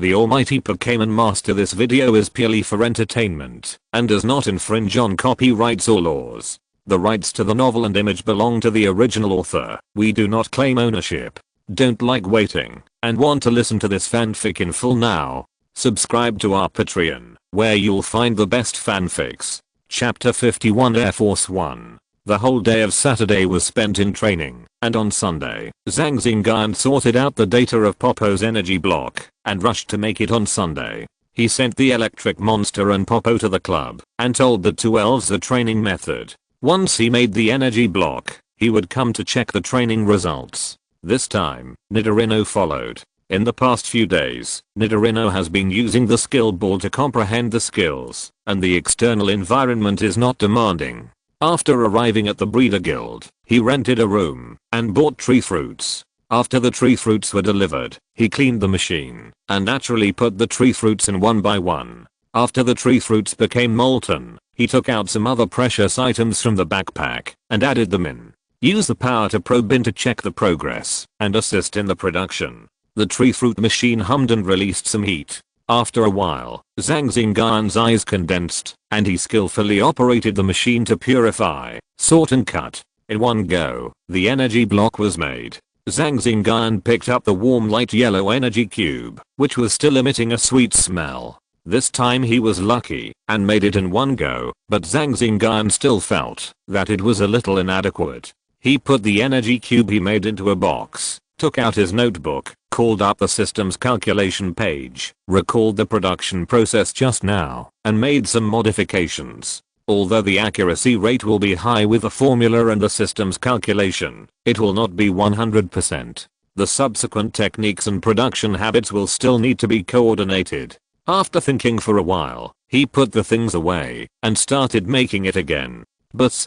the Almighty Pokémon Master. This video is purely for entertainment and does not infringe on copyrights or laws. The rights to the novel and image belong to the original author. We do not claim ownership. Don't like waiting and want to listen to this fanfic in full now? Subscribe to our Patreon, where you'll find the best fanfics. Chapter 51 Air Force 1. The whole day of Saturday was spent in training, and on Sunday, Zhang Xingyun sorted out the data of Popo's energy block, and rushed to make it on Sunday. He sent the electric monster and Popo to the club, and told the two elves the training method. Once he made the energy block, he would come to check the training results. This time, Nidorino followed. In the past few days, Nidorino has been using the skill ball to comprehend the skills, and the external environment is not demanding. After arriving at the breeder guild, he rented a room and bought tree fruits. After the tree fruits were delivered, he cleaned the machine and naturally put the tree fruits in one by one. After the tree fruits became molten, he took out some other precious items from the backpack and added them in. Use the power to probe in to check the progress and assist in the production. The tree fruit machine hummed and released some heat. After a while, Zhang Xingyun's eyes condensed, and he skillfully operated the machine to purify, sort and cut. In one go, the energy block was made. Zhang Xingyun picked up the warm light yellow energy cube, which was still emitting a sweet smell. This time he was lucky, and made it in one go, but Zhang Xingyun still felt that it was a little inadequate. He put the energy cube he made into a box, took out his notebook, called up the system's calculation page, recalled the production process just now, and made some modifications. Although the accuracy rate will be high with the formula and the system's calculation, it will not be 100%. The subsequent techniques and production habits will still need to be coordinated. After thinking for a while, he put the things away and started making it again. Bus.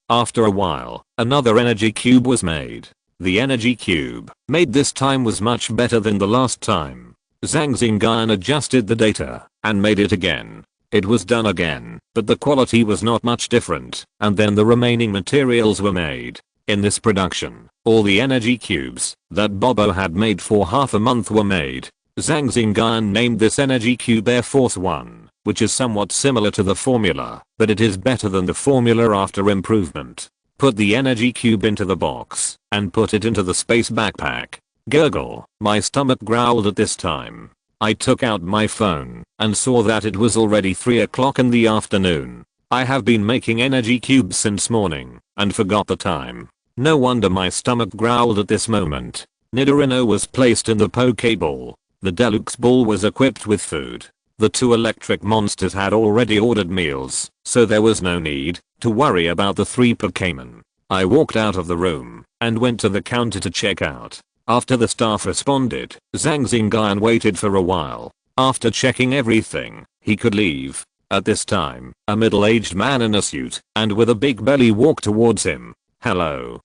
After a while, another energy cube was made. The energy cube, made this time, was much better than the last time. Zhang Xingyun adjusted the data and made it again. It was done again, but the quality was not much different, and then the remaining materials were made. In this production, all the energy cubes that Bobo had made for half a month were made. Zhang Xingyun named this energy cube Air Force 1, which is somewhat similar to the formula, but it is better than the formula after improvement. Put the energy cube into the box and put it into the space backpack. Gurgle. My stomach growled at this time. I took out my phone and saw that it was already 3 o'clock in the afternoon. I have been making energy cubes since morning and forgot the time. No wonder my stomach growled at this moment. Nidorino was placed in the Pokeball. The deluxe ball was equipped with food. The two electric monsters had already ordered meals, so there was no need to worry about the 3 Pokémon. I walked out of the room and went to the counter to check out. After the staff responded, Zhang Xingyun waited for a while. After checking everything, he could leave. At this time, a middle-aged man in a suit and with a big belly walked towards him. Hello,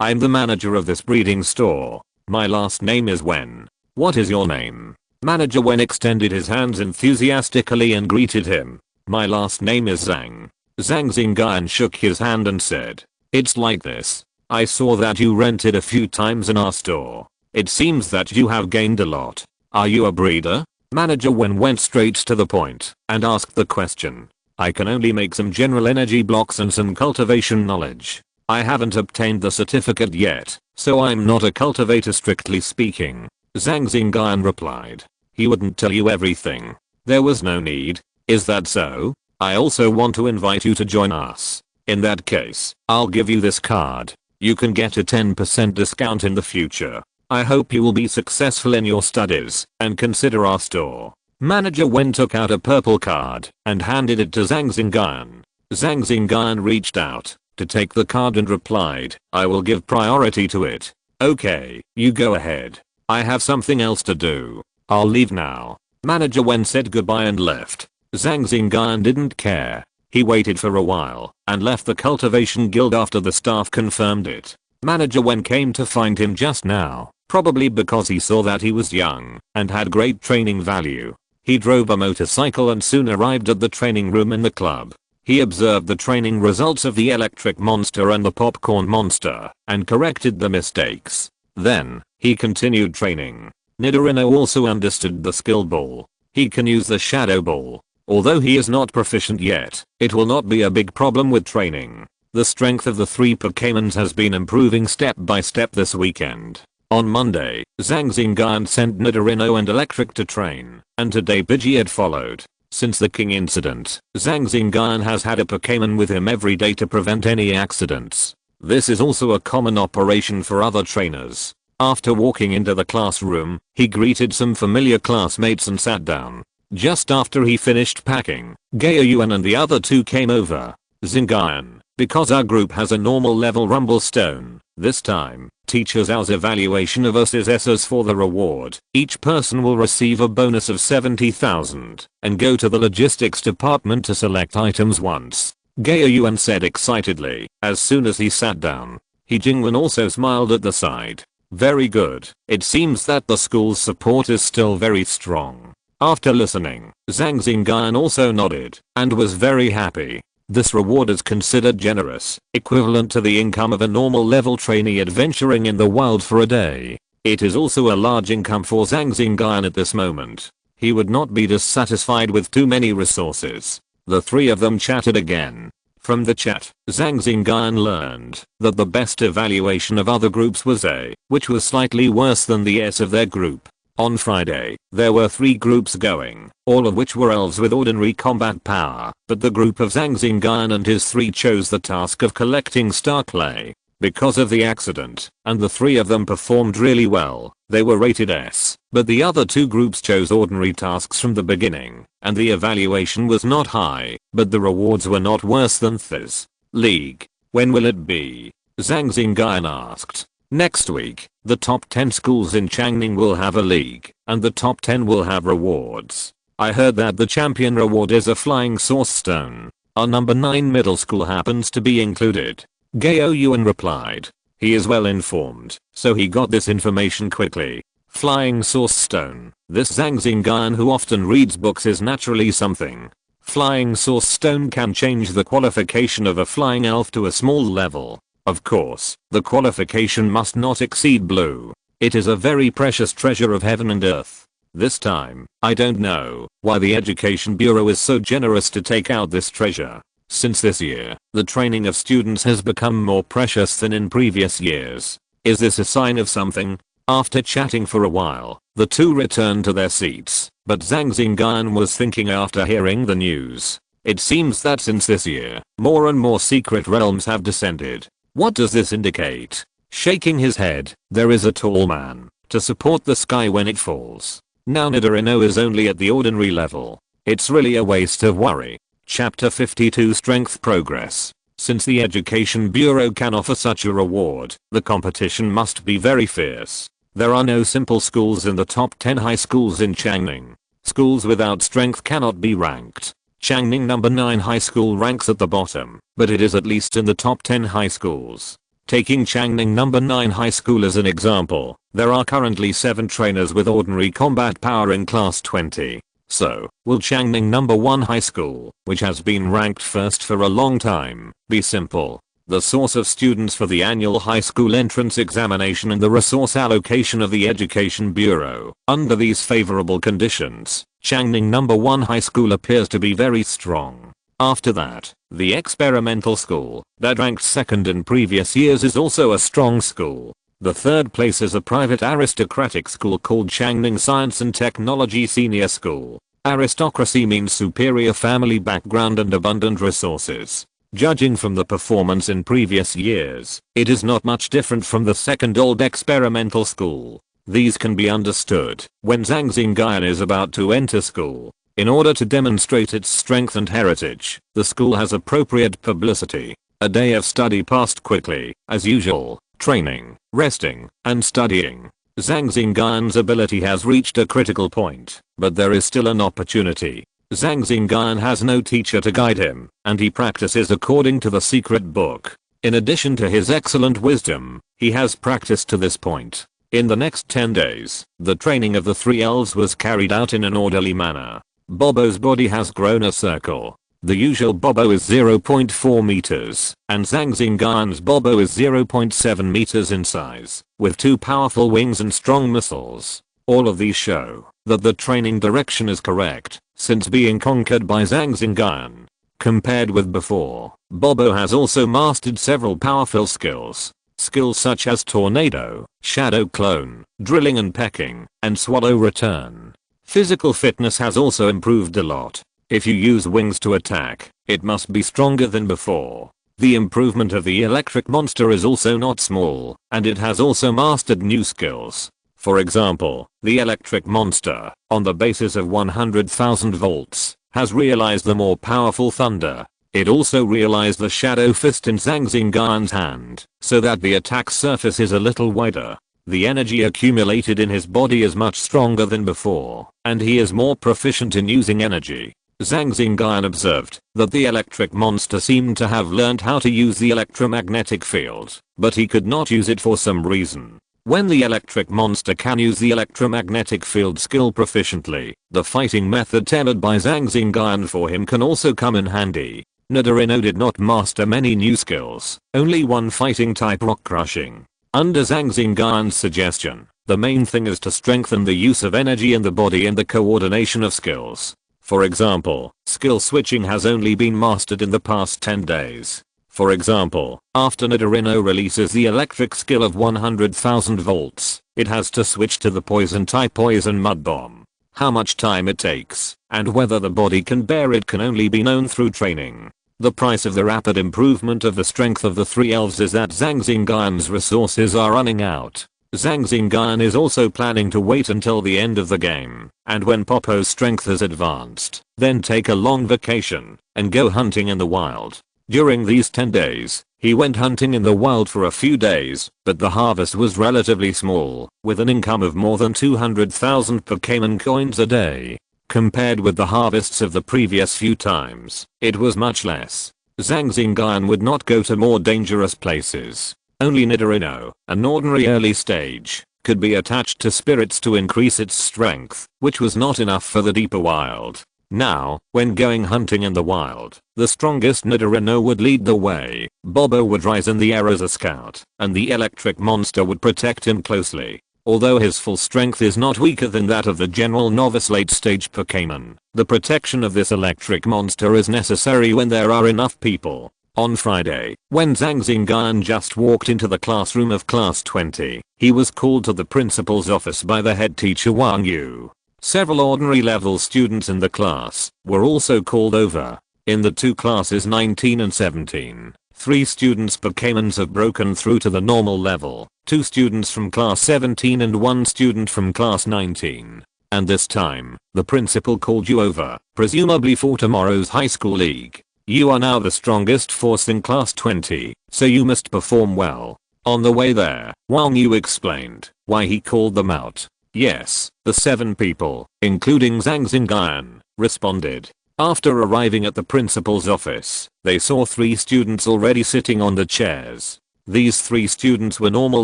I'm the manager of this breeding store. My last name is Wen. What is your name? Manager Wen extended his hands enthusiastically and greeted him. My last name is Zhang. Zhang Xingyun shook his hand and said, it's like this. I saw that you rented a few times in our store. It seems that you have gained a lot. Are you a breeder? Manager Wen went straight to the point and asked the question. I can only make some general energy blocks and some cultivation knowledge. I haven't obtained the certificate yet, so I'm not a cultivator strictly speaking. Zhang Xingyun replied. He wouldn't tell you everything. There was no need. Is that so? I also want to invite you to join us. In that case, I'll give you this card. You can get a 10% discount in the future. I hope you will be successful in your studies and consider our store. Manager Wen took out a purple card and handed it to Zhang Xingyun. Zhang Xingyun reached out to take the card and replied, I will give priority to it. Okay, you go ahead. I have something else to do. I'll leave now. Manager Wen said goodbye and left. Zhang Xingyun didn't care. He waited for a while and left the cultivation guild after the staff confirmed it. Manager Wen came to find him just now, probably because he saw that he was young and had great training value. He drove a motorcycle and soon arrived at the training room in the club. He observed the training results of the electric monster and the popcorn monster and corrected the mistakes. Then, he continued training. Nidorino also understood the skill ball. He can use the shadow ball. Although he is not proficient yet, it will not be a big problem with training. The strength of the 3 Pokémons has been improving step by step this weekend. On Monday, Zhang Xingyun sent Nidorino and Electric to train, and today Pidgeot followed. Since the King incident, Zhang Xingyun has had a Pokémon with him every day to prevent any accidents. This is also a common operation for other trainers. After walking into the classroom, he greeted some familiar classmates and sat down. Just after he finished packing, Gaoyuan and the other 2 came over. Xingyun, because our group has a normal level rumble stone, this time, teacher Zhao's evaluation of us is SS for the reward. Each person will receive a bonus of 70,000 and go to the logistics department to select items once. Gaoyuan said excitedly, as soon as he sat down. Jingwen also smiled at the side. Very good. It seems that the school's support is still very strong. After listening, Zhang Xingyun also nodded and was very happy. This reward is considered generous, equivalent to the income of a normal level trainee adventuring in the wild for a day. It is also a large income for Zhang Xingyun at this moment. He would not be dissatisfied with too many resources. The 3 of them chatted again. From the chat, Zhang Xingyun learned that the best evaluation of other groups was A, which was slightly worse than the S of their group. On Friday, there were 3 groups going, all of which were elves with ordinary combat power, but the group of Zhang Xingyun and his 3 chose the task of collecting star clay. Because of the accident, and the 3 of them performed really well, they were rated S, but the other 2 groups chose ordinary tasks from the beginning, and the evaluation was not high, but the rewards were not worse than Th's. League. When will it be? Zhang Xingyun asked. Next week, the top 10 schools in Changning will have a league, and the top 10 will have rewards. I heard that the champion reward is a flying source stone. Our number 9 middle school happens to be included. Gaoyuan replied. He is well informed, so he got this information quickly. Flying source stone. This Zhang Xingyun who often reads books is naturally something. Flying source stone can change the qualification of a flying elf to a small level. Of course, the qualification must not exceed blue. It is a very precious treasure of heaven and earth. This time, I don't know why the Education Bureau is so generous to take out this treasure. Since this year, the training of students has become more precious than in previous years. Is this a sign of something? After chatting for a while, the 2 returned to their seats, but Zhang Xingyun was thinking after hearing the news. It seems that since this year, more and more secret realms have descended. What does this indicate? Shaking his head, there is a tall man to support the sky when it falls. Now Nidorino is only at the ordinary level. It's really a waste of worry. Chapter 52 Strength Progress. Since the Education Bureau can offer such a reward, the competition must be very fierce. There are no simple schools in the top 10 high schools in Changning. Schools without strength cannot be ranked. Changning number 9 high school ranks at the bottom, but it is at least in the top 10 high schools. Taking Changning number 9 high school as an example, there are currently 7 trainers with ordinary combat power in class 20. So, will Changning number 1 high school, which has been ranked first for a long time, be simple? The source of students for the annual high school entrance examination and the resource allocation of the Education Bureau. Under these favorable conditions, Changning number 1 high school appears to be very strong. After that, the experimental school, that ranked second in previous years, is also a strong school. The third place is a private aristocratic school called Changning Science and Technology Senior School. Aristocracy means superior family background and abundant resources. Judging from the performance in previous years, it is not much different from the second old experimental school. These can be understood when Zhang Xingyun is about to enter school. In order to demonstrate its strength and heritage, the school has appropriate publicity. A day of study passed quickly, as usual. Training, resting, and studying. Zhang Xingyun's ability has reached a critical point, but there is still an opportunity. Zhang Xingyun has no teacher to guide him, and he practices according to the secret book. In addition to his excellent wisdom, he has practiced to this point. In the next 10 days, the training of the 3 elves was carried out in an orderly manner. Bobo's body has grown a circle. The usual Bobo is 0.4 meters, and Zhang Xingyun's Bobo is 0.7 meters in size, with 2 powerful wings and strong muscles. All of these show that the training direction is correct, since being conquered by Zhang Xingyun. Compared with before, Bobo has also mastered several powerful skills. Skills such as Tornado, Shadow Clone, Drilling and Pecking, and Swallow Return. Physical fitness has also improved a lot. If you use wings to attack, it must be stronger than before. The improvement of the electric monster is also not small, and it has also mastered new skills. For example, the electric monster, on the basis of 100,000 volts, has realized the more powerful thunder. It also realized the shadow fist in Zhang Xingyun's hand, so that the attack surface is a little wider. The energy accumulated in his body is much stronger than before, and he is more proficient in using energy. Zhang Xingyun observed that the electric monster seemed to have learned how to use the electromagnetic field, but he could not use it for some reason. When the electric monster can use the electromagnetic field skill proficiently, the fighting method tailored by Zhang Xingyun for him can also come in handy. Nidorino did not master many new skills, only one fighting type rock crushing. Under Zhang Xingyun's suggestion, the main thing is to strengthen the use of energy in the body and the coordination of skills. For example, skill switching has only been mastered in the past 10 days. For example, after Nidorino releases the electric skill of 100,000 volts, it has to switch to the poison type Poison Mud Bomb. How much time it takes, and whether the body can bear it can only be known through training. The price of the rapid improvement of the strength of the three elves is that Zhang Xingyun's resources are running out. Zhang Xingyun is also planning to wait until the end of the game, and when Popo's strength has advanced, then take a long vacation, and go hunting in the wild. During these 10 days, he went hunting in the wild for a few days, but the harvest was relatively small, with an income of more than 200,000 Pokémon coins a day. Compared with the harvests of the previous few times, it was much less. Zhang Xingyun would not go to more dangerous places. Only Nidorino, an ordinary early stage, could be attached to spirits to increase its strength, which was not enough for the deeper wild. Now, when going hunting in the wild, the strongest Nidorino would lead the way, Bobo would rise in the air as a scout, and the electric monster would protect him closely. Although his full strength is not weaker than that of the general novice late stage Pokémon, the protection of this electric monster is necessary when there are enough people. On Friday, when Zhang Xingyun just walked into the classroom of class 20, he was called to the principal's office by the head teacher Wang Yu. Several ordinary level students in the class were also called over. In the two classes 19 and 17, 3 students' Pokémons have broken through to the normal level, 2 students from class 17 and 1 student from class 19. And this time, the principal called you over, presumably for tomorrow's high school league. You are now the strongest force in class 20, so you must perform well. On the way there, Wang Yu explained why he called them out. Yes, the 7 people, including Zhang Xingyun, responded. After arriving at the principal's office, they saw 3 students already sitting on the chairs. These 3 students were normal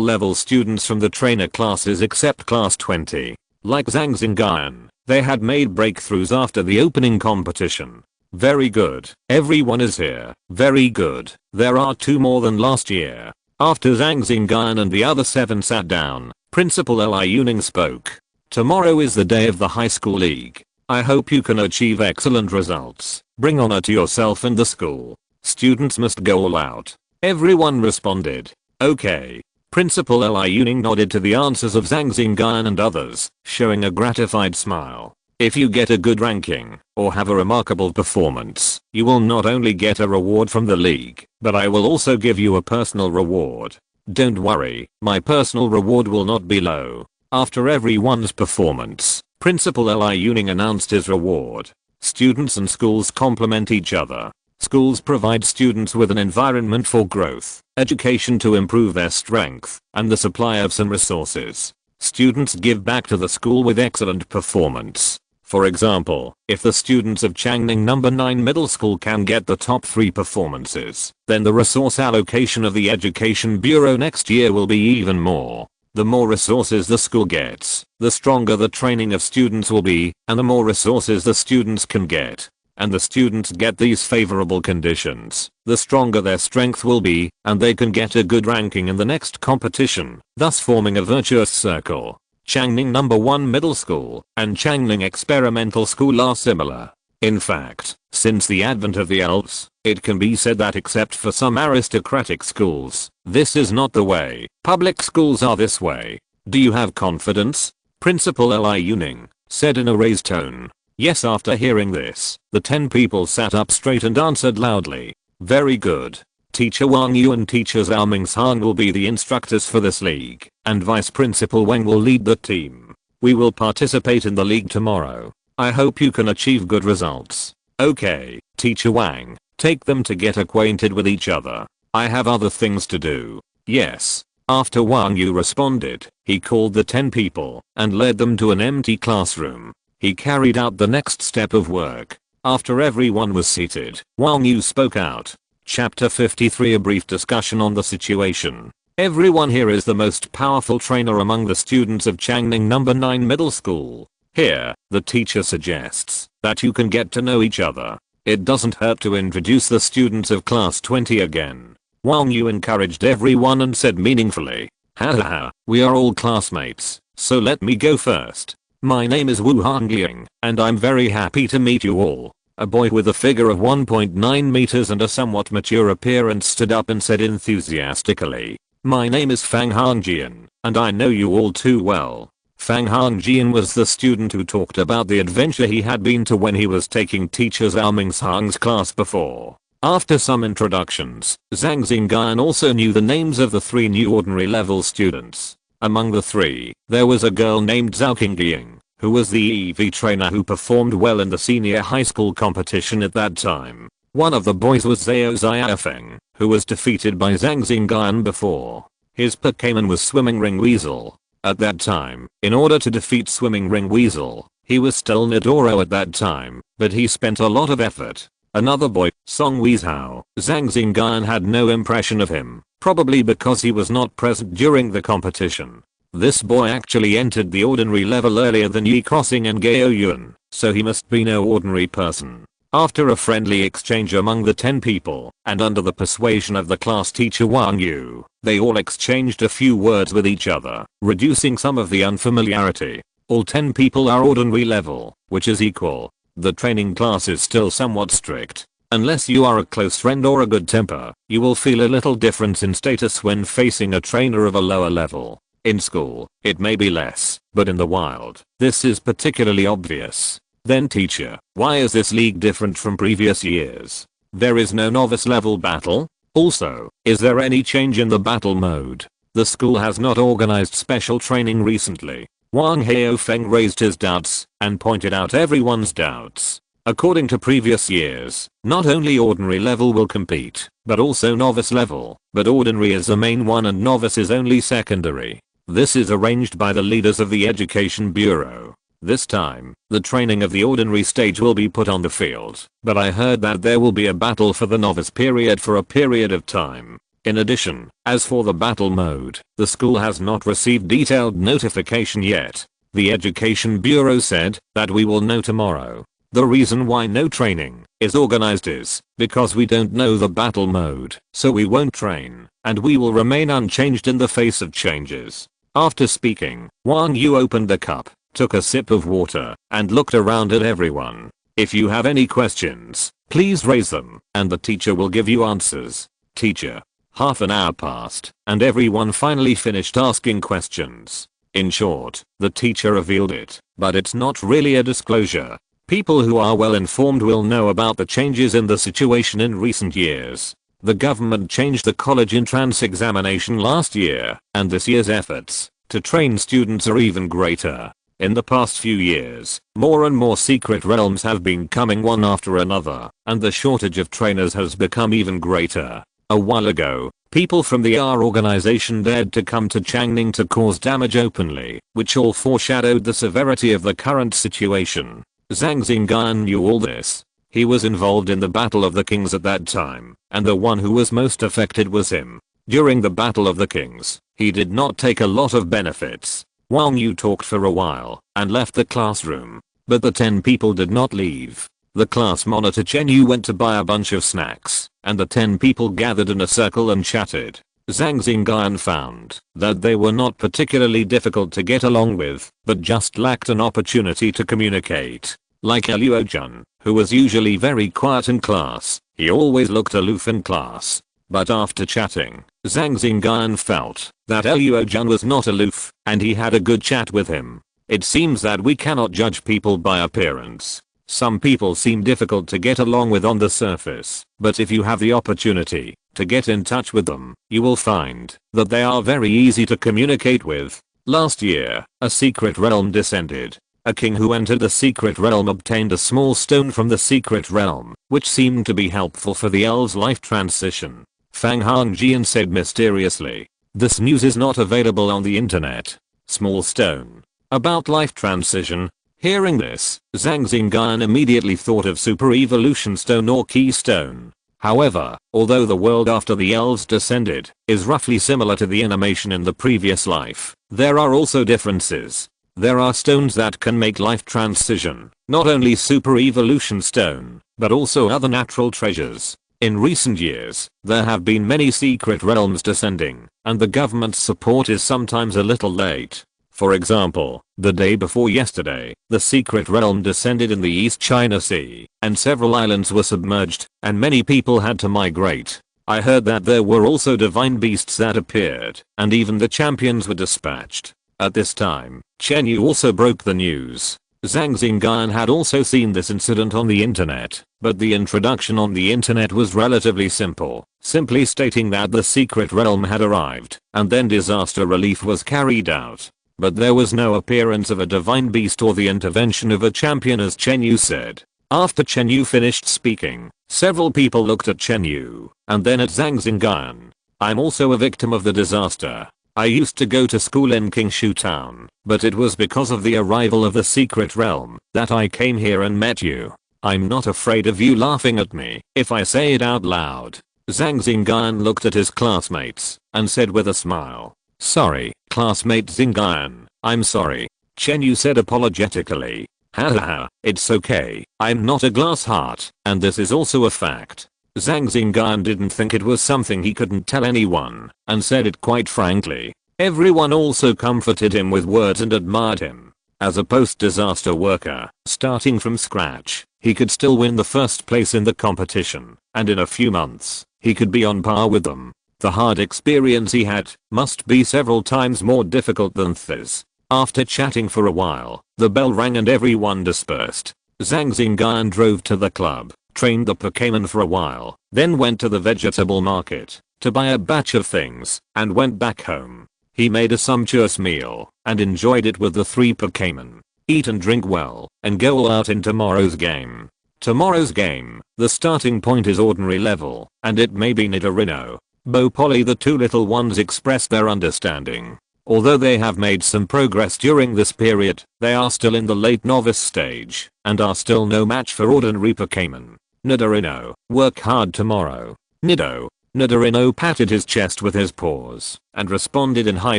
level students from the trainer classes except class 20. Like Zhang Xingyun, they had made breakthroughs after the opening competition. Very good. Everyone is here. Very good. There are 2 more than last year. After Zhang Xingyun and the other 7 sat down, Principal Li Yuning spoke. Tomorrow is the day of the high school league. I hope you can achieve excellent results. Bring honor to yourself and the school. Students must go all out. Everyone responded. Okay. Principal Li Yuning nodded to the answers of Zhang Xingyun and others, showing a gratified smile. If you get a good ranking, or have a remarkable performance, you will not only get a reward from the league, but I will also give you a personal reward. Don't worry, my personal reward will not be low. After everyone's performance, Principal Li Yuning announced his reward. Students and schools complement each other. Schools provide students with an environment for growth, education to improve their strength, and the supply of some resources. Students give back to the school with excellent performance. For example, if the students of Changning No. 9 Middle School can get the top 3 performances, then the resource allocation of the Education Bureau next year will be even more. The more resources the school gets, the stronger the training of students will be, and the more resources the students can get, and the students get these favorable conditions, the stronger their strength will be, and they can get a good ranking in the next competition, thus forming a virtuous circle. Changning number 1 middle school and Changning experimental school are similar. In fact, since the advent of the elves, it can be said that except for some aristocratic schools, this is not the way. Public schools are this way. Do you have confidence? Principal Li Yuning said in a raised tone. Yes. After hearing this, the 10 people sat up straight and answered loudly. Very good. Teacher Wang Yu and Teacher Zhao Mingshang will be the instructors for this league, and Vice Principal Wang will lead the team. We will participate in the league tomorrow. I hope you can achieve good results. Okay, Teacher Wang, take them to get acquainted with each other. I have other things to do. Yes. After Wang Yu responded, he called the 10 people and led them to an empty classroom. He carried out the next step of work. After everyone was seated, Wang Yu spoke out. Chapter 53, a brief discussion on the situation. Everyone here is the most powerful trainer among the students of Changning number 9 middle school. Here, the teacher suggests that you can get to know each other. It doesn't hurt to introduce the students of class 20 again. Wang Yu encouraged everyone and said meaningfully, haha, we are all classmates, so let me go first. My name is Wu Hangying, and I'm very happy to meet you all. A boy with a figure of 1.9 meters and a somewhat mature appearance stood up and said enthusiastically, my name is Fang Hangjian, and I know you all too well. Fang Hangjian was the student who talked about the adventure he had been to when he was taking Teacher Zhao Mingshang's class before. After some introductions, Zhang Xingyun also knew the names of the 3 new ordinary level students. Among the 3, there was a girl named Zhang Xingyun, who was the EV trainer who performed well in the senior high school competition at that time. One of the boys was Zhao Xiafeng, who was defeated by Zhang Xingyun before. His Pokémon was Swimming Ring Weasel. At that time, in order to defeat Swimming Ring Weasel, he was still Nidoro at that time, but he spent a lot of effort. Another boy, Song Weizhao, Zhang Xingyun had no impression of him, probably because he was not present during the competition. This boy actually entered the ordinary level earlier than Yi Crossing and Gao Yun, so he must be no ordinary person. After a friendly exchange among the 10 people, and under the persuasion of the class teacher Wang Yu, they all exchanged a few words with each other, reducing some of the unfamiliarity. All 10 people are ordinary level, which is equal. The training class is still somewhat strict. Unless you are a close friend or a good temper, you will feel a little difference in status when facing a trainer of a lower level. In school, it may be less, but in the wild, this is particularly obvious. Then teacher, why is this league different from previous years? There is no novice level battle? Also, is there any change in the battle mode? The school has not organized special training recently. Wang Haofeng raised his doubts and pointed out everyone's doubts. According to previous years, not only ordinary level will compete, but also novice level, but ordinary is the main one and novice is only secondary. This is arranged by the leaders of the Education Bureau. This time, the training of the ordinary stage will be put on the field, but I heard that there will be a battle for the novice period for a period of time. In addition, as for the battle mode, the school has not received detailed notification yet. The Education Bureau said that we will know tomorrow. The reason why no training is organized is because we don't know the battle mode, so we won't train, and we will remain unchanged in the face of changes. After speaking, Wang Yu opened the cup, took a sip of water, and looked around at everyone. If you have any questions, please raise them, and the teacher will give you answers. Teacher. Half an hour passed, and everyone finally finished asking questions. In short, the teacher revealed it, but it's not really a disclosure. People who are well informed will know about the changes in the situation in recent years. The government changed the college entrance examination last year, and this year's efforts to train students are even greater. In the past few years, more and more secret realms have been coming one after another, and the shortage of trainers has become even greater. A while ago, people from the R organization dared to come to Changning to cause damage openly, which all foreshadowed the severity of the current situation. Zhang Xingyun knew all this. He was involved in the Battle of the Kings at that time, and the one who was most affected was him. During the Battle of the Kings, he did not take a lot of benefits. Wang Yu talked for a while and left the classroom, but the 10 people did not leave. The class monitor Chen Yu went to buy a bunch of snacks, and the 10 people gathered in a circle and chatted. Zhang Xingyun found that they were not particularly difficult to get along with, but just lacked an opportunity to communicate. Like Luojun, who was usually very quiet in class, he always looked aloof in class. But after chatting, Zhang Xingyun felt that Luojun was not aloof, and he had a good chat with him. It seems that we cannot judge people by appearance. Some people seem difficult to get along with on the surface, but if you have the opportunity to get in touch with them, you will find that they are very easy to communicate with. Last year, a secret realm descended. A king who entered the secret realm obtained a small stone from the secret realm, which seemed to be helpful for the elves' life transition. Fang Hongjian said mysteriously. This news is not available on the internet. Small stone. About life transition. Hearing this, Zhang Xingyun immediately thought of super evolution stone or keystone. However, although the world after the elves descended is roughly similar to the animation in the previous life, there are also differences. There are stones that can make life transition, not only super evolution stone, but also other natural treasures. In recent years, there have been many secret realms descending, and the government's support is sometimes a little late. For example, the day before yesterday, the secret realm descended in the East China Sea, and several islands were submerged, and many people had to migrate. I heard that there were also divine beasts that appeared, and even the champions were dispatched. At this time, Chen Yu also broke the news. Zhang Xingyun had also seen this incident on the internet, but the introduction on the internet was relatively simple, simply stating that the secret realm had arrived, and then disaster relief was carried out. But there was no appearance of a divine beast or the intervention of a champion, as Chen Yu said. After Chen Yu finished speaking, several people looked at Chen Yu, and then at Zhang Xingyun. I'm also a victim of the disaster. I used to go to school in Qingshu town, but it was because of the arrival of the secret realm that I came here and met you. I'm not afraid of you laughing at me if I say it out loud. Zhang Xingyun looked at his classmates and said with a smile, "Sorry, classmate Xingyun, I'm sorry." Chen Yu said apologetically, "Hahaha, it's okay, I'm not a glass heart, and this is also a fact." Zhang Xingyun didn't think it was something he couldn't tell anyone, and said it quite frankly. Everyone also comforted him with words and admired him. As a post-disaster worker, starting from scratch, he could still win the first place in the competition, and in a few months, he could be on par with them. The hard experience he had must be several times more difficult than this. After chatting for a while, the bell rang and everyone dispersed. Zhang Xingyun drove to the club, trained the Pokémon for a while, then went to the vegetable market to buy a batch of things, and went back home. He made a sumptuous meal and enjoyed it with the 3 Pokémon. Eat and drink well, and go all out in tomorrow's game. Tomorrow's game, the starting point is ordinary level, and it may be Nidorino. Bo Polly, the 2 little ones, expressed their understanding. Although they have made some progress during this period, they are still in the late novice stage, and are still no match for ordinary Pokémon. Nidorino, work hard tomorrow. Nidorino patted his chest with his paws, and responded in high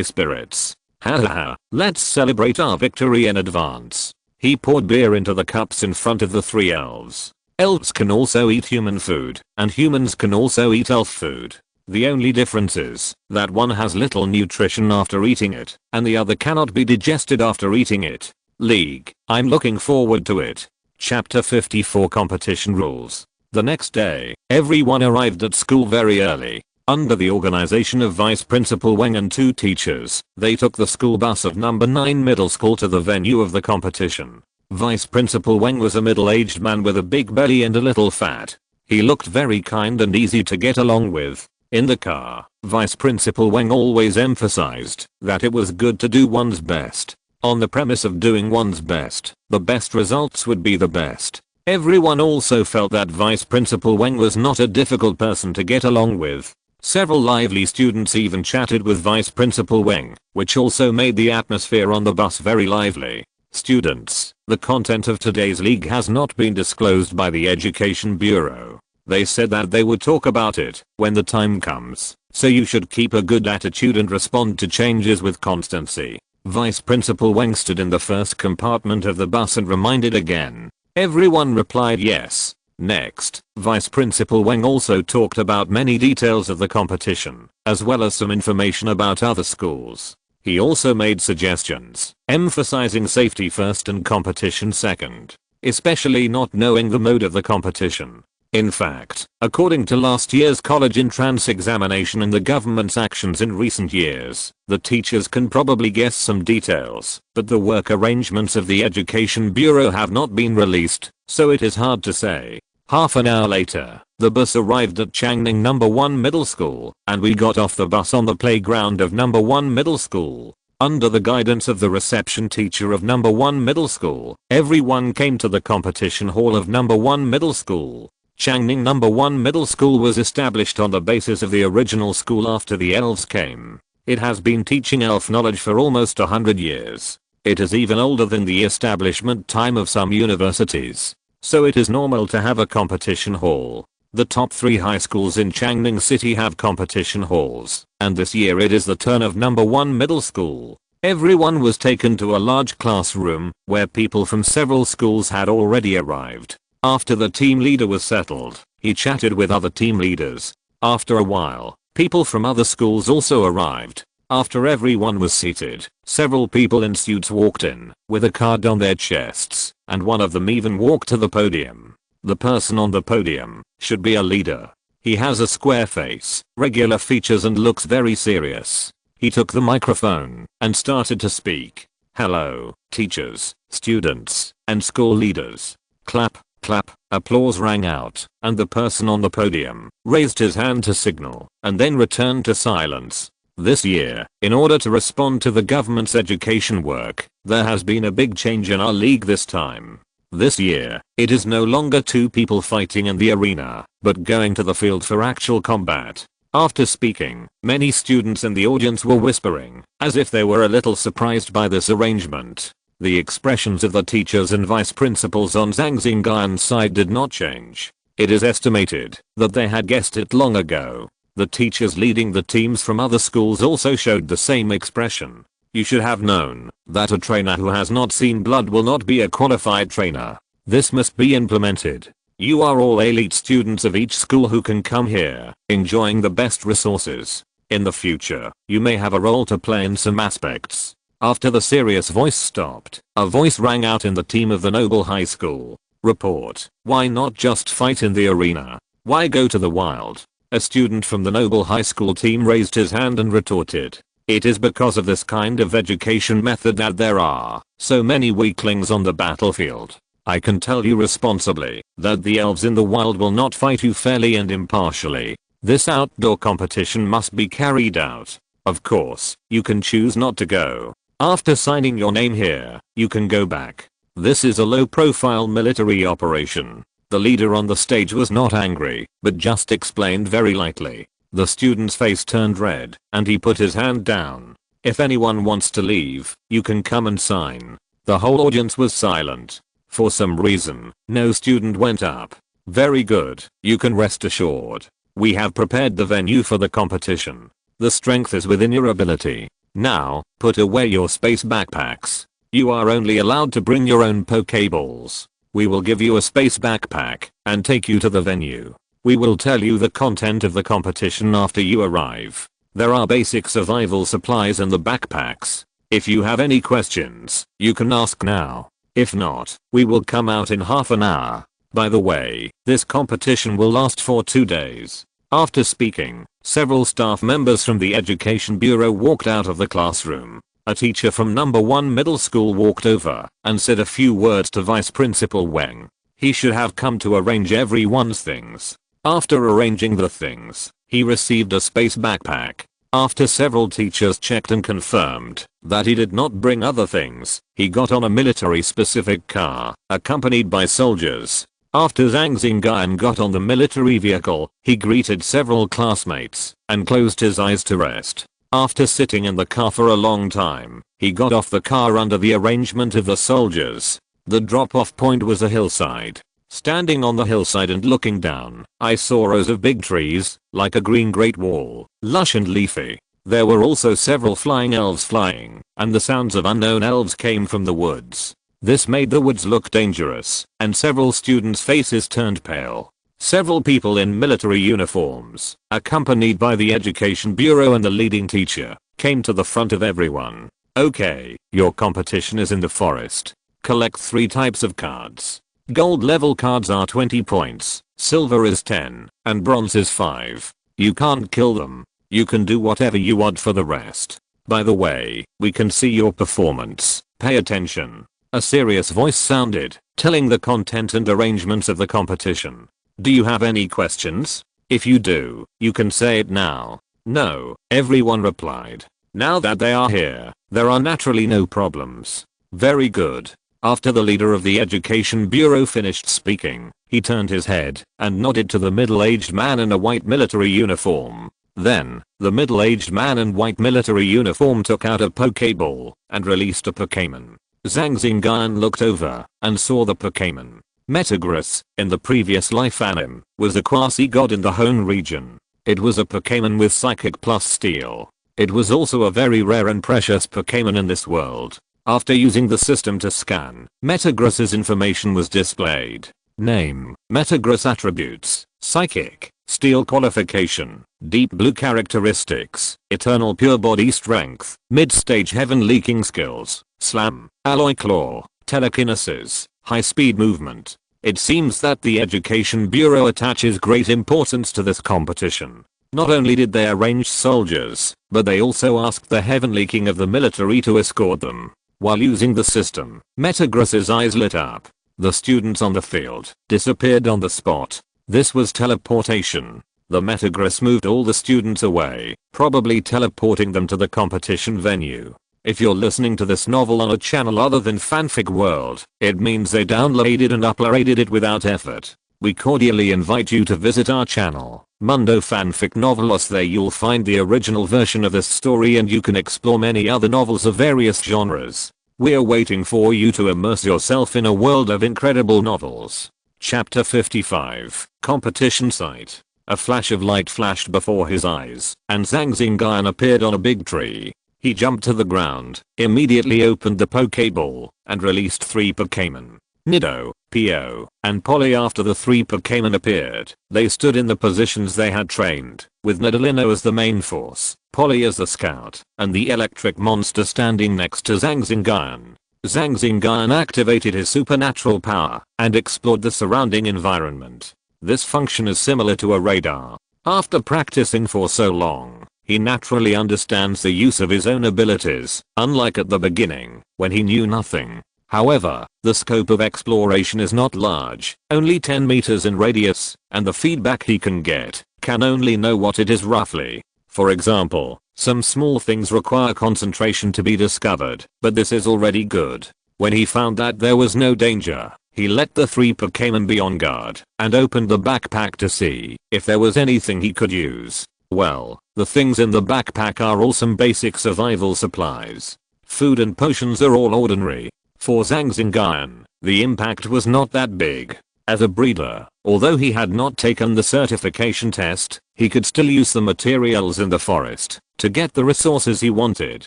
spirits. Hahaha, let's celebrate our victory in advance. He poured beer into the cups in front of the 3 elves. Elves can also eat human food, and humans can also eat elf food. The only difference is that one has little nutrition after eating it, and the other cannot be digested after eating it. League, I'm looking forward to it. Chapter 54 Competition Rules. The next day, everyone arrived at school very early. Under the organization of Vice Principal Wang and 2 teachers, they took the school bus of number 9 middle school to the venue of the competition. Vice Principal Wang was a middle-aged man with a big belly and a little fat. He looked very kind and easy to get along with. In the car, Vice Principal Wang always emphasized that it was good to do one's best. On the premise of doing one's best, the best results would be the best. Everyone also felt that Vice Principal Wang was not a difficult person to get along with. Several lively students even chatted with Vice Principal Wang, which also made the atmosphere on the bus very lively. Students, the content of today's league has not been disclosed by the Education Bureau. They said that they would talk about it when the time comes, so you should keep a good attitude and respond to changes with constancy. Vice Principal Wang stood in the first compartment of the bus and reminded again. Everyone replied yes. Next, Vice Principal Wang also talked about many details of the competition, as well as some information about other schools. He also made suggestions, emphasizing safety first and competition second, especially not knowing the mode of the competition. In fact, according to last year's college entrance examination and the government's actions in recent years, the teachers can probably guess some details, but the work arrangements of the Education Bureau have not been released, so it is hard to say. Half an hour later, the bus arrived at Changning No. 1 Middle School, and we got off the bus on the playground of No. 1 Middle School. Under the guidance of the reception teacher of No. 1 Middle School, everyone came to the competition hall of No. 1 Middle School. Changning No. 1 Middle School was established on the basis of the original school after the elves came. It has been teaching elf knowledge for almost 100 years. It is even older than the establishment time of some universities. So it is normal to have a competition hall. The top 3 high schools in Changning City have competition halls, and this year it is the turn of No. 1 Middle School. Everyone was taken to a large classroom, where people from several schools had already arrived. After the team leader was settled, he chatted with other team leaders. After a while, people from other schools also arrived. After everyone was seated, several people in suits walked in, with a card on their chests, and one of them even walked to the podium. The person on the podium should be a leader. He has a square face, regular features and looks very serious. He took the microphone and started to speak. Hello, teachers, students, and school leaders. Clap, clap, applause rang out, and the person on the podium raised his hand to signal, and then returned to silence. This year, in order to respond to the government's education work, there has been a big change in our league this time. This year, it is no longer 2 people fighting in the arena, but going to the field for actual combat. After speaking, many students in the audience were whispering, as if they were a little surprised by this arrangement. The expressions of the teachers and vice principals on Zhang Xingyun's side did not change. It is estimated that they had guessed it long ago. The teachers leading the teams from other schools also showed the same expression. You should have known that a trainer who has not seen blood will not be a qualified trainer. This must be implemented. You are all elite students of each school who can come here, enjoying the best resources. In the future, you may have a role to play in some aspects. After the serious voice stopped, a voice rang out in the team of the Noble High School. Report. Why not just fight in the arena? Why go to the wild? A student from the Noble High School team raised his hand and retorted. It is because of this kind of education method that there are so many weaklings on the battlefield. I can tell you responsibly that the elves in the wild will not fight you fairly and impartially. This outdoor competition must be carried out. Of course, you can choose not to go. After signing your name here, you can go back. This is a low-profile military operation. The leader on the stage was not angry, but just explained very lightly. The student's face turned red, and he put his hand down. If anyone wants to leave, you can come and sign. The whole audience was silent. For some reason, no student went up. Very good, you can rest assured. We have prepared the venue for the competition. The strength is within your ability. Now, put away your space backpacks. You are only allowed to bring your own Pokeballs. We will give you a space backpack and take you to the venue. We will tell you the content of the competition after you arrive. There are basic survival supplies in the backpacks. If you have any questions, you can ask now. If not, we will come out in half an hour. By the way, this competition will last for 2 days. After speaking, several staff members from the Education Bureau walked out of the classroom. A teacher from No. 1 Middle School walked over and said a few words to Vice Principal Wang. He should have come to arrange everyone's things. After arranging the things, he received a space backpack. After several teachers checked and confirmed that he did not bring other things, he got on a military-specific car, accompanied by soldiers. After Zhang Xingyun got on the military vehicle, he greeted several classmates and closed his eyes to rest. After sitting in the car for a long time, he got off the car under the arrangement of the soldiers. The drop-off point was a hillside. Standing on the hillside and looking down, I saw rows of big trees, like a green great wall, lush and leafy. There were also several flying elves flying, and the sounds of unknown elves came from the woods. This made the woods look dangerous, and several students' faces turned pale. Several people in military uniforms, accompanied by the Education Bureau and the leading teacher, came to the front of everyone. Okay, your competition is in the forest. Collect 3 types of cards. Gold level cards are 20 points, silver is 10, and bronze is 5. You can't kill them. You can do whatever you want for the rest. By the way, we can see your performance. Pay attention. A serious voice sounded, telling the content and arrangements of the competition. Do you have any questions? If you do, you can say it now. No, everyone replied. Now that they are here, there are naturally no problems. Very good. After the leader of the Education Bureau finished speaking, he turned his head and nodded to the middle-aged man in a white military uniform. Then, the middle-aged man in white military uniform took out a Pokeball and released a Pokémon. Zhang Xingyun looked over and saw the Pokémon. Metagross, in the previous life anime, was a quasi-god in the Hone region. It was a Pokémon with Psychic plus Steel. It was also a very rare and precious Pokémon in this world. After using the system to scan, Metagross's information was displayed. Name, Metagross attributes, Psychic, Steel qualification, Deep Blue characteristics, Eternal Pure Body Strength, Mid-Stage Heaven Leaking skills, Slam, Alloy Claw, Telekinesis, High Speed Movement. It seems that the Education Bureau attaches great importance to this competition. Not only did they arrange soldiers, but they also asked the Heavenly King of the military to escort them. While using the system, Metagross's eyes lit up. The students on the field disappeared on the spot. This was teleportation. The Metagross moved all the students away, probably teleporting them to the competition venue. If you're listening to this novel on a channel other than Fanfic World, it means they downloaded and uploaded it without effort. We cordially invite you to visit our channel, Mundo Fanfic Novelos. There you'll find the original version of this story and you can explore many other novels of various genres. We're waiting for you to immerse yourself in a world of incredible novels. Chapter 55, Competition Site. A flash of light flashed before his eyes, and Zhang Xingyun appeared on a big tree. He jumped to the ground, immediately opened the Pokeball, and released 3 Pokémon. Nido, Po, and Polly. After the 3 Pokémon appeared, they stood in the positions they had trained, with Nidorino as the main force, Polly as the scout, and the electric monster standing next to Zhang Xingyun. Zhang Xingyun activated his supernatural power and explored the surrounding environment. This function is similar to a radar. After practicing for so long, he naturally understands the use of his own abilities, unlike at the beginning, when he knew nothing. However, the scope of exploration is not large, only 10 meters in radius, and the feedback he can get can only know what it is roughly. For example, some small things require concentration to be discovered, but this is already good. When he found that there was no danger, he let the 3 Pokémon be on guard and opened the backpack to see if there was anything he could use. Well, the things in the backpack are all some basic survival supplies. Food and potions are all ordinary. For Zhang Xingyun, the impact was not that big. As a breeder, although he had not taken the certification test, he could still use the materials in the forest to get the resources he wanted.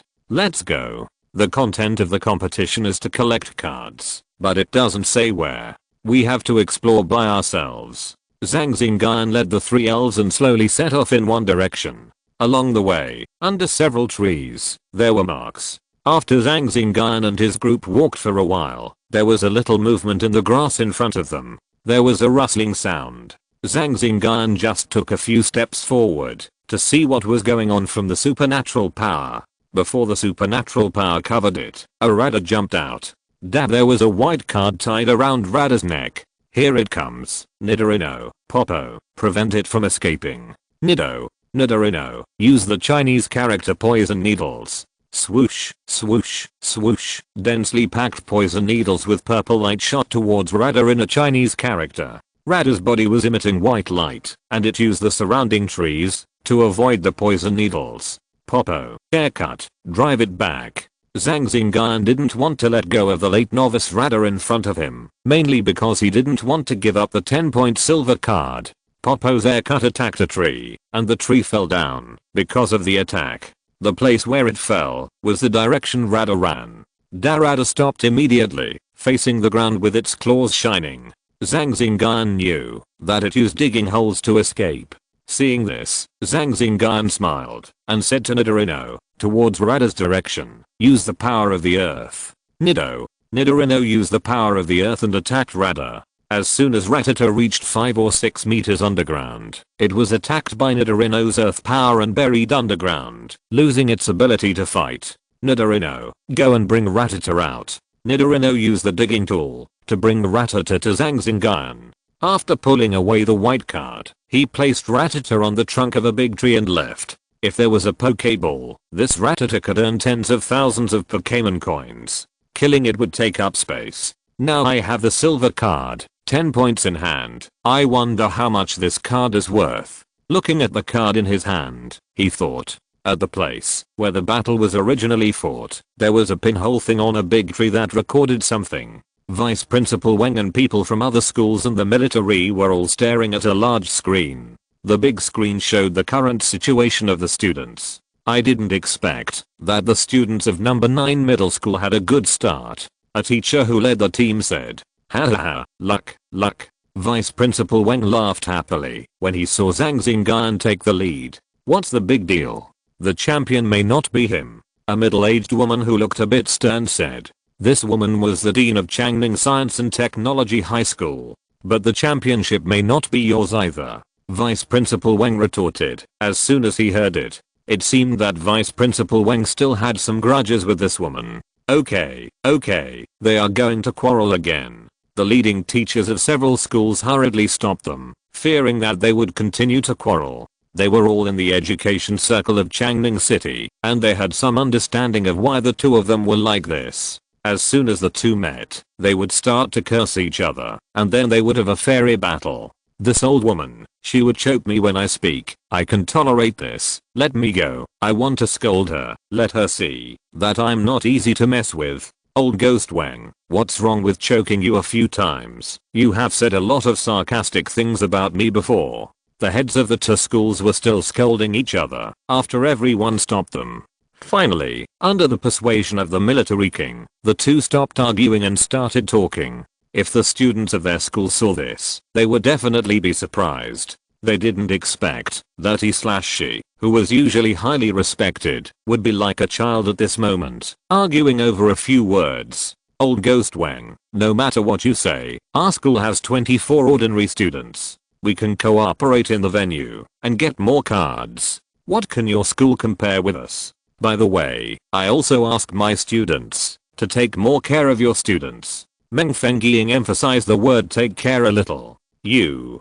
Let's go. The content of the competition is to collect cards, but it doesn't say where. We have to explore by ourselves. Zhang Xingyun led the 3 elves and slowly set off in one direction. Along the way, under several trees, there were marks. After Zhang Xingyun and his group walked for a while, there was a little movement in the grass in front of them. There was a rustling sound. Zhang Xingyun just took a few steps forward to see what was going on from the supernatural power. Before the supernatural power covered it, a radar jumped out. There was a white card tied around Radar's neck. Here it comes. Nidorino, Popo, prevent it from escaping. Nidorino, use the Chinese character poison needles. Swoosh, swoosh, swoosh. Densely packed poison needles with purple light shot towards Radar in a Chinese character. Radar's body was emitting white light, and it used the surrounding trees to avoid the poison needles. Popo, haircut, drive it back. Zhang Xingyun didn't want to let go of the late novice Radar in front of him, mainly because he didn't want to give up the 10-point silver card. Popo's haircut attacked a tree, and the tree fell down because of the attack. The place where it fell was the direction Radar ran. Radar stopped immediately, facing the ground with its claws shining. Zhang Xingyun knew that it used digging holes to escape. Seeing this, Zhang Xingyun smiled and said to Nidorino, towards Radha's direction, use the power of the earth. Nidorino used the power of the earth and attacked Radha. As soon as Rattata reached 5 or 6 meters underground, it was attacked by Nidorino's earth power and buried underground, losing its ability to fight. Nidorino, go and bring Rattata out. Nidorino used the digging tool to bring Rattata to Zhang Xingyun. After pulling away the white card, he placed Rattata on the trunk of a big tree and left. If there was a Pokeball, this Rattata could earn tens of thousands of Pokémon coins. Killing it would take up space. Now I have the silver card, 10 points in hand. I wonder how much this card is worth. Looking at the card in his hand, he thought. At the place where the battle was originally fought, there was a pinhole thing on a big tree that recorded something. Vice Principal Wang and people from other schools and the military were all staring at a large screen. The big screen showed the current situation of the students. I didn't expect that the students of number 9 middle school had a good start. A teacher who led the team said, ha ha ha, luck. Vice Principal Wang laughed happily when he saw Zhang Xingyun take the lead. What's the big deal? The champion may not be him. A middle-aged woman who looked a bit stern said. This woman was the dean of Changning Science and Technology High School. But the championship may not be yours either. Vice Principal Wang retorted as soon as he heard it. It seemed that Vice Principal Wang still had some grudges with this woman. Okay, they are going to quarrel again. The leading teachers of several schools hurriedly stopped them, fearing that they would continue to quarrel. They were all in the education circle of Changning City, and they had some understanding of why the two of them were like this. As soon as the two met, they would start to curse each other, and then they would have a fairy battle. This old woman, she would choke me when I speak. I can tolerate this. Let me go. I want to scold her. Let her see that I'm not easy to mess with. Old Ghost Wang, what's wrong with choking you a few times? You have said a lot of sarcastic things about me before. The heads of the two schools were still scolding each other after everyone stopped them. Finally, under the persuasion of the military king, the two stopped arguing and started talking. If the students of their school saw this, they would definitely be surprised. They didn't expect that he/she, who was usually highly respected, would be like a child at this moment, arguing over a few words. Old Ghost Wang, no matter what you say, our school has 24 ordinary students. We can cooperate in the venue and get more cards. What can your school compare with us? By the way, I also ask my students to take more care of your students. Meng Fengying emphasized the word take care a little. You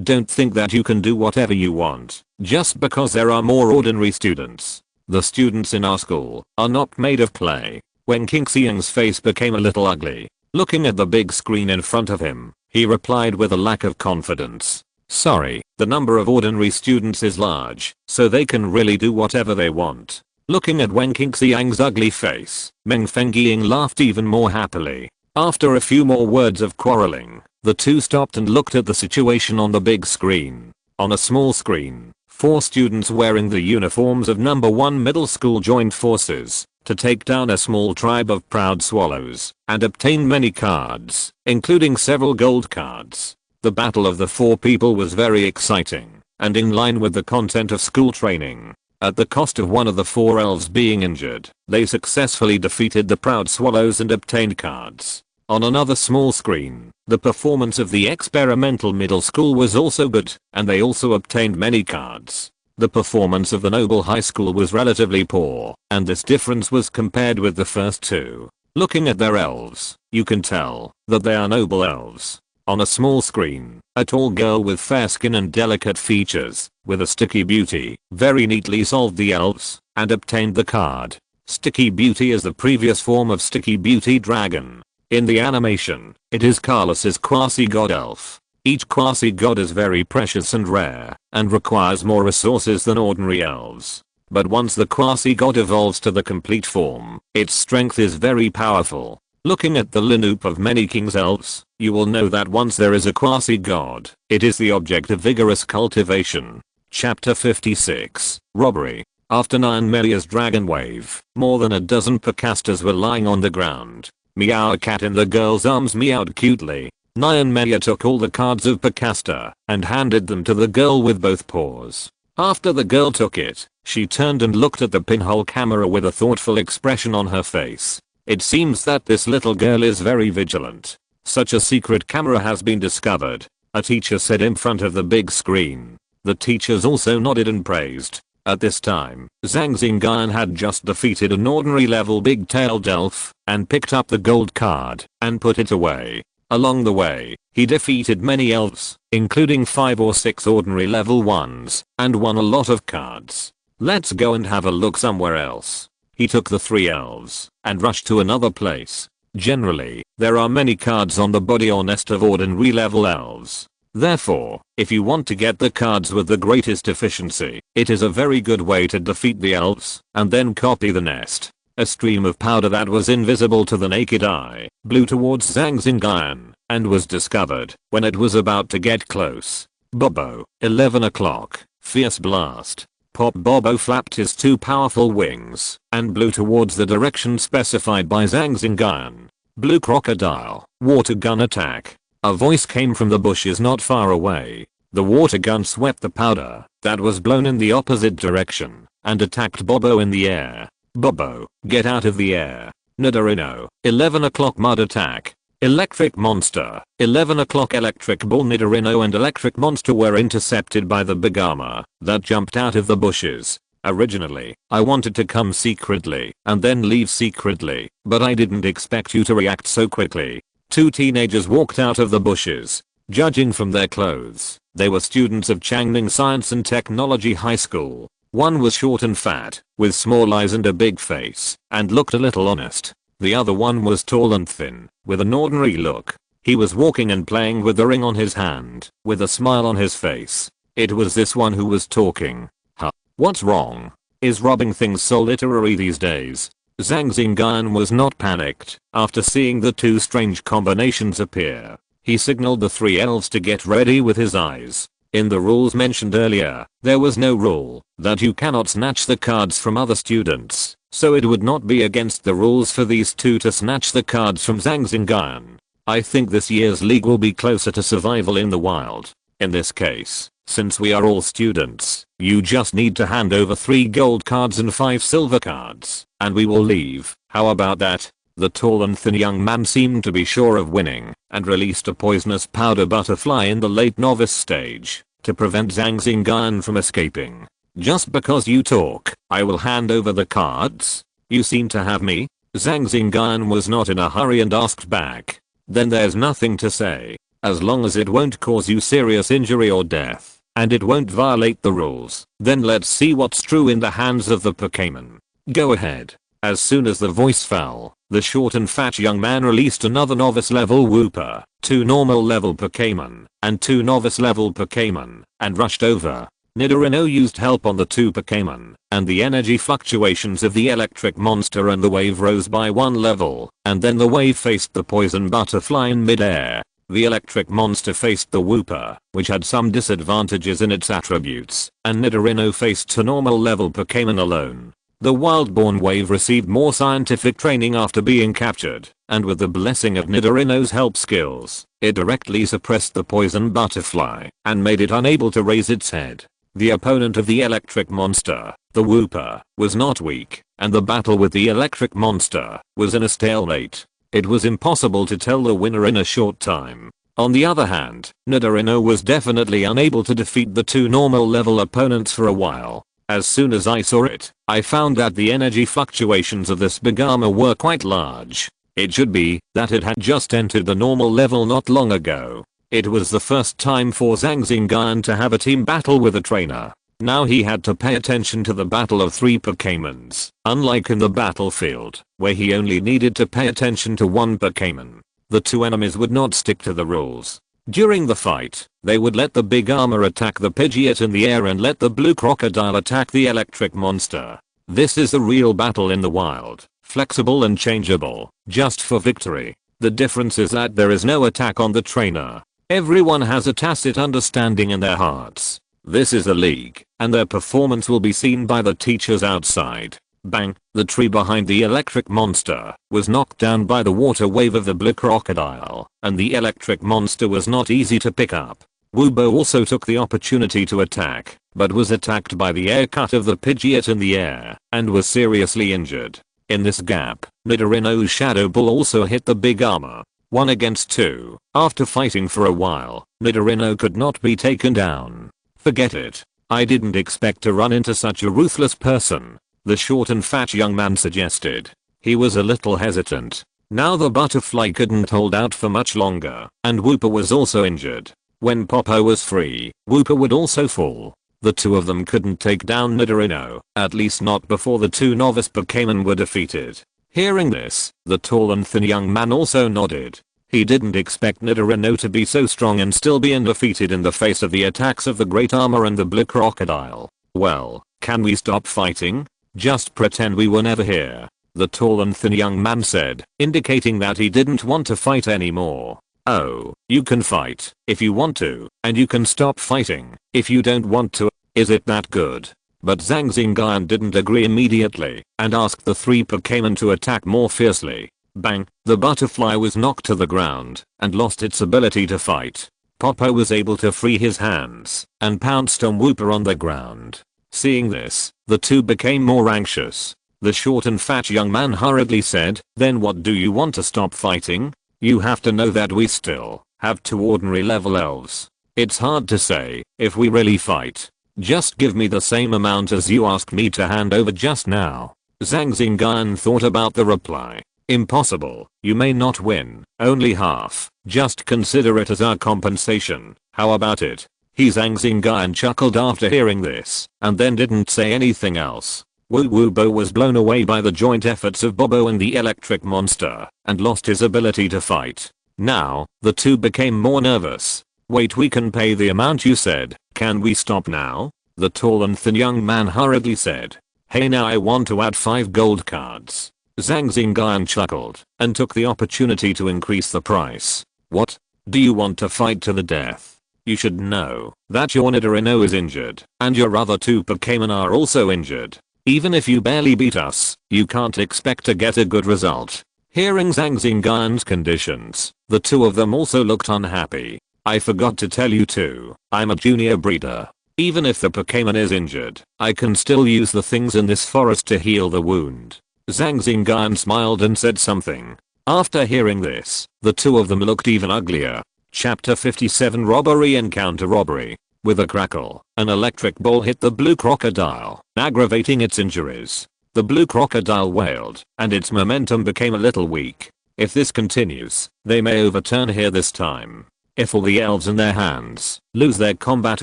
don't think that you can do whatever you want just because there are more ordinary students. The students in our school are not made of clay. When King Xiang's face became a little ugly, looking at the big screen in front of him, he replied with a lack of confidence. Sorry, the number of ordinary students is large, so they can really do whatever they want. Looking at Wen Qingxiang's ugly face, Meng Fengying laughed even more happily. After a few more words of quarreling, the two stopped and looked at the situation on the big screen. On a small screen, 4 students wearing the uniforms of number 1 middle school joined forces to take down a small tribe of proud swallows and obtain many cards, including several gold cards. The battle of the 4 people was very exciting and in line with the content of school training. At the cost of one of the 4 elves being injured, they successfully defeated the proud swallows and obtained cards. On another small screen, the performance of the experimental middle school was also good, and they also obtained many cards. The performance of the noble high school was relatively poor, and this difference was compared with the first 2. Looking at their elves, you can tell that they are noble elves. On a small screen, a tall girl with fair skin and delicate features, with a sticky beauty, very neatly solved the elves, and obtained the card. Sticky Beauty is the previous form of Sticky Beauty Dragon. In the animation, it is Carlos's quasi-god elf. Each quasi-god is very precious and rare, and requires more resources than ordinary elves. But once the quasi-god evolves to the complete form, its strength is very powerful. Looking at the lineage of many king's elves, you will know that once there is a quasi-god, it is the object of vigorous cultivation. Chapter 56, Robbery. After Nine Melia's dragon wave, more than a dozen Picastas were lying on the ground. Meowcat in the girl's arms meowed cutely. Nyan Maya took all the cards of Picasta and handed them to the girl with both paws. After the girl took it, she turned and looked at the pinhole camera with a thoughtful expression on her face. It seems that this little girl is very vigilant. Such a secret camera has been discovered, a teacher said in front of the big screen. The teachers also nodded and praised. At this time, Zhang Xingyun had just defeated an ordinary level big-tailed elf and picked up the gold card and put it away. Along the way, he defeated many elves, including 5 or 6 ordinary level ones, and won a lot of cards. Let's go and have a look somewhere else. He took the 3 elves and rushed to another place. Generally, there are many cards on the body or nest of ordinary level elves. Therefore, if you want to get the cards with the greatest efficiency, it is a very good way to defeat the elves and then copy the nest. A stream of powder that was invisible to the naked eye blew towards Zhang Xingyun and was discovered when it was about to get close. Bobo, 11 o'clock, fierce blast. Pop Bobo flapped his 2 powerful wings and blew towards the direction specified by Zhang Xingyun. Blue crocodile, water gun attack. A voice came from the bushes not far away. The water gun swept the powder that was blown in the opposite direction and attacked Bobo in the air. Bobo, get out of the air. Nidorino, 11 o'clock mud attack. Electric monster, 11 o'clock electric ball. Nidorino and electric monster were intercepted by the big armor that jumped out of the bushes. Originally, I wanted to come secretly and then leave secretly, but I didn't expect you to react so quickly. 2 teenagers walked out of the bushes. Judging from their clothes, they were students of Changning Science and Technology High School. One was short and fat, with small eyes and a big face, and looked a little honest. The other one was tall and thin, with an ordinary look. He was walking and playing with the ring on his hand, with a smile on his face. It was this one who was talking. Huh? What's wrong? Is robbing things so literary these days? Zhang Xingyun was not panicked after seeing the 2 strange combinations appear. He signaled the 3 elves to get ready with his eyes. In the rules mentioned earlier, there was no rule that you cannot snatch the cards from other students, so it would not be against the rules for these 2 to snatch the cards from Zhang Xingyun. I think this year's league will be closer to survival in the wild. In this case, since we are all students, you just need to hand over 3 gold cards and 5 silver cards, and we will leave. How about that? The tall and thin young man seemed to be sure of winning and released a poisonous powder butterfly in the late novice stage to prevent Zhang Xingyun from escaping. Just because you talk, I will hand over the cards? You seem to have me? Zhang Xingyun was not in a hurry and asked back. Then there's nothing to say. As long as it won't cause you serious injury or death, and it won't violate the rules, then let's see what's true in the hands of the Pokémon. Go ahead. As soon as the voice fell, the short and fat young man released another novice level Wooper, 2 normal level Pokémon, and 2 novice level Pokémon, and rushed over. Nidorino used help on the 2 Pokémon, and the energy fluctuations of the electric monster and the wave rose by 1 level, and then the wave faced the poison butterfly in midair. The electric monster faced the Wooper, which had some disadvantages in its attributes, and Nidorino faced 2 normal level Pokémon alone. The Wildborn wave received more scientific training after being captured, and with the blessing of Nidorino's help skills, it directly suppressed the poison butterfly and made it unable to raise its head. The opponent of the electric monster, the Wooper, was not weak, and the battle with the electric monster was in a stalemate. It was impossible to tell the winner in a short time. On the other hand, Nidorino was definitely unable to defeat the 2 normal level opponents for a while. As soon as I saw it, I found that the energy fluctuations of this big armor were quite large. It should be that it had just entered the normal level not long ago. It was the first time for Zhang Xingyun to have a team battle with a trainer. Now he had to pay attention to the battle of 3 Pokémons, unlike in the battlefield, where he only needed to pay attention to 1 Pokémon. The 2 enemies would not stick to the rules. During the fight, they would let the big armor attack the Pidgeot in the air and let the blue crocodile attack the electric monster. This is a real battle in the wild, flexible and changeable, just for victory. The difference is that there is no attack on the trainer. Everyone has a tacit understanding in their hearts. This is a league, and their performance will be seen by the teachers outside. Bang! The tree behind the electric monster was knocked down by the water wave of the blue crocodile, and the electric monster was not easy to pick up. Woobo also took the opportunity to attack, but was attacked by the air cut of the Pidgeot in the air, and was seriously injured. In this gap, Nidorino's Shadow Ball also hit the big armor. 1 against 2. After fighting for a while, Nidorino could not be taken down. Forget it. I didn't expect to run into such a ruthless person, the short and fat young man suggested. He was a little hesitant. Now the butterfly couldn't hold out for much longer, and Wooper was also injured. When Popo was free, Wooper would also fall. The two of them couldn't take down Nidorino, at least not before the two novice Pokémon were defeated. Hearing this, the tall and thin young man also nodded. He didn't expect Nidorino to be so strong and still be undefeated in the face of the attacks of the Great Armor and the Blue Crocodile. Well, can we stop fighting? Just pretend we were never here, the tall and thin young man said, indicating that he didn't want to fight anymore. Oh, you can fight if you want to, and you can stop fighting if you don't want to. Is it that good? But Zhang Xingyun didn't agree immediately and asked the three Pokémon to attack more fiercely. Bang! The butterfly was knocked to the ground and lost its ability to fight. Popo was able to free his hands and pounced on Wooper on the ground. Seeing this, the two became more anxious. The short and fat young man hurriedly said, "Then what do you want to stop fighting? You have to know that we still have 2 ordinary level elves. It's hard to say if we really fight. Just give me the same amount as you asked me to hand over just now." Zhang Xingyun thought about the reply. "Impossible. You may not win, only half. Just consider it as our compensation. How about it?" Zhang Xingyun chuckled after hearing this, and then didn't say anything else. Woobo was blown away by the joint efforts of Bobo and the electric monster, and lost his ability to fight. Now, the two became more nervous. "Wait, we can pay the amount you said. Can we stop now?" The tall and thin young man hurriedly said. "Hey, now I want to add 5 gold cards." Zhang Xingyun chuckled and took the opportunity to increase the price. "What? Do you want to fight to the death? You should know that your Nidorino is injured, and your other 2 Pokémon are also injured. Even if you barely beat us, you can't expect to get a good result." Hearing Zhang Xingyun's conditions, the two of them also looked unhappy. "I forgot to tell you too, I'm a junior breeder. Even if the Pokémon is injured, I can still use the things in this forest to heal the wound." Zhang Xingyun smiled and said something. After hearing this, the two of them looked even uglier. Chapter 57 Robbery and Counter-Robbery. With a crackle, an electric ball hit the blue crocodile, aggravating its injuries. The blue crocodile wailed, and its momentum became a little weak. If this continues, they may overturn here this time. If all the elves in their hands lose their combat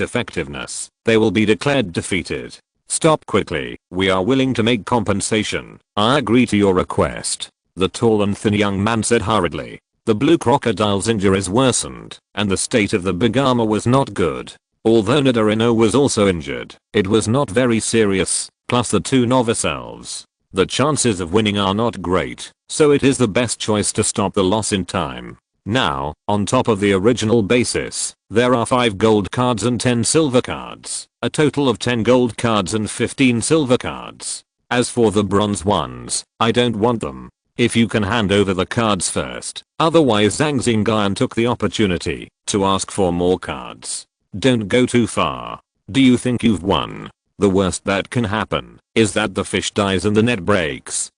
effectiveness, they will be declared defeated. "Stop quickly, we are willing to make compensation. I agree to your request," the tall and thin young man said hurriedly. The blue crocodile's injuries worsened, and the state of the big armor was not good. Although Nidorino was also injured, it was not very serious, plus the 2 novice elves. The chances of winning are not great, so it is the best choice to stop the loss in time. Now, on top of the original basis, there are 5 gold cards and 10 silver cards, a total of 10 gold cards and 15 silver cards. As for the bronze ones, I don't want them. If you can hand over the cards first, otherwise Zhang Xingyun took the opportunity to ask for more cards. "Don't go too far. Do you think you've won? The worst that can happen is that the fish dies and the net breaks."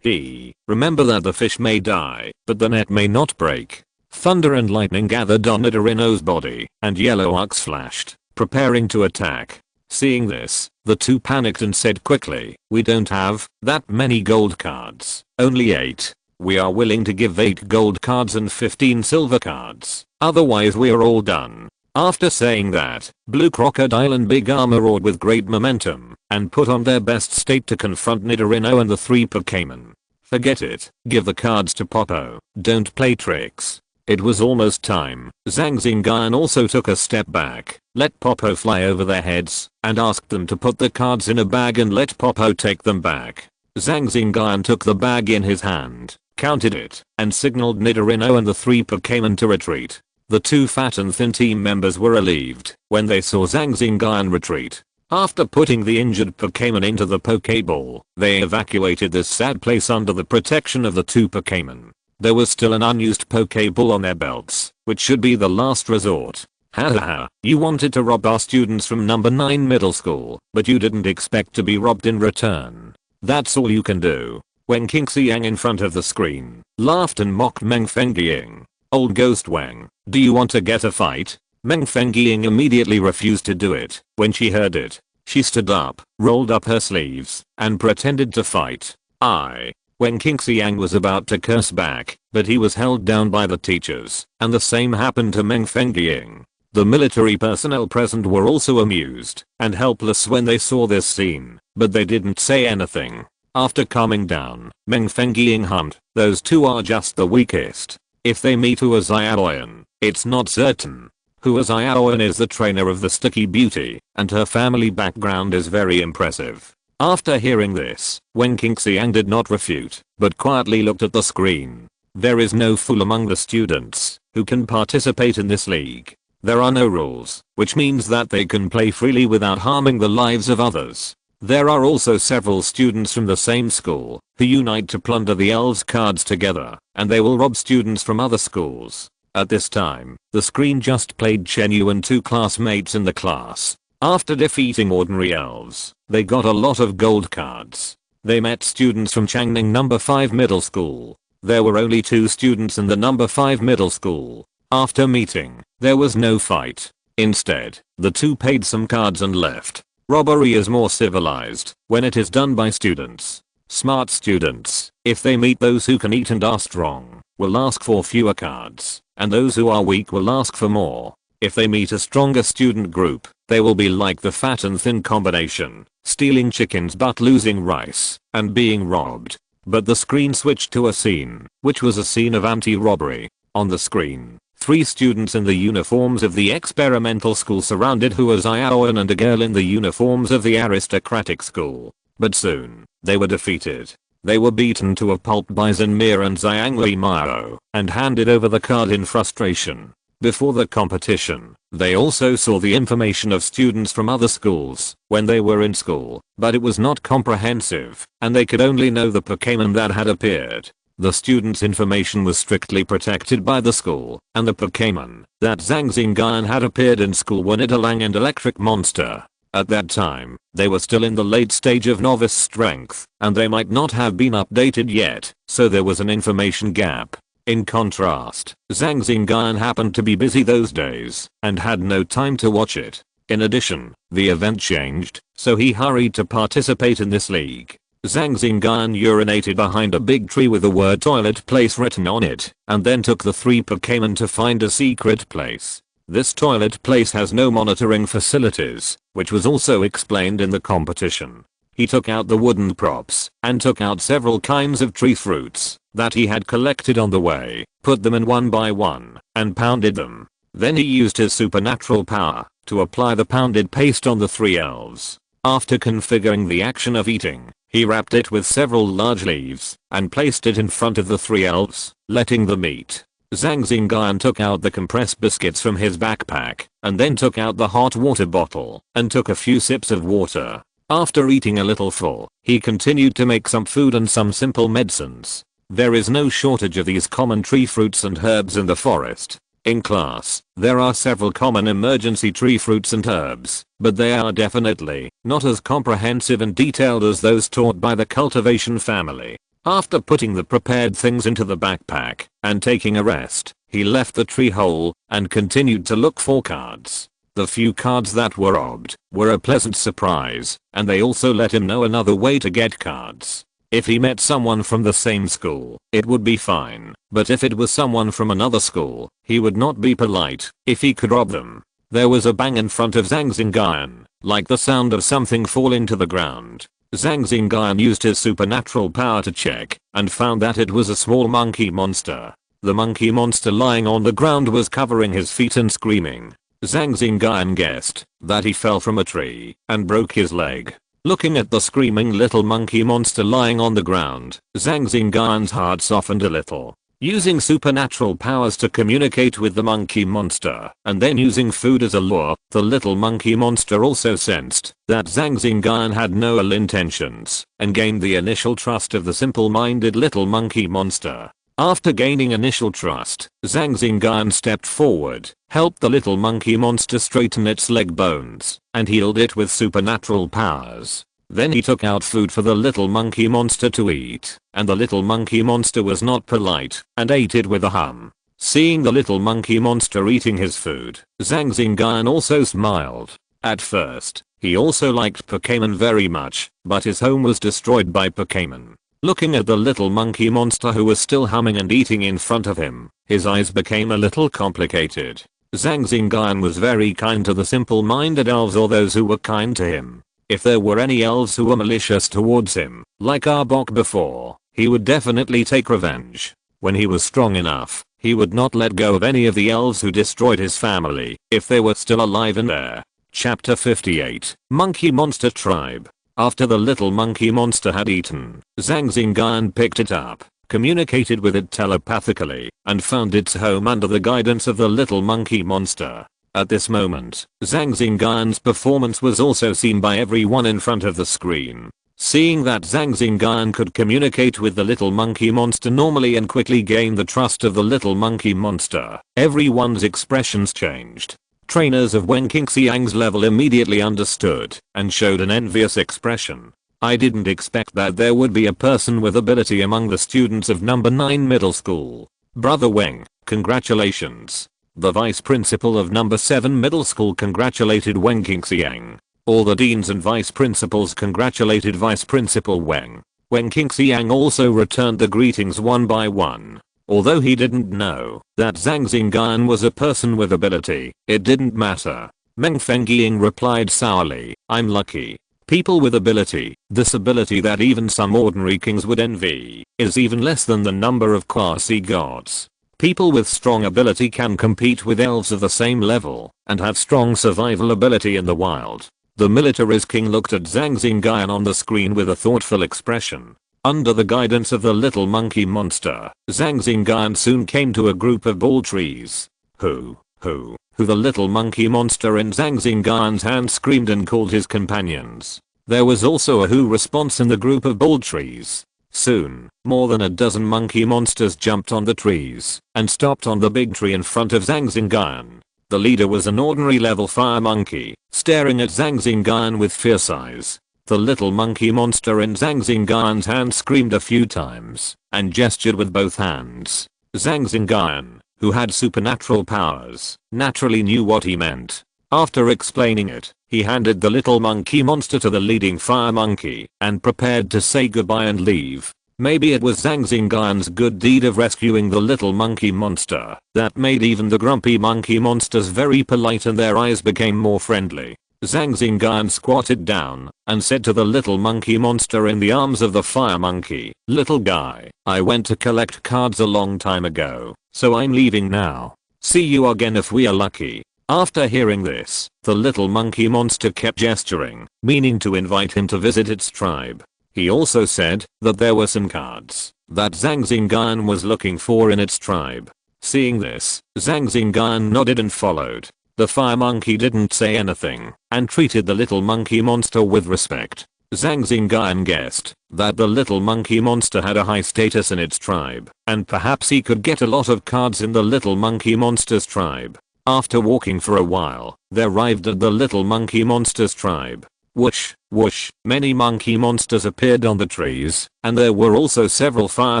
Remember that the fish may die, but the net may not break. Thunder and lightning gathered on Nidorino's body, and yellow arcs flashed, preparing to attack. Seeing this, the two panicked and said quickly, "We don't have that many gold cards, only 8. We are willing to give 8 gold cards and 15 silver cards, otherwise we are all done." After saying that, Blue Crocodile and Big Armor roared with great momentum, and put on their best state to confront Nidorino and the 3 Pokémon. "Forget it, give the cards to Popo, don't play tricks." It was almost time. Zhang Xingyun also took a step back, let Popo fly over their heads, and asked them to put the cards in a bag and let Popo take them back. Zhang Xingyun took the bag in his hand, counted it, and signaled Nidorino and the 3 Pokémon to retreat. The 2 fat and thin team members were relieved when they saw Zhang Xingyun retreat. After putting the injured Pokémon into the Pokéball, they evacuated this sad place under the protection of the two Pokémon. There was still an unused Pokéball on their belts, which should be the last resort. Hahaha, you wanted to rob our students from number 9 middle school, but you didn't expect to be robbed in return. That's all you can do. When King Xiang in front of the screen laughed and mocked Meng Fengying. Old Ghost Wang, do you want to get a fight? Meng Fengying immediately refused to do it. When she heard it, she stood up, rolled up her sleeves, and pretended to fight. When King Xiang was about to curse back, but he was held down by the teachers, and the same happened to Meng Fengying. The military personnel present were also amused and helpless when they saw this scene, but they didn't say anything. After calming down, Meng Fengying hummed, those two are just the weakest. If they meet Hua Xiaoyan, it's not certain. Hua Xiaoyan is the trainer of the Sticky Beauty, and her family background is very impressive. After hearing this, Wen Qingxiang did not refute, but quietly looked at the screen. There is no fool among the students who can participate in this league. There are no rules, which means that they can play freely without harming the lives of others. There are also several students from the same school who unite to plunder the elves' cards together, and they will rob students from other schools. At this time, the screen just played Chenyu and two classmates in the class. After defeating ordinary elves, they got a lot of gold cards. They met students from Changning number 5 middle school. There were only 2 students in the number 5 middle school. After meeting, there was no fight. Instead, the two paid some cards and left. Robbery is more civilized when it is done by students. Smart students, if they meet those who can eat and are strong, will ask for fewer cards, and those who are weak will ask for more. If they meet a stronger student group, they will be like the fat and thin combination, stealing chickens but losing rice, and being robbed. But the screen switched to a scene, which was a scene of anti-robbery. On the screen, 3 students in the uniforms of the experimental school surrounded Hua Xiaoyan and a girl in the uniforms of the aristocratic school. But soon, they were defeated. They were beaten to a pulp by Zhenmir and Zhang Mao, and handed over the card in frustration. Before the competition, they also saw the information of students from other schools when they were in school, but it was not comprehensive, and they could only know the Pokémon that had appeared. The students' information was strictly protected by the school, and the Pokémon that Zhang Xingyun had appeared in school were Nidalang and Electric Monster. At that time, they were still in the late stage of novice strength, and they might not have been updated yet, so there was an information gap. In contrast, Zhang Xingyun happened to be busy those days, and had no time to watch it. In addition, the event changed, so he hurried to participate in this league. Zhang Xingyun urinated behind a big tree with the word toilet place written on it, and then took the 3 Pokémon to find a secret place. This toilet place has no monitoring facilities, which was also explained in the competition. He took out the wooden props, and took out several kinds of tree fruits that he had collected on the way, put them in one by one, and pounded them. Then he used his supernatural power to apply the pounded paste on the 3 elves. After configuring the action of eating, he wrapped it with several large leaves, and placed it in front of the 3 elves, letting them eat. Zhang Xingyun took out the compressed biscuits from his backpack, and then took out the hot water bottle, and took a few sips of water. After eating a little full, he continued to make some food and some simple medicines. There is no shortage of these common tree fruits and herbs in the forest. In class, there are several common emergency tree fruits and herbs, but they are definitely not as comprehensive and detailed as those taught by the cultivation family. After putting the prepared things into the backpack and taking a rest, he left the tree hole and continued to look for cards. The few cards that were robbed were a pleasant surprise, and they also let him know another way to get cards. If he met someone from the same school, it would be fine, but if it was someone from another school, he would not be polite if he could rob them. There was a bang in front of Zhang Xingyun, like the sound of something falling to the ground. Zhang Xingyun used his supernatural power to check, and found that it was a small monkey monster. The monkey monster lying on the ground was covering his feet and screaming. Zhang Xingyun guessed that he fell from a tree and broke his leg. Looking at the screaming little monkey monster lying on the ground, Zhang Xingyun's heart softened a little. using supernatural powers to communicate with the monkey monster, and then using food as a lure. The little monkey monster also sensed that Zhang Xingyun had no ill intentions and gained the initial trust of the simple-minded little monkey monster. After gaining initial trust, Zhang Xingyun stepped forward, helped the little monkey monster straighten its leg bones, and healed it with supernatural powers. Then he took out food for the little monkey monster to eat, and the little monkey monster was not polite and ate it with a hum. Seeing the little monkey monster eating his food, Zhang Xingyun also smiled. At first, he also liked Pokémon very much, but his home was destroyed by Pokémon. Looking at the little monkey monster who was still humming and eating in front of him, his eyes became a little complicated. Zhang Xingyun was very kind to the simple-minded elves or those who were kind to him. If there were any elves who were malicious towards him, like Arbok before, he would definitely take revenge. When he was strong enough, he would not let go of any of the elves who destroyed his family, if they were still alive and there. Chapter 58, Monkey Monster Tribe. After the little monkey monster had eaten, Zhang Xingyun picked it up, communicated with it telepathically, and found its home under the guidance of the little monkey monster. At this moment, Zhang Xingyun's performance was also seen by everyone in front of the screen. Seeing that Zhang Xingyun could communicate with the little monkey monster normally and quickly gain the trust of the little monkey monster, everyone's expressions changed. Trainers of Wen Qingxiang's level immediately understood and showed an envious expression. I didn't expect that there would be a person with ability among the students of number 9 middle school. Brother Weng, congratulations. The vice principal of number 7 middle school congratulated Wen Qingxiang. All the deans and vice principals congratulated Vice Principal Weng. Wen Qingxiang also returned the greetings one by one. Although he didn't know that Zhang Xingyun was a person with ability, it didn't matter. Meng Fengying replied sourly, I'm lucky. People with ability, this ability that even some ordinary kings would envy, is even less than the number of quasi-gods. People with strong ability can compete with elves of the same level and have strong survival ability in the wild. The military's king looked at Zhang Xingyun on the screen with a thoughtful expression. Under the guidance of the little monkey monster, Zhang Xingyun soon came to a group of ball trees. Who the little monkey monster in Zhang Xingyun's hand screamed and called his companions. There was also a who response in the group of ball trees. Soon, more than a dozen monkey monsters jumped on the trees and stopped on the big tree in front of Zhang Xingyun. The leader was an ordinary level fire monkey, staring at Zhang Xingyun with fierce eyes. The little monkey monster in Zhang Xingyun's hand screamed a few times and gestured with both hands. Zhang Xingyun, who had supernatural powers, naturally knew what he meant. After explaining it, he handed the little monkey monster to the leading fire monkey and prepared to say goodbye and leave. Maybe it was Zhang Xingyun's good deed of rescuing the little monkey monster that made even the grumpy monkey monsters very polite and their eyes became more friendly. Zhang Xingyun squatted down and said to the little monkey monster in the arms of the fire monkey, little guy, I went to collect cards a long time ago, so I'm leaving now. See you again if we are lucky. After hearing this, the little monkey monster kept gesturing, meaning to invite him to visit its tribe. He also said that there were some cards that Zhang Xingyun was looking for in its tribe. Seeing this, Zhang Xingyun nodded and followed. The fire monkey didn't say anything and treated the little monkey monster with respect. Zhang Xingyun guessed that the little monkey monster had a high status in its tribe and perhaps he could get a lot of cards in the little monkey monster's tribe. After walking for a while, they arrived at the little monkey monster's tribe. Whoosh, whoosh, many monkey monsters appeared on the trees, and there were also several fire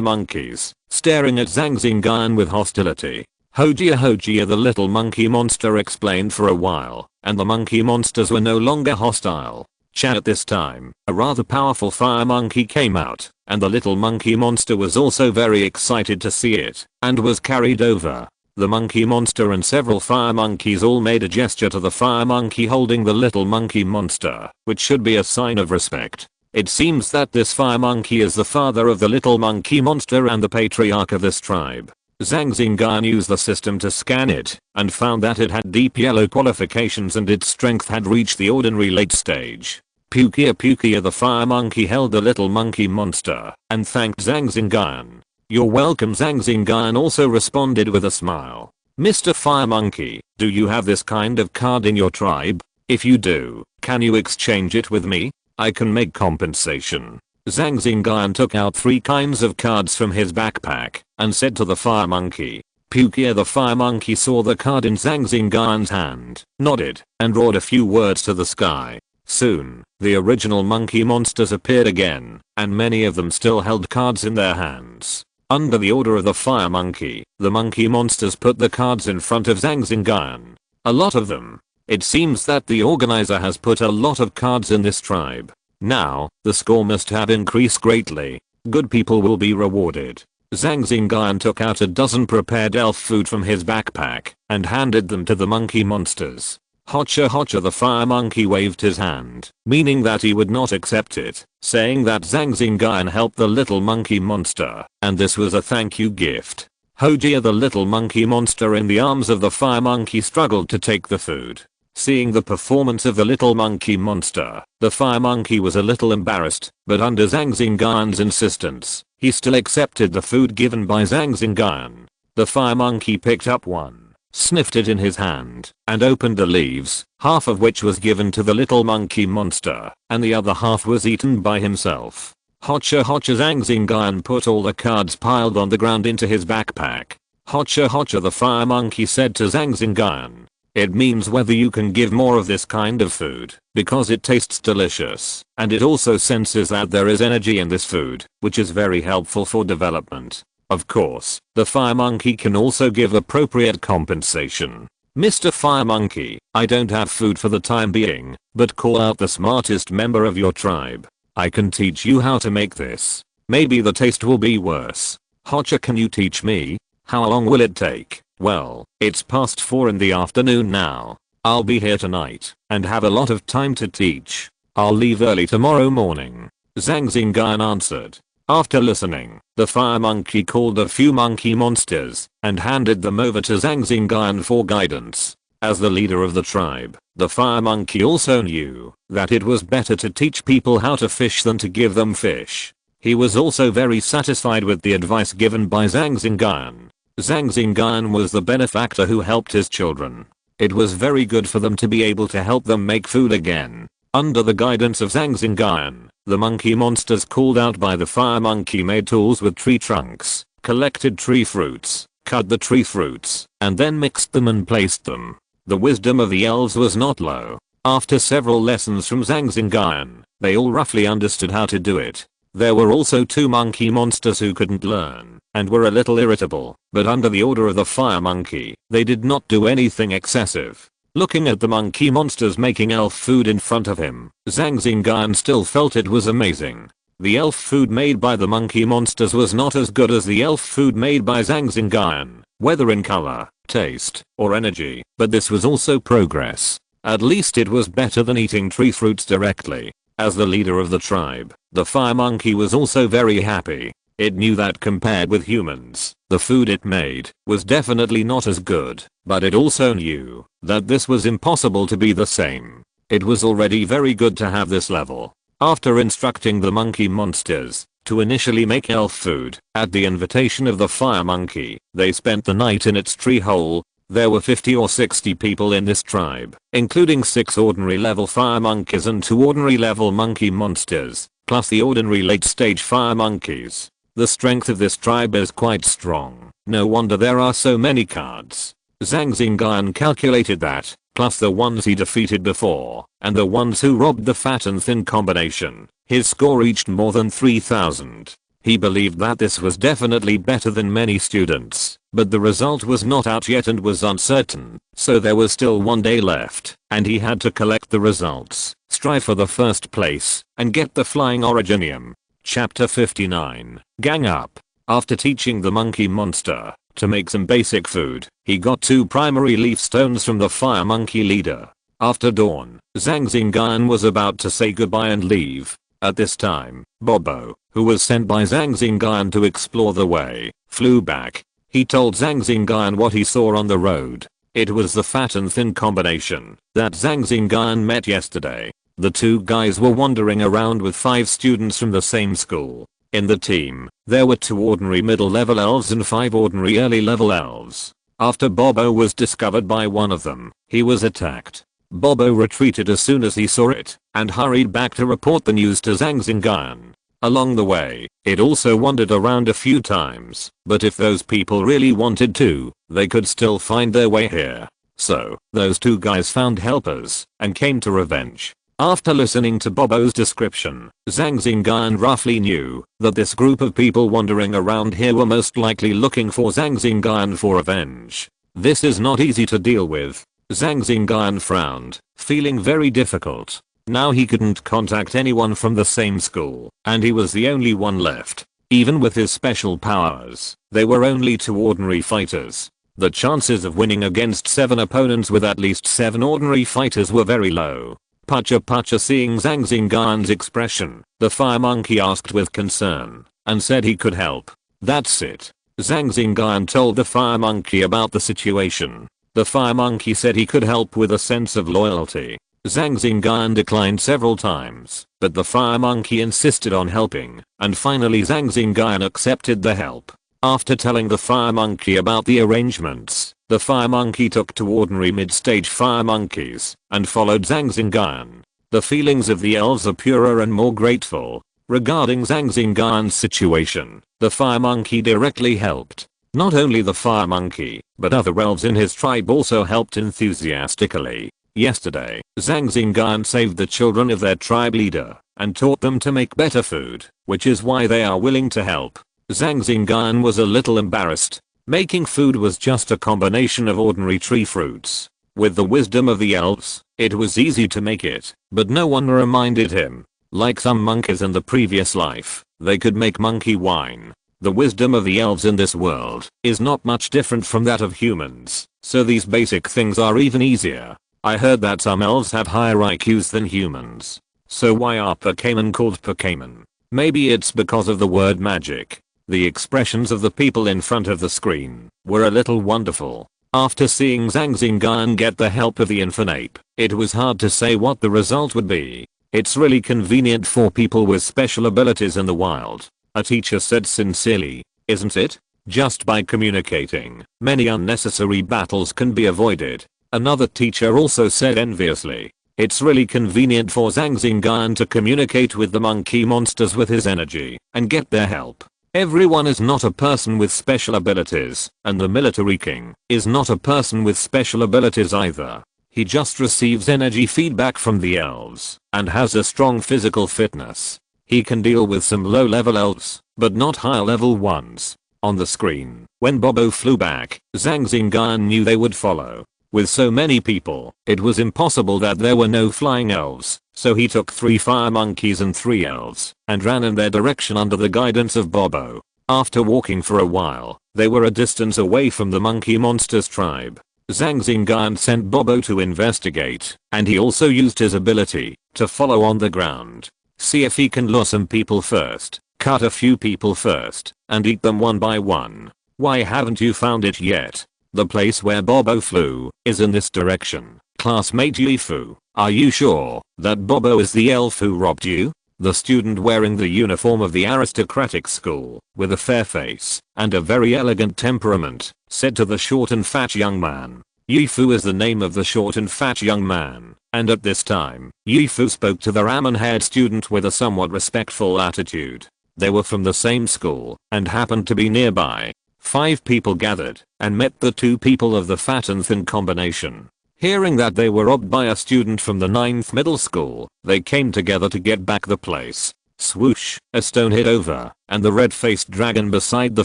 monkeys, staring at Zhang Xingyun with hostility. Hojia, the little monkey monster explained for a while, and the monkey monsters were no longer hostile. At this time, a rather powerful fire monkey came out, and the little monkey monster was also very excited to see it, and was carried over. The monkey monster and several fire monkeys all made a gesture to the fire monkey holding the little monkey monster, which should be a sign of respect. It seems that this fire monkey is the father of the little monkey monster and the patriarch of this tribe. Zhang Xingyun used the system to scan it and found that it had deep yellow qualifications and its strength had reached the ordinary late stage. Pukia, the fire monkey held the little monkey monster and thanked Zhang Xingyun. "You're welcome." Zhang Xingyun also responded with a smile. "Mr. Fire Monkey, do you have this kind of card in your tribe? If you do, can you exchange it with me? I can make compensation." Zhang Xingyun took out 3 kinds of cards from his backpack and said to the fire monkey. Pukia the fire monkey saw the card in Zhang Xingyun's hand, nodded, and roared a few words to the sky. Soon, the original monkey monsters appeared again, and many of them still held cards in their hands. Under the order of the fire monkey, the monkey monsters put the cards in front of Zhang Xingyun. A lot of them. It seems that the organizer has put a lot of cards in this tribe. Now, the score must have increased greatly. Good people will be rewarded. Zhang Xingyun took out a dozen prepared elf food from his backpack and handed them to the monkey monsters. Hotcha hotcha, the fire monkey waved his hand, meaning that he would not accept it, saying that Zhang Xingyun helped the little monkey monster, and this was a thank you gift. Hojia the little monkey monster in the arms of the fire monkey struggled to take the food. Seeing the performance of the little monkey monster, the fire monkey was a little embarrassed, but under Zhang Xingyun's insistence, he still accepted the food given by Zhang Xingyun. The fire monkey picked up one, sniffed it in his hand, and opened the leaves, half of which was given to the little monkey monster, and the other half was eaten by himself. Hotcha hotcha, Zhang Xingyun put all the cards piled on the ground into his backpack. Hotcha hotcha, the fire monkey said to Zhang Xingyun. It means whether you can give more of this kind of food, because it tastes delicious, and it also senses that there is energy in this food, which is very helpful for development. Of course, the fire monkey can also give appropriate compensation. Mr. Fire Monkey, I don't have food for the time being, but call out the smartest member of your tribe. I can teach you how to make this. Maybe the taste will be worse. Hotcha, can you teach me? How long will it take? Well, it's past 4 in the afternoon now. I'll be here tonight and have a lot of time to teach. I'll leave early tomorrow morning. Zhang Xingyun answered. After listening, the fire monkey called a few monkey monsters and handed them over to Zhang Xingyun for guidance. As the leader of the tribe, the fire monkey also knew that it was better to teach people how to fish than to give them fish. He was also very satisfied with the advice given by Zhang Xingyun. Zhang Xingyun was the benefactor who helped his children. It was very good for them to be able to help them make food again. Under the guidance of Zhang Xingyun, the monkey monsters called out by the fire monkey made tools with tree trunks, collected tree fruits, cut the tree fruits, and then mixed them and placed them. The wisdom of the elves was not low. After several lessons from Zhang Xingyun, they all roughly understood how to do it. There were also 2 monkey monsters who couldn't learn and were a little irritable, but under the order of the fire monkey, they did not do anything excessive. Looking at the monkey monsters making elf food in front of him, Zhang Xingyun still felt it was amazing. The elf food made by the monkey monsters was not as good as the elf food made by Zhang Xingyun, whether in color, taste, or energy, but this was also progress. At least it was better than eating tree fruits directly. As the leader of the tribe, the fire monkey was also very happy. It knew that compared with humans, the food it made was definitely not as good, but it also knew that this was impossible to be the same. It was already very good to have this level. After instructing the monkey monsters to initially make elf food, at the invitation of the fire monkey, they spent the night in its tree hole. There were 50 or 60 people in this tribe, including 6 ordinary level fire monkeys and 2 ordinary level monkey monsters, plus the ordinary late stage fire monkeys. The strength of this tribe is quite strong. No wonder there are so many cards. Zhang Xingyun calculated that, plus the ones he defeated before, and the ones who robbed the fat and thin combination, his score reached more than 3,000. He believed that this was definitely better than many students, but the result was not out yet and was uncertain, so there was still 1 day left, and he had to collect the results, strive for the first place, and get the flying originium. Chapter 59. Gang up. After teaching the monkey monster to make some basic food, he got 2 primary leaf stones from the fire monkey leader. After dawn, Zhang Xingyun was about to say goodbye and leave. At this time, Bobo, who was sent by Zhang Xingyun to explore the way, flew back. He told Zhang Xingyun what he saw on the road. It was the fat and thin combination that Zhang Xingyun met yesterday. The 2 guys were wandering around with 5 students from the same school. In the team, there were 2 ordinary middle level elves and 5 ordinary early level elves. After Bobo was discovered by one of them, he was attacked. Bobo retreated as soon as he saw it, and hurried back to report the news to Zhang Xingyun. Along the way, it also wandered around a few times, but if those people really wanted to, they could still find their way here. So, those 2 guys found helpers, and came to revenge. After listening to Bobo's description, Zhang Xingyun roughly knew that this group of people wandering around here were most likely looking for Zhang Xingyun for revenge. This is not easy to deal with. Zhang Xingyun frowned, feeling very difficult. Now he couldn't contact anyone from the same school, and he was the only one left. Even with his special powers, they were only 2 ordinary fighters. The chances of winning against 7 opponents with at least 7 ordinary fighters were very low. Pacha seeing Zhang Xingyun's expression, the fire monkey asked with concern, and said he could help. That's it. Zhang Xingyun told the fire monkey about the situation. The fire monkey said he could help with a sense of loyalty. Zhang Xingyun declined several times, but the fire monkey insisted on helping, and finally Zhang Xingyun accepted the help. After telling the fire monkey about the arrangements, the fire monkey took 2 ordinary mid-stage fire monkeys, and followed Zhang Xingyun. The feelings of the elves are purer and more grateful. Regarding Zhang Xingyun's situation, the fire monkey directly helped. Not only the fire monkey, but other elves in his tribe also helped enthusiastically. Yesterday, Zhang Xingyun saved the children of their tribe leader, and taught them to make better food, which is why they are willing to help. Zhang Xingyun was a little embarrassed. Making food was just a combination of ordinary tree fruits. With the wisdom of the elves, it was easy to make it, but no one reminded him. Like some monkeys in the previous life, they could make monkey wine. The wisdom of the elves in this world is not much different from that of humans, so these basic things are even easier. I heard that some elves have higher IQs than humans. So why are Pokémon called Pokémon? Maybe it's because of the word magic. The expressions of the people in front of the screen were a little wonderful. After seeing Zhang Xingyun get the help of the Infernape, it was hard to say what the result would be. It's really convenient for people with special abilities in the wild. A teacher said sincerely, isn't it? Just by communicating, many unnecessary battles can be avoided. Another teacher also said enviously, it's really convenient for Zhang Xingyun to communicate with the monkey monsters with his energy and get their help. Everyone is not a person with special abilities, and the military king is not a person with special abilities either. He just receives energy feedback from the elves and has a strong physical fitness. He can deal with some low-level elves, but not high-level ones. On the screen, when Bobo flew back, Zhang Xingyun knew they would follow. With so many people, it was impossible that there were no flying elves, so he took 3 fire monkeys and 3 elves, and ran in their direction under the guidance of Bobo. After walking for a while, they were a distance away from the monkey monsters tribe. Zhang Xingyun sent Bobo to investigate, and he also used his ability to follow on the ground. See if he can lure some people first, cut a few people first, and eat them one by one. Why haven't you found it yet? The place where Bobo flew is in this direction. Classmate Yifu, are you sure that Bobo is the elf who robbed you? The student wearing the uniform of the aristocratic school, with a fair face and a very elegant temperament, said to the short and fat young man. Yifu is the name of the short and fat young man, and at this time, Yifu spoke to the ramen-haired student with a somewhat respectful attitude. They were from the same school and happened to be nearby. 5 people gathered and met the 2 people of the fat and thin combination. Hearing that they were robbed by a student from the 9th middle school, they came together to get back the place. Swoosh, a stone hit over, and the red-faced dragon beside the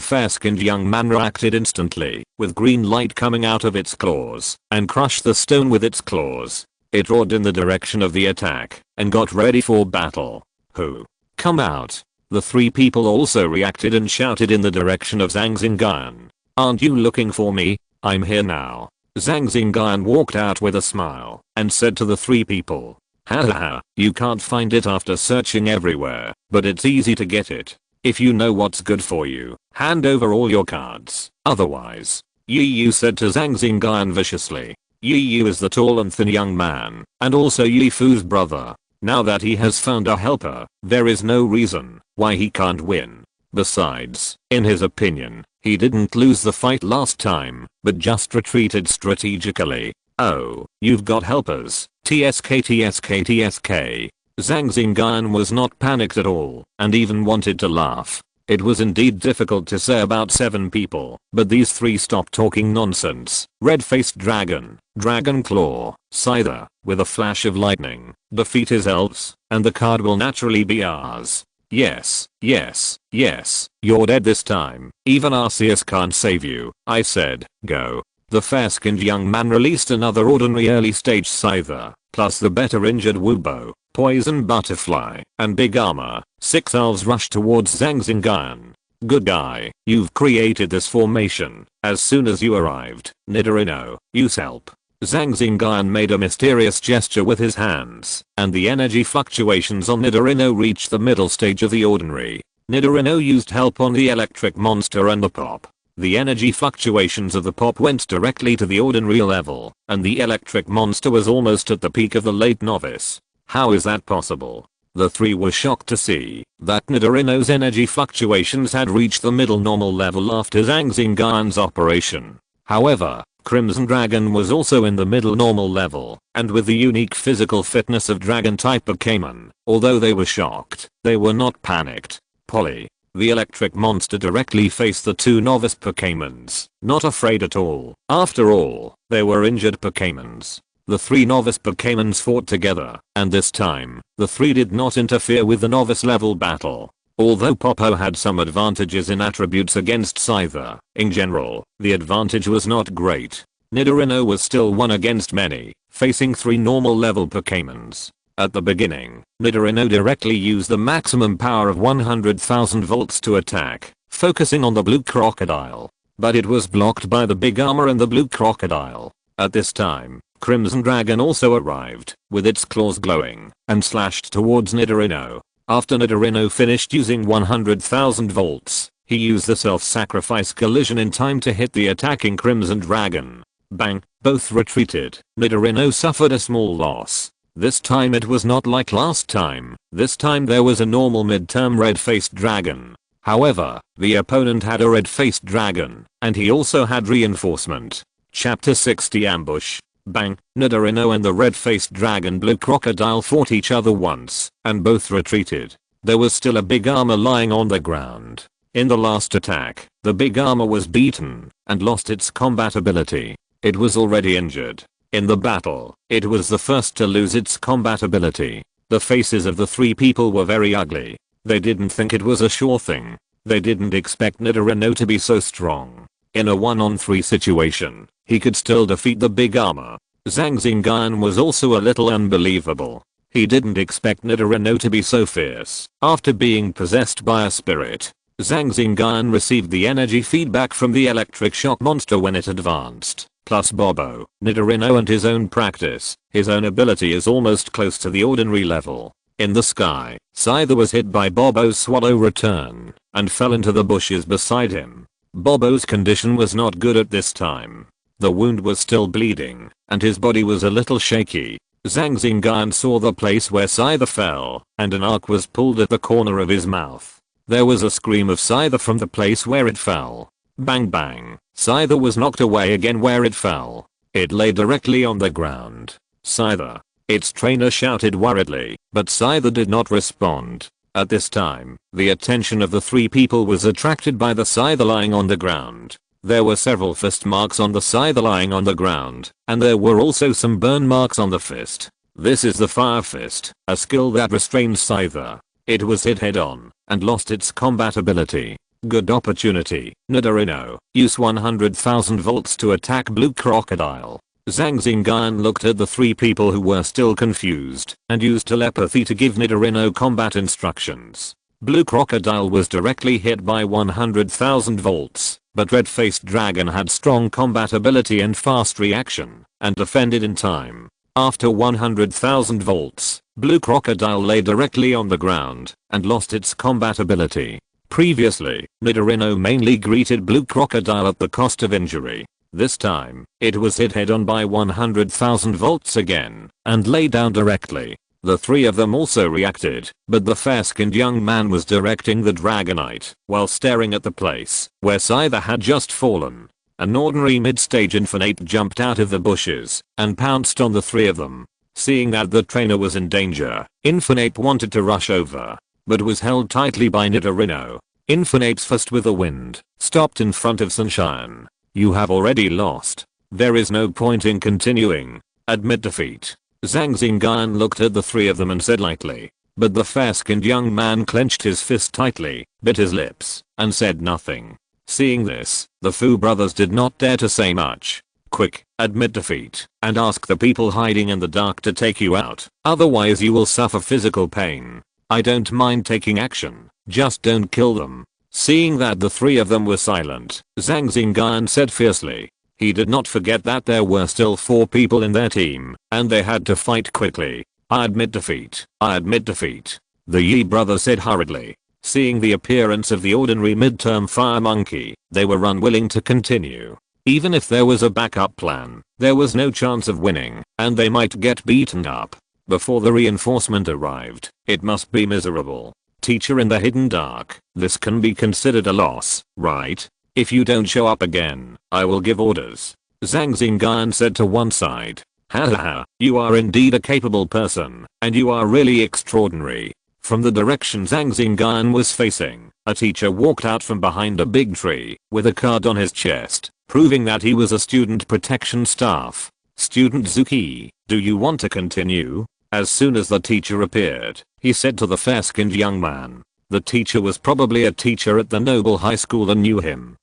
fair-skinned young man reacted instantly, with green light coming out of its claws, and crushed the stone with its claws. It roared in the direction of the attack, and got ready for battle. Who? Come out. The 3 people also reacted and shouted in the direction of Zhang Xingyun. Aren't you looking for me? I'm here now. Zhang Xingyun walked out with a smile and said to the 3 people, haha, you can't find it after searching everywhere, but it's easy to get it. If you know what's good for you, hand over all your cards. Otherwise, Yu said to Zhang Xingyun viciously. Yu is the tall and thin young man, and also Yifu's brother. Now that he has found a helper, there is no reason why he can't win. Besides, in his opinion, he didn't lose the fight last time, but just retreated strategically. Oh, you've got helpers. TSK TSK TSK. Zhang Xingyun was not panicked at all, and even wanted to laugh. It was indeed difficult to say about 7 people, but these 3 stopped talking nonsense. Red-faced dragon, dragon claw, Scyther, with a flash of lightning, defeat his elves, and the card will naturally be ours. Yes, yes, yes, you're dead this time. Even Arceus can't save you, I said. Go. The fair-skinned young man released another ordinary early-stage Scyther, plus the better injured Wubo, Poison Butterfly, and Big Armor. 6 elves rushed towards Zhang Xingyun. Good guy, you've created this formation. As soon as you arrived, Nidorino, use help. Zhang Xingyun made a mysterious gesture with his hands, and the energy fluctuations on Nidorino reached the middle stage of the ordinary. Nidorino used help on the electric monster and the pop. The energy fluctuations of the pop went directly to the ordinary level, and the electric monster was almost at the peak of the late novice. How is that possible? The 3 were shocked to see that Nidorino's energy fluctuations had reached the middle normal level after Zhang Xingyun's operation. However, Crimson Dragon was also in the middle normal level, and with the unique physical fitness of dragon-type Pokémon. Although they were shocked, they were not panicked. Polly, the electric monster, directly faced the 2 novice Pokémons, not afraid at all. After all, they were injured Pokémons. The 3 novice Pokémons fought together, and this time, the 3 did not interfere with the novice level battle. Although Popo had some advantages in attributes against Scyther, in general, the advantage was not great. Nidorino was still 1 against many, facing 3 normal level Pokémons. At the beginning, Nidorino directly used the maximum power of 100,000 volts to attack, focusing on the blue crocodile. But it was blocked by the big armor and the blue crocodile. At this time, Crimson Dragon also arrived, with its claws glowing, and slashed towards Nidorino. After Nidorino finished using 100,000 volts, he used the self-sacrifice collision in time to hit the attacking Crimson Dragon. Bang, both retreated. Nidorino suffered a small loss. This time it was not like last time. This time there was a normal mid-term red-faced dragon. However, the opponent had a red-faced dragon, and he also had reinforcement. Chapter 60 Ambush. Bang, Nidorino and the red-faced dragon blue crocodile fought each other once, and both retreated. There was still a big armor lying on the ground. In the last attack, the big armor was beaten, and lost its combat ability. It was already injured. In the battle, it was the first to lose its combat ability. The faces of the 3 people were very ugly. They didn't think it was a sure thing. They didn't expect Nidorino to be so strong. In a 1-on-3 situation, he could still defeat the big armor. Zhang Xingyun was also a little unbelievable. He didn't expect Nidorino to be so fierce. After being possessed by a spirit, Zhang Xingyun received the energy feedback from the electric shock monster when it advanced. Plus Bobo, Nidorino and his own practice, his own ability is almost close to the ordinary level. In the sky, Scyther was hit by Bobo's swallow return, and fell into the bushes beside him. Bobo's condition was not good at this time. The wound was still bleeding, and his body was a little shaky. Zhang Xingyun saw the place where Scyther fell, and an arc was pulled at the corner of his mouth. There was a scream of Scyther from the place where it fell. Bang bang, Scyther was knocked away again where it fell. It lay directly on the ground. Scyther. Its trainer shouted worriedly, but Scyther did not respond. At this time, the attention of the 3 people was attracted by the Scyther lying on the ground. There were several fist marks on the Scyther lying on the ground, and there were also some burn marks on the fist. This is the Fire Fist, a skill that restrains Scyther. It was hit head on, and lost its combat ability. Good opportunity. Nidorino, use 100,000 volts to attack blue crocodile. Zhang Xingyun looked at the 3 people who were still confused, and used telepathy to give Nidorino combat instructions. Blue crocodile was directly hit by 100,000 volts, but red-faced dragon had strong combat ability and fast reaction, and defended in time. After 100,000 volts, blue crocodile lay directly on the ground, and lost its combat ability. Previously, Nidorino mainly greeted blue crocodile at the cost of injury. This time, it was hit head on by 100,000 volts again, and lay down directly. The three of them also reacted, but the fair-skinned young man was directing the Dragonite while staring at the place where Scyther had just fallen. An ordinary mid-stage Infinite jumped out of the bushes and pounced on the three of them. Seeing that the trainer was in danger, Infinite wanted to rush over, but was held tightly by Nidorino. Infinite's fist with the wind stopped in front of Sunshine. You have already lost. There is no point in continuing. Admit defeat. Zhang Xingyun looked at the three of them and said lightly. But the fair-skinned young man clenched his fist tightly, bit his lips, and said nothing. Seeing this, the Fu brothers did not dare to say much. Quick, admit defeat, and ask the people hiding in the dark to take you out, otherwise you will suffer physical pain. I don't mind taking action, just don't kill them. Seeing that the three of them were silent, Zhang Xingyun said fiercely. He did not forget that there were still 4 people in their team, and they had to fight quickly. I admit defeat. I admit defeat. The Yi brothers said hurriedly. Seeing the appearance of the ordinary midterm fire monkey, they were unwilling to continue. Even if there was a backup plan, there was no chance of winning, and they might get beaten up. Before the reinforcement arrived, it must be miserable. Teacher in the hidden dark, this can be considered a loss, right? If you don't show up again, I will give orders. Zhang Xingyun said to one side. Ha ha ha, you are indeed a capable person, and you are really extraordinary. From the direction Zhang Xingyun was facing, a teacher walked out from behind a big tree, with a card on his chest, proving that he was a student protection staff. Student Zuki, do you want to continue? As soon as the teacher appeared, he said to the fair-skinned young man. The teacher was probably a teacher at the Noble High School and knew him.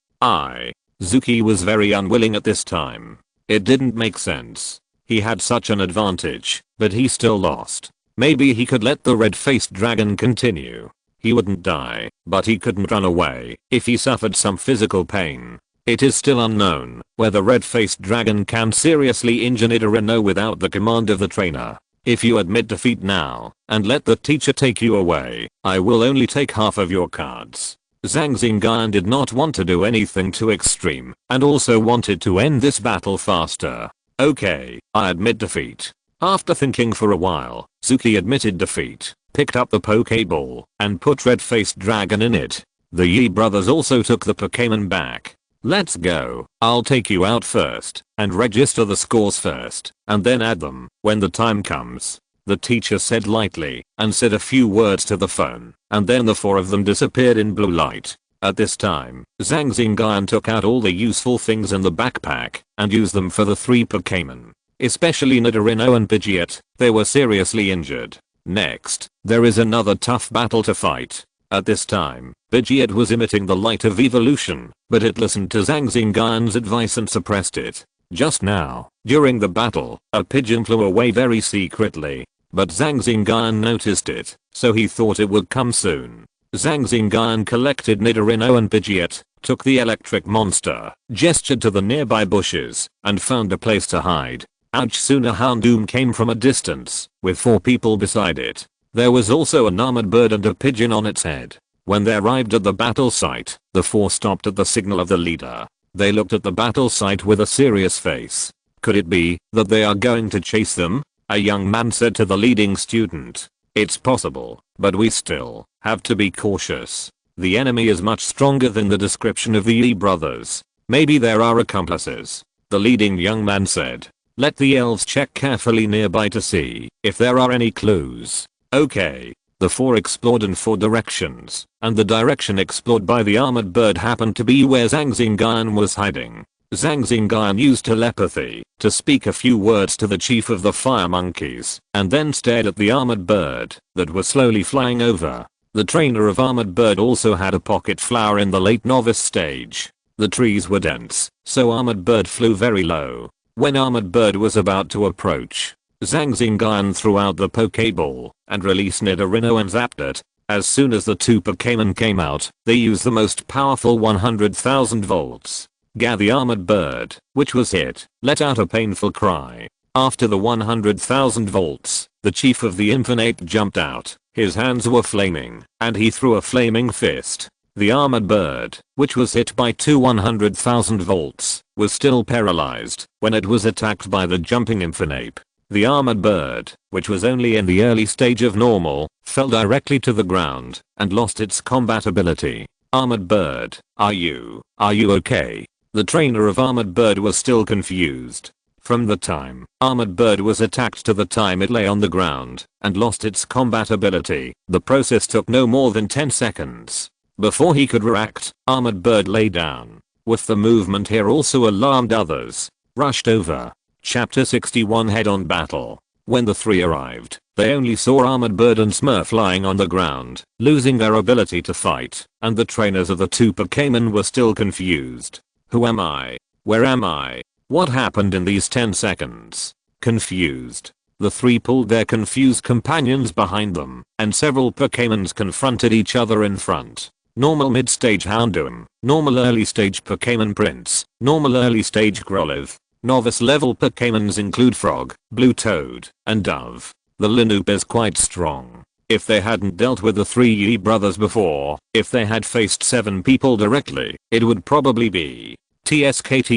Zuki was very unwilling at this time. It didn't make sense. He had such an advantage, but he still lost. Maybe he could let the red-faced dragon continue. He wouldn't die, but he couldn't run away if he suffered some physical pain. It is still unknown whether the red-faced dragon can seriously injure Nidorino without the command of the trainer. If you admit defeat now and let the teacher take you away, I will only take half of your cards. Zhang Xingyun did not want to do anything too extreme and also wanted to end this battle faster. Okay, I admit defeat. After thinking for a while, Zuki admitted defeat, picked up the Pokeball, and put red-faced dragon in it. The Yi brothers also took the Pokémon back. Let's go. I'll take you out first and register the scores first and then add them when the time comes. The teacher said lightly and said a few words to the phone, and then the 4 of them disappeared in blue light. At this time, Zhang Xingyun took out all the useful things in the backpack and used them for the 3 Pokémon. Especially Nidorino and Pidgeot, they were seriously injured. Next, there is another tough battle to fight. At this time, Pidgeot was emitting the light of evolution, but it listened to Zhang Xingyun's advice and suppressed it. Just now, during the battle, a pigeon flew away very secretly, but Zhang Xingyun noticed it, so he thought it would come soon. Zhang Xingyun collected Nidorino and Pidgeot, took the electric monster, gestured to the nearby bushes, and found a place to hide. Ouch! Soon a Houndoom came from a distance, with 4 people beside it. There was also an armored bird and a pigeon on its head. When they arrived at the battle site, the 4 stopped at the signal of the leader. They looked at the battle site with a serious face. Could it be that they are going to chase them? A young man said to the leading student. It's possible, but we still have to be cautious. The enemy is much stronger than the description of the Yi brothers. Maybe there are accomplices. The leading young man said. Let the elves check carefully nearby to see if there are any clues. Okay. The 4 explored in 4 directions, and the direction explored by the armored bird happened to be where Zhang Xingyun was hiding. Zhang Xingyun used telepathy to speak a few words to the chief of the fire monkeys, and then stared at the armored bird that was slowly flying over. The trainer of armored bird also had a pocket flower in the late novice stage. The trees were dense, so armored bird flew very low. When armored bird was about to approach, Zhang Xingyun threw out the Pokeball and released Nidorino and zapped it. As soon as the 2 Pokémon came out, they used the most powerful 100,000 volts. The armored bird, which was hit, let out a painful cry. After the 100,000 volts, the chief of the Infinite jumped out. His hands were flaming, and he threw a flaming fist. The armored bird, which was hit by 100,000 volts, was still paralyzed when it was attacked by the jumping Infinite. The armored bird, which was only in the early stage of normal, fell directly to the ground and lost its combat ability. Armored bird, are you okay? The trainer of armored bird was still confused. From the time armored bird was attacked to the time it lay on the ground and lost its combat ability, the process took no more than 10 seconds. Before he could react, armored bird lay down. With the movement here also alarmed others. Rushed over. Chapter 61 Head-on battle. When the three arrived, they only saw armored bird and Smurf lying on the ground, losing their ability to fight, and the trainers of the two Pokémon were still confused. Who am I? Where am I? What happened in these 10 seconds? Confused. The three pulled their confused companions behind them, and several Pokémons confronted each other in front. Normal mid-stage Houndoom, normal early-stage Pokémon Prince, normal early-stage Growlithe. Novice level Pokémons include Frog, Blue Toad, and Dove. The Linoop is quite strong. If they hadn't dealt with the three Yi brothers before, if they had faced 7 people directly, it would probably be TSK,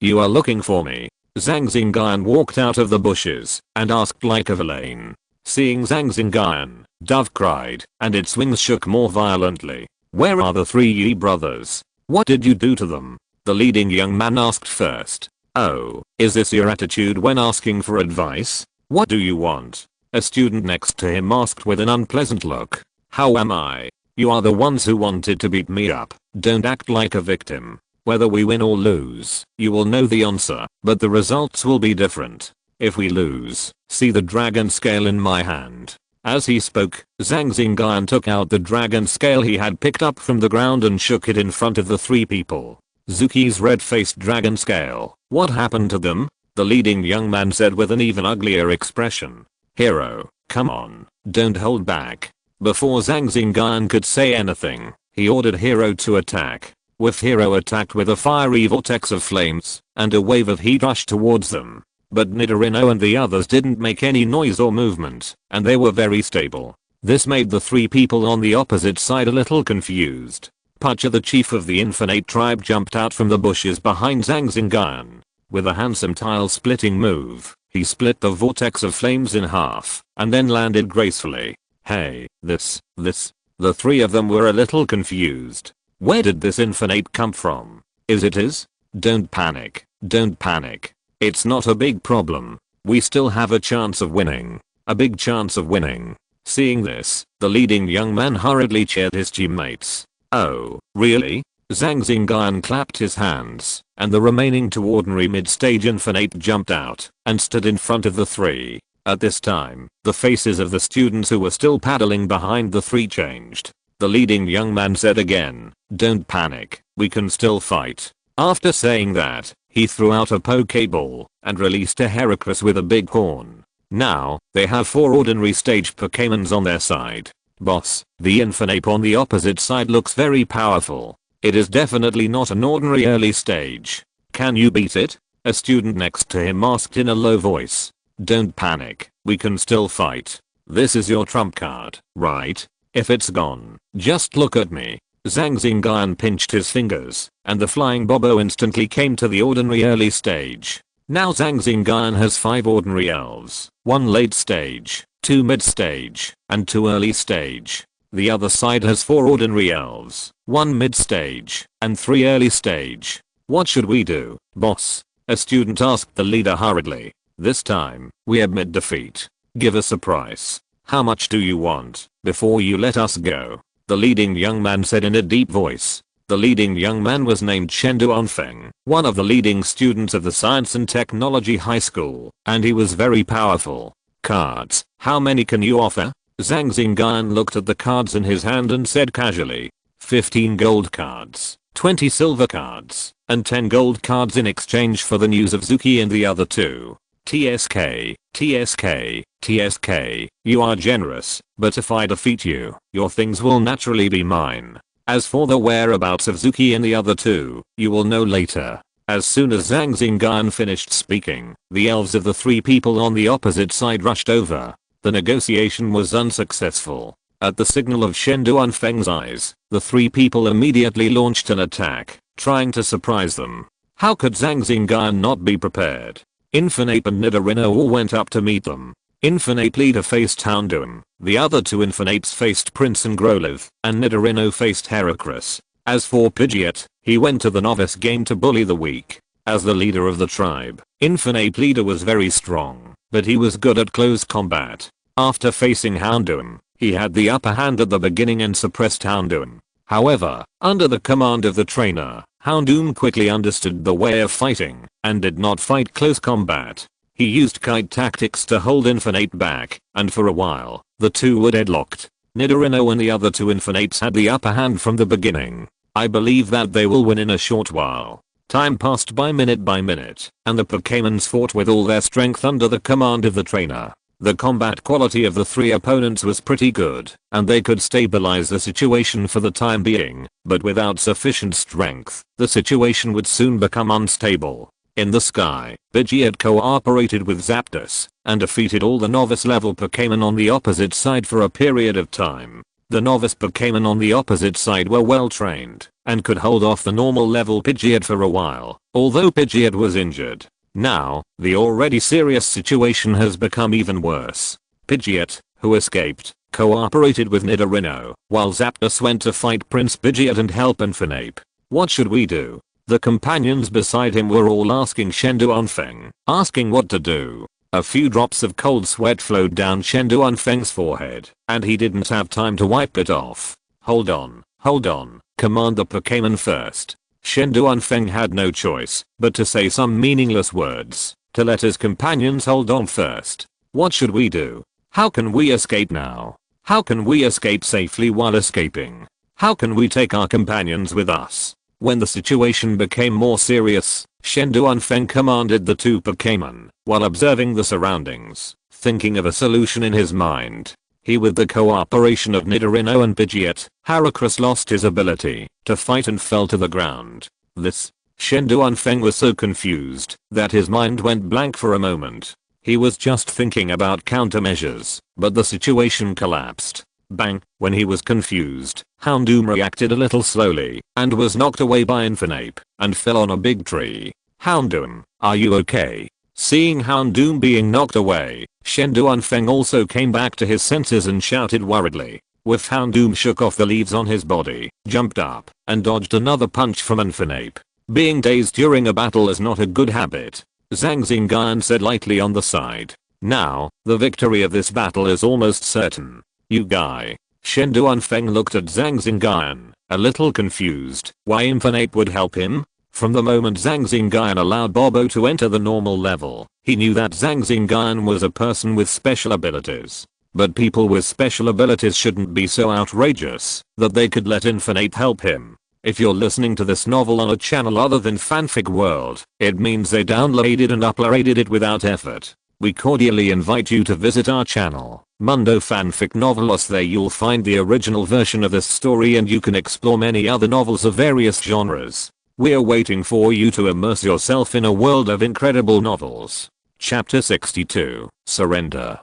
you are looking for me. Zhang Xingyun walked out of the bushes and asked like a villain. Seeing Zhang Xingyun, Dove cried, and its wings shook more violently. Where are the three Yi brothers? What did you do to them? The leading young man asked first. Oh, is this your attitude when asking for advice? What do you want? A student next to him asked with an unpleasant look. How am I? You are the ones who wanted to beat me up. Don't act like a victim. Whether we win or lose, you will know the answer, but the results will be different. If we lose, see the dragon scale in my hand. As he spoke, Zhang Xingyun took out the dragon scale he had picked up from the ground and shook it in front of the three people. Zuki's red-faced dragon scale. What happened to them? The leading young man said with an even uglier expression. Hero, come on, don't hold back. Before Zhang Xingyun could say anything, he ordered Hero to attack. With Hero attacked with a fiery vortex of flames, and a wave of heat rushed towards them. But Nidorino and the others didn't make any noise or movement, and they were very stable. This made the three people on the opposite side a little confused. Pucha, the chief of the Infinite tribe, jumped out from the bushes behind Zhang Xingyun. With a handsome tile-splitting move, he split the vortex of flames in half, and then landed gracefully. Hey, this. The three of them were a little confused. Where did this Infinite come from? Is it his? Don't panic. It's not a big problem. We still have a chance of winning. A big chance of winning. Seeing this, the leading young man hurriedly cheered his teammates. Oh, really? Zhang Xingyun clapped his hands, and the remaining two ordinary mid-stage Infinite jumped out and stood in front of the three. At this time, the faces of the students who were still paddling behind the three changed. The leading young man said again, don't panic, we can still fight. After saying that, he threw out a Pokeball and released a Heracross with a big horn. Now, they have 4 ordinary stage Pokémons on their side. Boss, the Infinite on the opposite side looks very powerful. It is definitely not an ordinary early stage. Can you beat it? A student next to him asked in a low voice. Don't panic, we can still fight. This is your trump card, right? If it's gone, just look at me. Zhang Xingyun pinched his fingers, and the flying Bobo instantly came to the ordinary early stage. Now Zhang Xingyun has 5 ordinary elves, 1 late stage, 2 mid stage, and 2 early stage. The other side has 4 ordinary elves, 1 mid stage, and 3 early stage. What should we do, boss? A student asked the leader hurriedly. This time, we admit defeat. Give us a price. How much do you want, before you let us go? The leading young man said in a deep voice. The leading young man was named Chen Duanfeng, one of the leading students of the Science and Technology High School, and he was very powerful. Cards, how many can you offer? Zhang Xingyun looked at the cards in his hand and said casually. 15 gold cards, 20 silver cards, and 10 gold cards in exchange for the news of Zuki and the other two. TSK, you are generous, but if I defeat you, your things will naturally be mine. As for the whereabouts of Zuki and the other two, you will know later. As soon as Zhang Xingyun finished speaking, the elves of the 3 people on the opposite side rushed over. The negotiation was unsuccessful. At the signal of Shen Duanfeng's eyes, the 3 people immediately launched an attack, trying to surprise them. How could Zhang Xingyun not be prepared? Infernape and Nidorino all went up to meet them. Infernape leader faced Houndoom, the other two Infernapes faced Prince and Growlithe, and Nidorino faced Heracross. As for Pidgeot, he went to the novice game to bully the weak. As the leader of the tribe, Infernape leader was very strong, but he was good at close combat. After facing Houndoom, he had the upper hand at the beginning and suppressed Houndoom. However, under the command of the trainer, Houndoom quickly understood the way of fighting and did not fight close combat. He used kite tactics to hold Infernape back, and for a while, the two were deadlocked. Nidorino and the other two Infernapes had the upper hand from the beginning. I believe that they will win in a short while. Time passed by minute, and the Pokémons fought with all their strength under the command of the trainer. The combat quality of the three opponents was pretty good, and they could stabilize the situation for the time being, but without sufficient strength, the situation would soon become unstable. In the sky, Pidgeot cooperated with Zapdos, and defeated all the novice level Pokémon on the opposite side for a period of time. The novice Pokémon on the opposite side were well trained, and could hold off the normal level Pidgeot for a while, although Pidgeot was injured. Now, the already serious situation has become even worse. Pidgeot, who escaped, cooperated with Nidorino, while Zapdos went to fight Prince Pidgeot and help Infernape. What should we do? The companions beside him were all asking Shenduanfeng, asking what to do. A few drops of cold sweat flowed down Shenduanfeng's forehead, and he didn't have time to wipe it off. Hold on, command the Pokémon first. Shenduanfeng had no choice but to say some meaningless words to let his companions hold on first. What should we do? How can we escape now? How can we escape safely while escaping? How can we take our companions with us? When the situation became more serious, Shenduanfeng commanded the two Pokémon while observing the surroundings, thinking of a solution in his mind. With the cooperation of Nidorino and Pidgeot, Heracross lost his ability to fight and fell to the ground. Shenduanfeng was so confused that his mind went blank for a moment. He was just thinking about countermeasures, but the situation collapsed. Bang! When he was confused, Houndoom reacted a little slowly and was knocked away by Infernape and fell on a big tree. Houndoom, are you okay? Seeing Houndoom being knocked away, Shenduanfeng also came back to his senses and shouted worriedly. With Houndoom shook off the leaves on his body, jumped up, and dodged another punch from Infernape. Being dazed during a battle is not a good habit. Zhang Xingyun said lightly on the side. Now, the victory of this battle is almost certain. You guy. Shenduanfeng looked at Zhang Xingyun, a little confused. Why Infernape would help him? From the moment Zhang Xingyun allowed Bobo to enter the normal level, he knew that Zhang Xingyun was a person with special abilities. But people with special abilities shouldn't be so outrageous that they could let Infernape help him. If you're listening to this novel on a channel other than Fanfic World, it means they downloaded and uploaded it without effort. We cordially invite you to visit our channel, Mundo Fanfic Novelos. There you'll find the original version of this story and you can explore many other novels of various genres. We're waiting for you to immerse yourself in a world of incredible novels. Chapter 62, Surrender.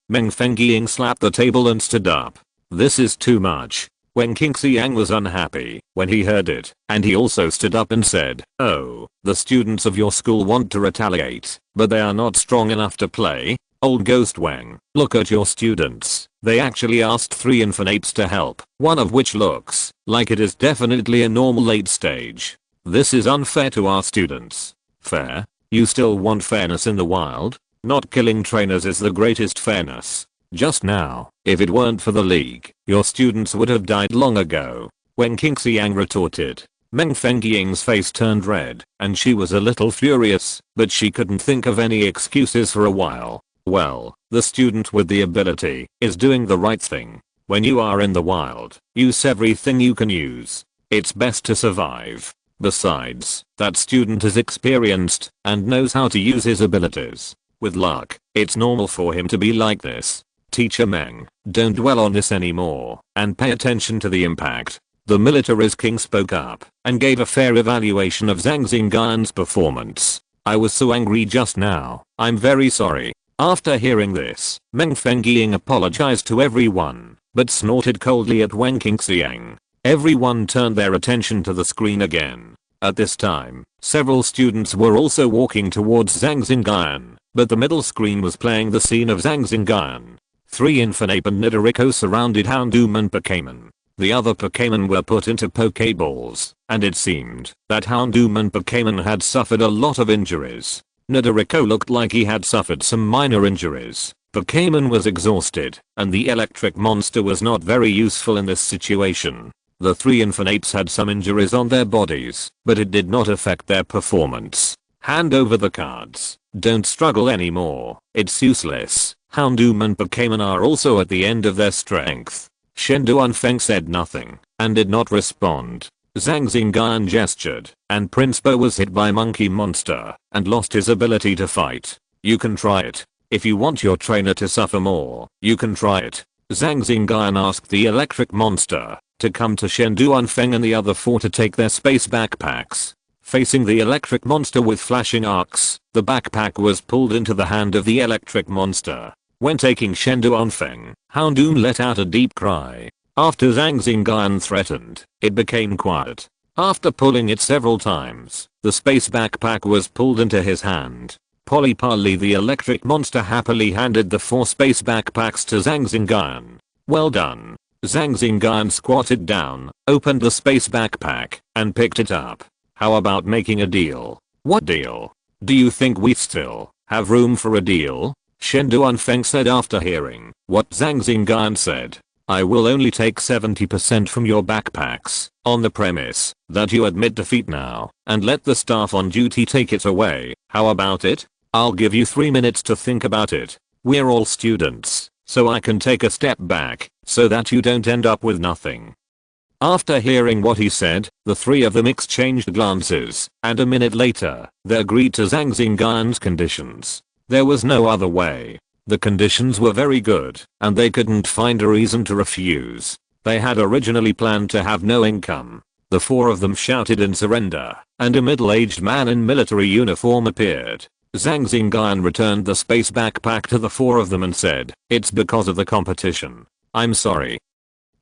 Meng Fengying slapped the table and stood up. This is too much. Wen Qingxiang was unhappy when he heard it, and he also stood up and said, "Oh, the students of your school want to retaliate, but they are not strong enough to play. Old Ghost Wang, look at your students. They actually asked 3 Infernapes to help, one of which looks like it is definitely a normal late stage. This is unfair to our students." Fair? You still want fairness in the wild? Not killing trainers is the greatest fairness. Just now, if it weren't for the league, your students would have died long ago. When Qingxiang retorted, Meng Fengying's face turned red, and she was a little furious, but she couldn't think of any excuses for a while. Well, the student with the ability is doing the right thing. When you are in the wild, use everything you can use. It's best to survive. Besides, that student is experienced and knows how to use his abilities. With luck, it's normal for him to be like this. Teacher Meng, don't dwell on this anymore, and pay attention to the impact. The military's king spoke up, and gave a fair evaluation of Zhang Xingyun's performance. I was so angry just now, I'm very sorry. After hearing this, Meng Fengying apologized to everyone, but snorted coldly at Wen Qingxiang. Everyone turned their attention to the screen again. At this time, several students were also walking towards Zhang Xingyun, but the middle screen was playing the scene of Zhang Xingyun. 3 Infernape and Nidoriko surrounded Houndoom and Pokémon. The other Pokémon were put into Pokéballs, and it seemed that Houndoom and Pokémon had suffered a lot of injuries. Nidoriko looked like he had suffered some minor injuries. Pokémon was exhausted, and the electric monster was not very useful in this situation. The 3 Infernates had some injuries on their bodies, but it did not affect their performance. Hand over the cards. Don't struggle anymore. It's useless. Houndoom and Pokémon are also at the end of their strength. Shenduanfeng said nothing, and did not respond. Zhang Xingyun gestured, and Prince Bo was hit by Monkey Monster, and lost his ability to fight. You can try it. If you want your trainer to suffer more, you can try it. Zhang Xingyun asked the electric monster to come to Shenduanfeng and the other 4 to take their space backpacks. Facing the electric monster with flashing arcs, the backpack was pulled into the hand of the electric monster. When taking Shenduanfeng, Houndoom let out a deep cry. After Zhang Xingyun threatened, it became quiet. After pulling it several times, the space backpack was pulled into his hand. Polypally the electric monster happily handed the 4 space backpacks to Zhang Xingyun. Well done. Zhang Xingyun squatted down, opened the space backpack, and picked it up. How about making a deal? What deal? Do you think we still have room for a deal? Shenduanfeng said after hearing what Zhang Xingyun said. I will only take 70% from your backpacks, on the premise that you admit defeat now, and let the staff on duty take it away. How about it? I'll give you 3 minutes to think about it. We're all students, so I can take a step back, so that you don't end up with nothing. After hearing what he said, the 3 of them exchanged glances, and a minute later, they agreed to Zhang Xingyun's conditions. There was no other way. The conditions were very good, and they couldn't find a reason to refuse. They had originally planned to have no income. The 4 of them shouted in surrender, and a middle-aged man in military uniform appeared. Zhang Xingyun returned the space backpack to the 4 of them and said, "It's because of the competition. I'm sorry."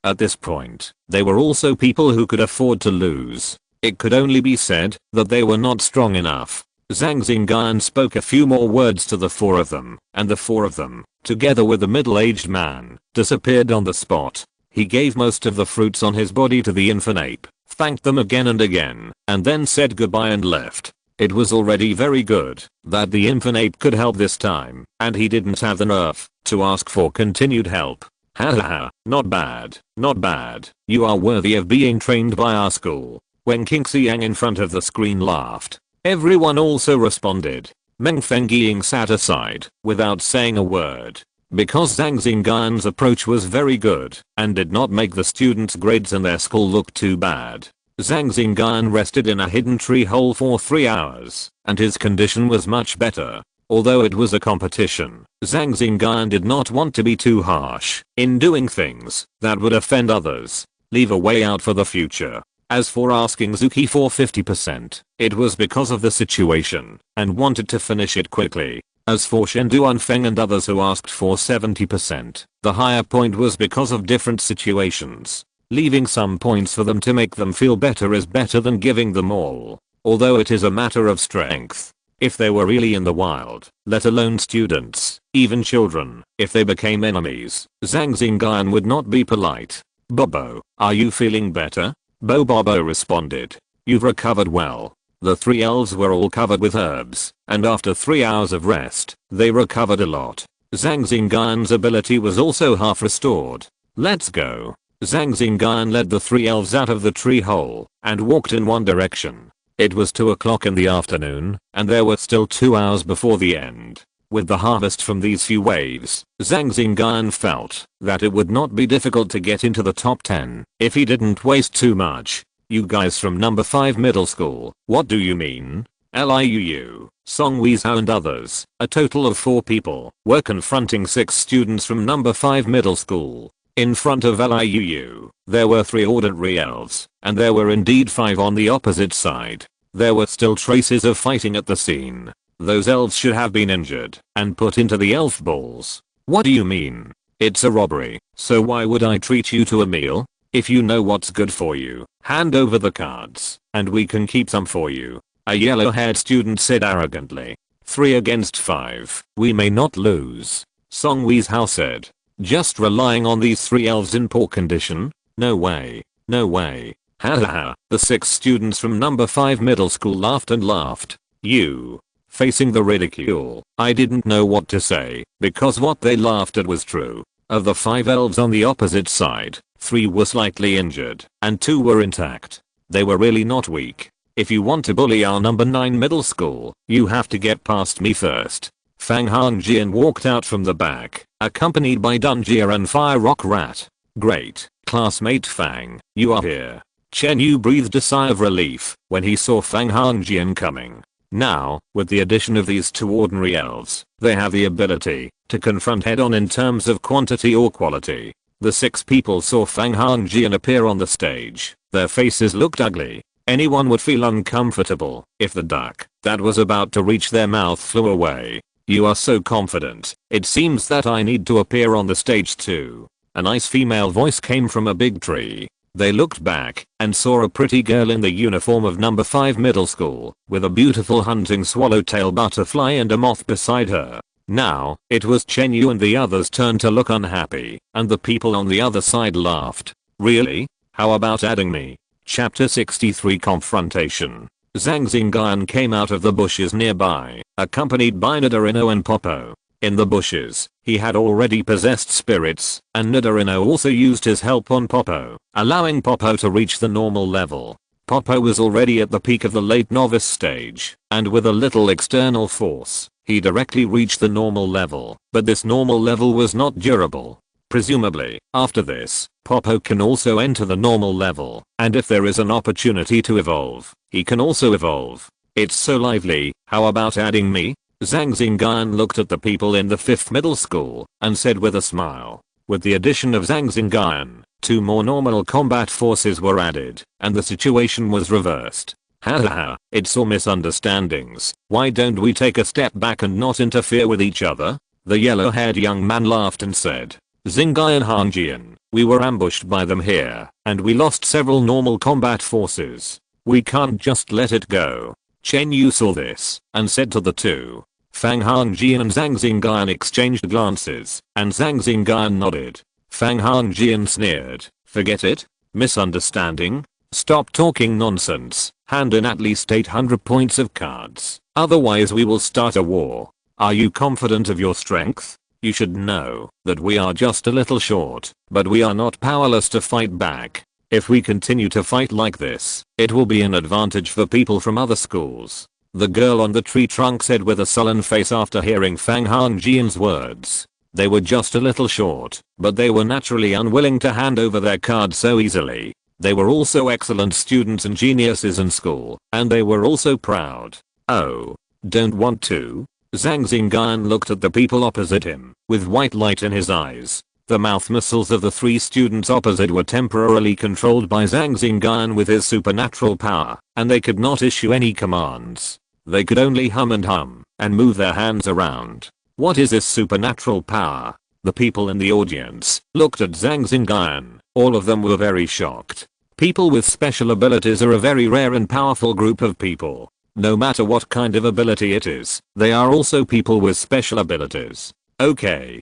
At this point, they were also people who could afford to lose. It could only be said that they were not strong enough. Zhang Xingyun spoke a few more words to the 4 of them, and the 4 of them, together with the middle-aged man, disappeared on the spot. He gave most of the fruits on his body to the Infernape, thanked them again and again, and then said goodbye and left. It was already very good that the Infernape could help this time, and he didn't have the nerve to ask for continued help. Haha, not bad, not bad. You are worthy of being trained by our school. When King Xiang in front of the screen laughed, everyone also responded. Meng Fengying sat aside, without saying a word. Because Zhang Xingyun's approach was very good, and did not make the students' grades in their school look too bad. Zhang Xingyun rested in a hidden tree hole for 3 hours, and his condition was much better. Although it was a competition, Zhang Xingyun did not want to be too harsh in doing things that would offend others. Leave a way out for the future. As for asking Zuki for 50%, it was because of the situation, and wanted to finish it quickly. As for Shenduanfeng and others who asked for 70%, the higher point was because of different situations. Leaving some points for them to make them feel better is better than giving them all. Although it is a matter of strength. If they were really in the wild, let alone students, even children, if they became enemies, Zhang Xingyun would not be polite. Bobo, are you feeling better? Bobo responded. You've recovered well. The 3 elves were all covered with herbs, and after 3 hours of rest, they recovered a lot. Zhang Xingyun's ability was also half restored. Let's go. Zhang Xingyun led the 3 elves out of the tree hole, and walked in one direction. It was 2 o'clock in the afternoon, and there were still 2 hours before the end. With the harvest from these few waves, Zhang Xingyun felt that it would not be difficult to get into the top 10 if he didn't waste too much. You guys from number 5 middle school, what do you mean? Liuu, Song Weizhou and others, a total of 4 people, were confronting 6 students from number 5 middle school. In front of Liuu, there were 3 ordinary elves, and there were indeed 5 on the opposite side. There were still traces of fighting at the scene. Those elves should have been injured and put into the elf balls. What do you mean? It's a robbery, so why would I treat you to a meal? If you know what's good for you, hand over the cards, and we can keep some for you. A yellow-haired student said arrogantly. 3 against 5. We may not lose. Song Wee's Hao said. Just relying on these 3 elves in poor condition? No way. No way. Ha ha ha. The 6 students from number 5 middle school laughed and laughed. You. Facing the ridicule, I didn't know what to say, because what they laughed at was true. Of the 5 elves on the opposite side, 3 were slightly injured, and 2 were intact. They were really not weak. If you want to bully our number 9 middle school, you have to get past me first. Fang Hongjian walked out from the back, accompanied by Dunjia and Fire Rock Rat. Great, classmate Fang, you are here. Chen Yu breathed a sigh of relief when he saw Fang Hongjian coming. Now, with the addition of these 2 ordinary elves, they have the ability to confront head-on in terms of quantity or quality. The 6 people saw Fang Hongjian appear on the stage. Their faces looked ugly. Anyone would feel uncomfortable if the duck that was about to reach their mouth flew away. You are so confident. It seems that I need to appear on the stage too. A nice female voice came from a big tree. They looked back and saw a pretty girl in the uniform of number 5 middle school with a beautiful hunting swallowtail butterfly and a moth beside her. Now, it was Chen Yu and the others' turn to look unhappy, and the people on the other side laughed. Really? How about adding me? Chapter 63 Confrontation. Zhang Xingyun came out of the bushes nearby, accompanied by Nidarino and Popo. In the bushes, he had already possessed spirits, and Nidarino also used his help on Popo, allowing Popo to reach the normal level. Popo was already at the peak of the late novice stage, and with a little external force, he directly reached the normal level, but this normal level was not durable. Presumably, after this, Popo can also enter the normal level, and if there is an opportunity to evolve, he can also evolve. It's so lively, how about adding me? Zhang Xingyun looked at the people in the 5th middle school, and said with a smile. With the addition of Zhang Xingyun, 2 more normal combat forces were added, and the situation was reversed. Ha ha ha, it's all misunderstandings. Why don't we take a step back and not interfere with each other? The yellow-haired young man laughed and said. Xingyun Hongjian, we were ambushed by them here, and we lost several normal combat forces. We can't just let it go. Chen Yu saw this, and said to the 2. Fang Hongjian and Zhang Xingyun exchanged glances, and Zhang Xingyun nodded. Fang Hongjian sneered. Forget it? Misunderstanding? Stop talking nonsense. Hand in at least 800 points of cards. Otherwise we will start a war. Are you confident of your strength? You should know that we are just a little short, but we are not powerless to fight back. If we continue to fight like this, it will be an advantage for people from other schools. The girl on the tree trunk said with a sullen face after hearing Fang Hongjian's words. They were just a little short, but they were naturally unwilling to hand over their cards so easily. They were also excellent students and geniuses in school, and they were also proud. Oh, don't want to? Zhang Xingyun looked at the people opposite him, with white light in his eyes. The mouth muscles of the 3 students opposite were temporarily controlled by Zhang Xingyun with his supernatural power, and they could not issue any commands. They could only hum, and move their hands around. What is this supernatural power? The people in the audience looked at Zhang Xingyun. All of them were very shocked. People with special abilities are a very rare and powerful group of people. No matter what kind of ability it is, they are also people with special abilities. Okay,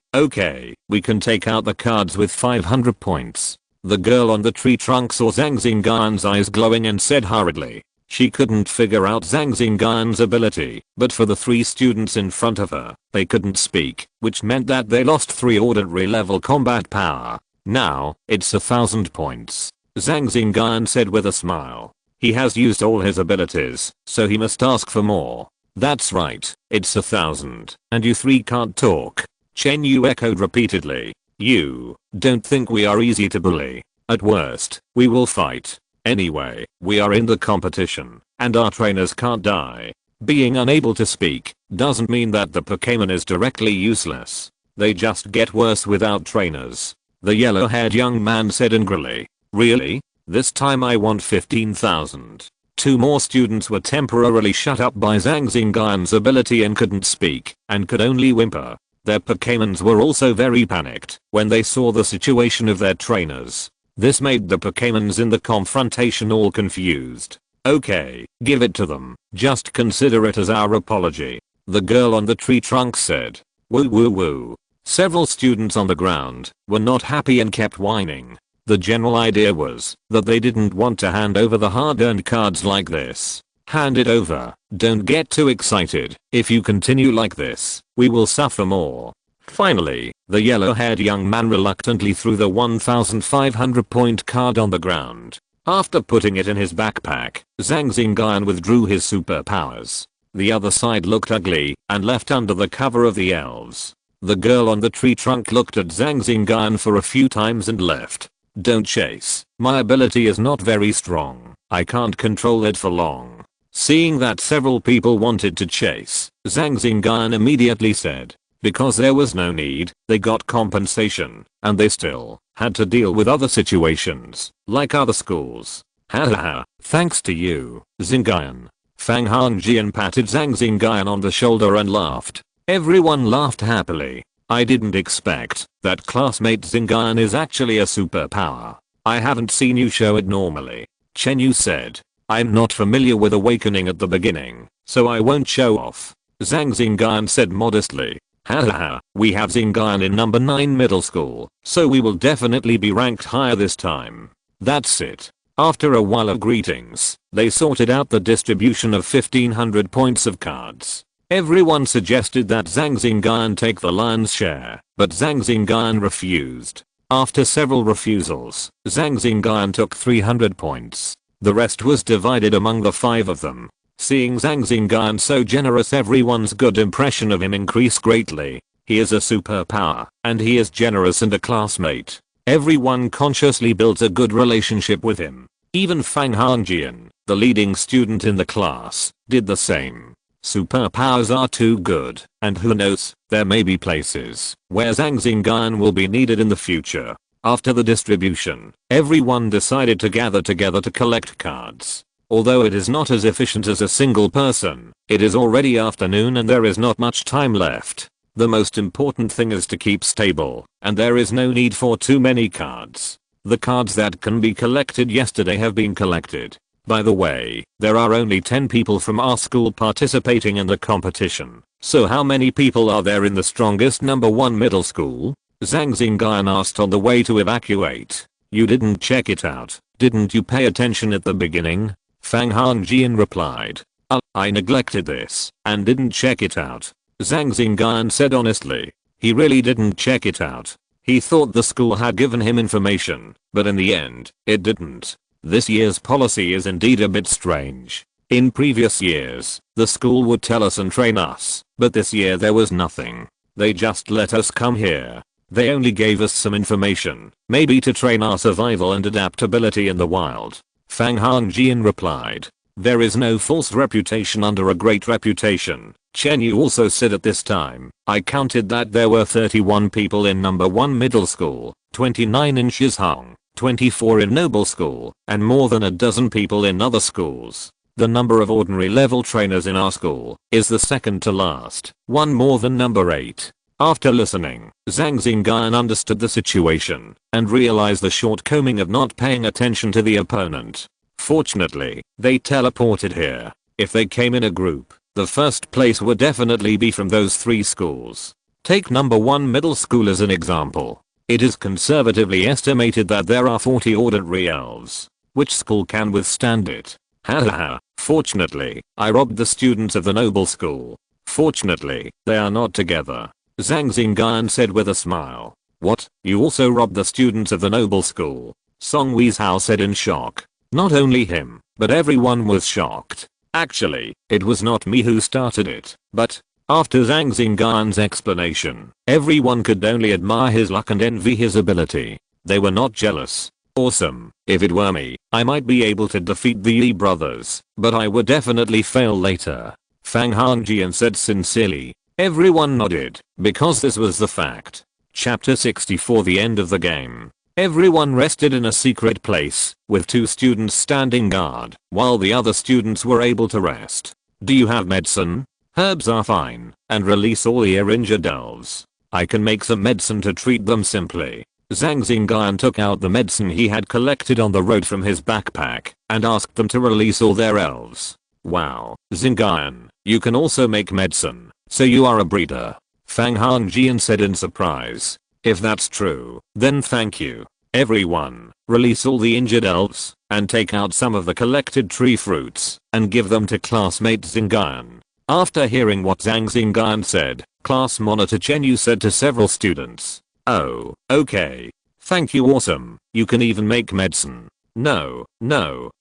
we can take out the cards with 500 points. The girl on the tree trunk saw Zhang Xingyun's eyes glowing and said hurriedly. She couldn't figure out Zhang Xingyun's ability, but for the 3 students in front of her, they couldn't speak, which meant that they lost 3 ordinary level combat power. Now, it's 1000 points. Zhang Xingyun said with a smile. He has used all his abilities, so he must ask for more. That's right, it's 1000, and you 3 can't talk. Chen Yu echoed repeatedly. You don't think we are easy to bully. At worst, we will fight. Anyway, we are in the competition, and our trainers can't die. Being unable to speak doesn't mean that the Pokémon is directly useless. They just get worse without trainers. The yellow-haired young man said angrily. Really? This time I want 15,000. 2 more students were temporarily shut up by Zhang Xingyun's ability and couldn't speak, and could only whimper. Their Pokémons were also very panicked when they saw the situation of their trainers. This made the Pokémons in the confrontation all confused. Okay, give it to them. Just consider it as our apology. The girl on the tree trunk said. Woo woo woo. Several students on the ground were not happy and kept whining. The general idea was that they didn't want to hand over the hard-earned cards like this. Hand it over. Don't get too excited. If you continue like this, we will suffer more. Finally, the yellow-haired young man reluctantly threw the 1,500 point card on the ground. After putting it in his backpack, Zhang Xingyun withdrew his superpowers. The other side looked ugly and left under the cover of the elves. The girl on the tree trunk looked at Zhang Xingyun for a few times and left. Don't chase. My ability is not very strong. I can't control it for long. Seeing that several people wanted to chase, Zhang Xingyun immediately said. Because there was no need, they got compensation, and they still had to deal with other situations, like other schools. Hahaha, thanks to you, Xingyun. Fang Hongjian patted Zhang Xingyun on the shoulder and laughed. Everyone laughed happily. I didn't expect that classmate Xingyun is actually a superpower. I haven't seen you show it normally. Chen Yu said. I'm not familiar with awakening at the beginning, so I won't show off. Zhang Xingyun said modestly. Hahaha, we have Xingyun in number 9 middle school, so we will definitely be ranked higher this time. That's it. After a while of greetings, they sorted out the distribution of 1500 points of cards. Everyone suggested that Zhang Xingyun take the lion's share, but Zhang Xingyun refused. After several refusals, Zhang Xingyun took 300 points. The rest was divided among the 5 of them. Seeing Zhang Xingyun so generous, everyone's good impression of him increased greatly. He is a superpower, and he is generous and a classmate. Everyone consciously built a good relationship with him. Even Fang Hongjian, the leading student in the class, did the same. Superpowers are too good, and who knows, there may be places where Zhang Xingyun will be needed in the future. After the distribution, everyone decided to gather together to collect cards. Although it is not as efficient as a single person, it is already afternoon and there is not much time left. The most important thing is to keep stable, and there is no need for too many cards. The cards that can be collected yesterday have been collected. By the way, there are only 10 people from our school participating in the competition. So how many people are there in the strongest number 1 middle school? Zhang Xingyun asked on the way to evacuate. You didn't check it out, didn't you pay attention at the beginning? Fang Hongjian replied. I neglected this and didn't check it out. Zhang Xingyun said honestly. He really didn't check it out. He thought the school had given him information, but in the end, it didn't. This year's policy is indeed a bit strange. In previous years, the school would tell us and train us, but this year there was nothing. They just let us come here. They only gave us some information, maybe to train our survival and adaptability in the wild. Fang Hongjian replied. There is no false reputation under a great reputation. Chen Yu also said at this time. I counted that there were 31 people in number 1 middle school, 29 in Shizhong, 24 in noble school, and more than a dozen people in other schools. The number of ordinary level trainers in our school is the second to last, one more than number 8. After listening, Zhang Xingyun understood the situation and realized the shortcoming of not paying attention to the opponent. Fortunately, they teleported here. If they came in a group, the first place would definitely be from those 3 schools. Take number 1 middle school as an example. It is conservatively estimated that there are 40 ordinary elves. Which school can withstand it? Hahaha, fortunately, I robbed the students of the noble school. Fortunately, they are not together. Zhang Xingyun said with a smile. What? You also robbed the students of the noble school? Song Weizhao said in shock. Not only him, but everyone was shocked. Actually, it was not me who started it, but after Zhang Xingyun's explanation, everyone could only admire his luck and envy his ability. They were not jealous. Awesome. If it were me, I might be able to defeat the Yi brothers, but I would definitely fail later. Fang Hongjian said sincerely. Everyone nodded, because this was the fact. Chapter 64 The end of the game. Everyone rested in a secret place, with 2 students standing guard, while the other students were able to rest. Do you have medicine? Herbs are fine, and release all the injured elves. I can make some medicine to treat them simply. Zhang Xingyun took out the medicine he had collected on the road from his backpack and asked them to release all their elves. Wow, Xingyun, you can also make medicine, so you are a breeder. Fang Hongjian said in surprise. If that's true, then thank you. Everyone, release all the injured elves, and take out some of the collected tree fruits, and give them to classmate Xingyun. After hearing what Zhang Xingyun said, class monitor Chen Yu said to several students, "Oh, okay. Thank you, awesome. You can even make medicine." No,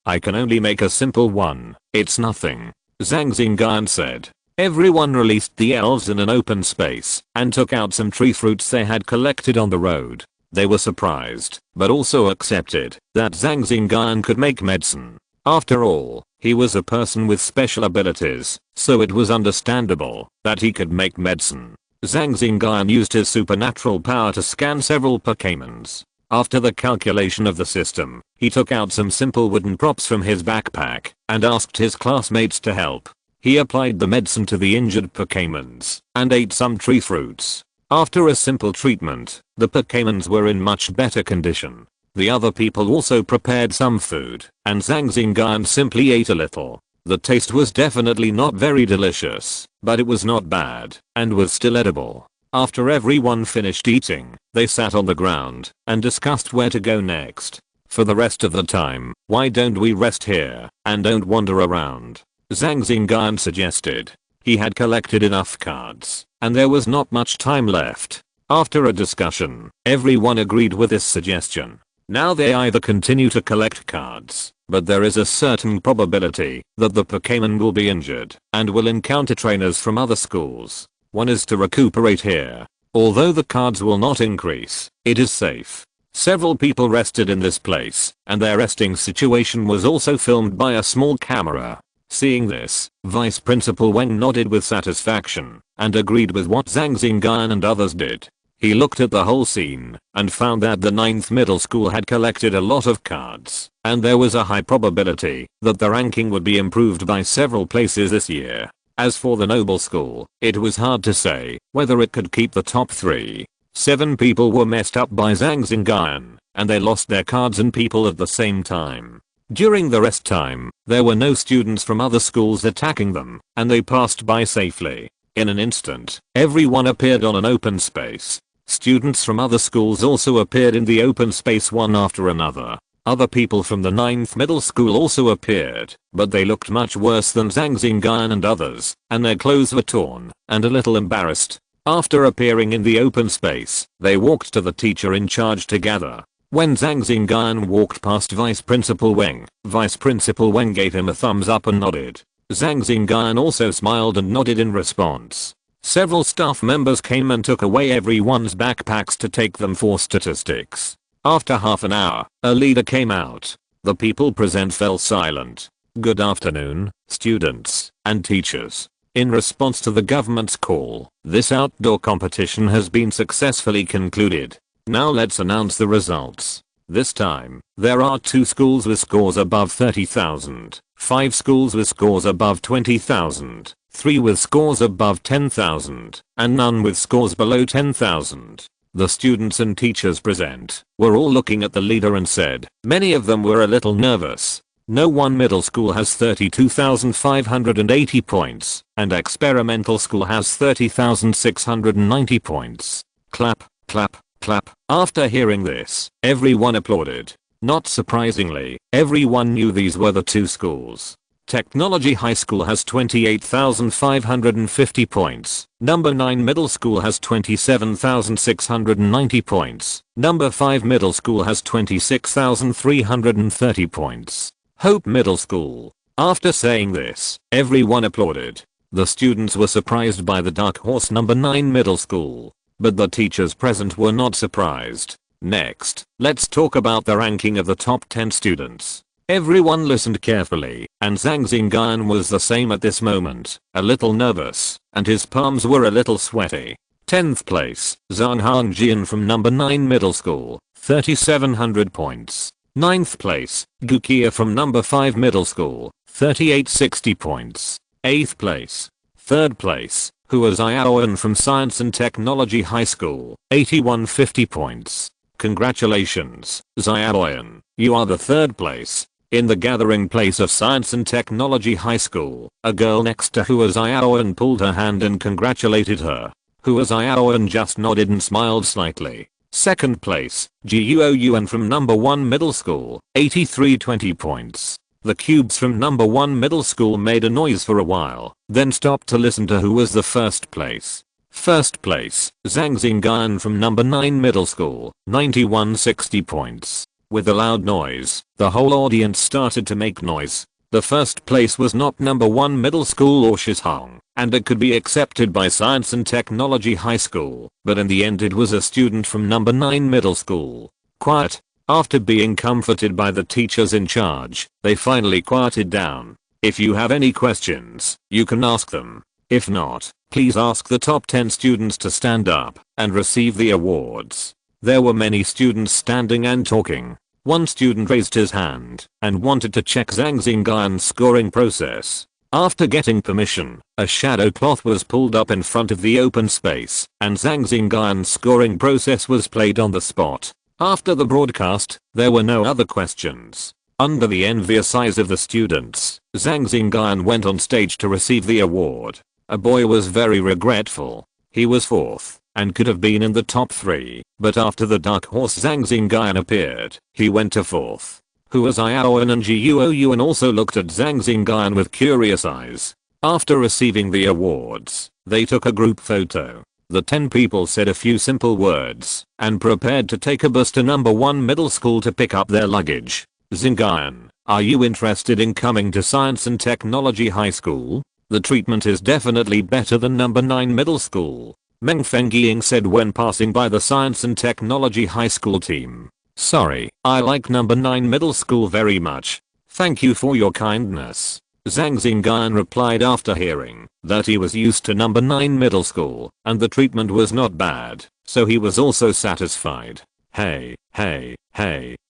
I can only make a simple one. It's nothing," Zhang Xingyun said. Everyone released the elves in an open space and took out some tree fruits they had collected on the road. They were surprised, but also accepted, that Zhang Xingyun could make medicine. After all, he was a person with special abilities, so it was understandable that he could make medicine. Zhang Xingyun used his supernatural power to scan several Pokémons. After the calculation of the system, he took out some simple wooden props from his backpack and asked his classmates to help. He applied the medicine to the injured Pokémons and ate some tree fruits. After a simple treatment, the Pokémons were in much better condition. The other people also prepared some food, and Zhang Xingyun simply ate a little. The taste was definitely not very delicious, but it was not bad, and was still edible. After everyone finished eating, they sat on the ground and discussed where to go next. For the rest of the time, why don't we rest here and don't wander around? Zhang Xingyun suggested. He had collected enough cards, and there was not much time left. After a discussion, everyone agreed with this suggestion. Now they either continue to collect cards, but there is a certain probability that the Pokémon will be injured and will encounter trainers from other schools. One is to recuperate here. Although the cards will not increase, it is safe. Several people rested in this place, and their resting situation was also filmed by a small camera. Seeing this, Vice Principal Wang nodded with satisfaction and agreed with what Zhang Xingyun and others did. He looked at the whole scene and found that the 9th middle school had collected a lot of cards, and there was a high probability that the ranking would be improved by several places this year. As for the noble school, it was hard to say whether it could keep the top 3. 7 people were messed up by Zhang Xingyun, and they lost their cards and people at the same time. During the rest time, there were no students from other schools attacking them, and they passed by safely. In an instant, everyone appeared on an open space. Students from other schools also appeared in the open space one after another. Other people from the 9th middle school also appeared, but they looked much worse than Zhang Xingyun and others, and their clothes were torn and a little embarrassed. After appearing in the open space, they walked to the teacher in charge together. When Zhang Xingyun walked past Vice Principal Wang, Vice Principal Wang gave him a thumbs up and nodded. Zhang Xingyun also smiled and nodded in response. Several staff members came and took away everyone's backpacks to take them for statistics. After half an hour, a leader came out. The people present fell silent. Good afternoon, students and teachers. In response to the government's call, this outdoor competition has been successfully concluded. Now let's announce the results. This time, there are 2 schools with scores above 30,000, 5 schools with scores above 20,000, 3 with scores above 10,000, and none with scores below 10,000. The students and teachers present were all looking at the leader and said, many of them were a little nervous. No one middle school has 32,580 points, and experimental school has 30,690 points. Clap, clap, clap. After hearing this, everyone applauded. Not surprisingly, everyone knew these were the 2 schools. Technology High School has 28,550 points. Number 9 Middle School has 27,690 points. Number 5 Middle School has 26,330 points. Hope Middle School. After saying this, everyone applauded. The students were surprised by the dark horse number 9 Middle School, but the teachers present were not surprised. Next, let's talk about the ranking of the top 10 students. Everyone listened carefully, and Zhang Xingyun was the same at this moment, a little nervous, and his palms were a little sweaty. 10th place, Zhang Xingyun from number 9 Middle School, 3,700 points. 9th place, Gukia from number 5 Middle School, 3,860 points. 8th place. 3rd place, Huaziaoan from Science and Technology High School, 8,150 points. Congratulations, Xingyun, you are the third place. In the gathering place of Science and Technology High School, a girl next to Hua Xingyun pulled her hand and congratulated her. Hua Xingyun just nodded and smiled slightly. Second place, Guoyuan from number 1 middle school, 8320 points. The cubes from number 1 middle school made a noise for a while, then stopped to listen to who was the first place. First place, Zhang Xingyun from number 9 middle school, 9160 points. With a loud noise, the whole audience started to make noise. The first place was not number 1 middle school or Shizhong, and it could be accepted by Science and Technology High School, but in the end it was a student from number 9 middle school. Quiet. After being comforted by the teachers in charge, they finally quieted down. If you have any questions, you can ask them. If not, please ask the top 10 students to stand up and receive the awards. There were many students standing and talking. One student raised his hand and wanted to check Zhang Xingyun's scoring process. After getting permission, a shadow cloth was pulled up in front of the open space, and Zhang Xingyun's scoring process was played on the spot. After the broadcast, there were no other questions. Under the envious eyes of the students, Zhang Xingyun went on stage to receive the award. A boy was very regretful. He was fourth and could have been in the top 3, but after the dark horse Zhang Xingyun appeared, he went to fourth. Hua Xingyun and Guoyuan also looked at Zhang Xingyun with curious eyes. After receiving the awards, they took a group photo. The 10 people said a few simple words and prepared to take a bus to number 1 middle school to pick up their luggage. Xingyun, are you interested in coming to Science and Technology High School? The treatment is definitely better than number 9 middle school, Meng Fengying said when passing by the Science and Technology High School team. Sorry, I like number 9 middle school very much. Thank you for your kindness. Zhang Xingyun replied after hearing that he was used to number 9 middle school and the treatment was not bad, so he was also satisfied. Hey,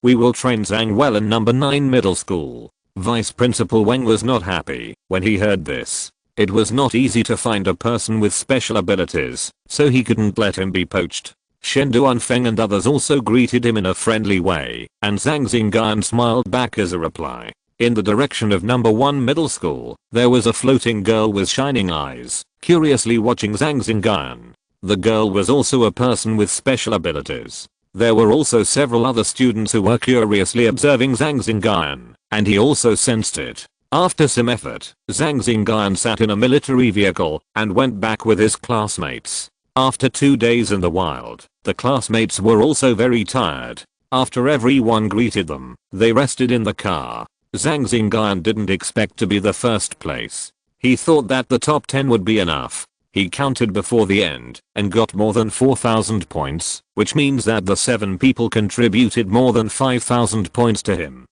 we will train Zhang well in number 9 middle school. Vice Principal Wang was not happy when he heard this. It was not easy to find a person with special abilities, so he couldn't let him be poached. Shen Duanfeng and others also greeted him in a friendly way, and Zhang Xingyun smiled back as a reply. In the direction of number 1 middle school, there was a floating girl with shining eyes, curiously watching Zhang Xingyun. The girl was also a person with special abilities. There were also several other students who were curiously observing Zhang Xingyun, and he also sensed it. After some effort, Zhang Xingyun sat in a military vehicle and went back with his classmates. After 2 days in the wild, the classmates were also very tired. After everyone greeted them, they rested in the car. Zhang Xingyun didn't expect to be the first place. He thought that the top 10 would be enough. He counted before the end and got more than 4,000 points, which means that the 7 people contributed more than 5,000 points to him.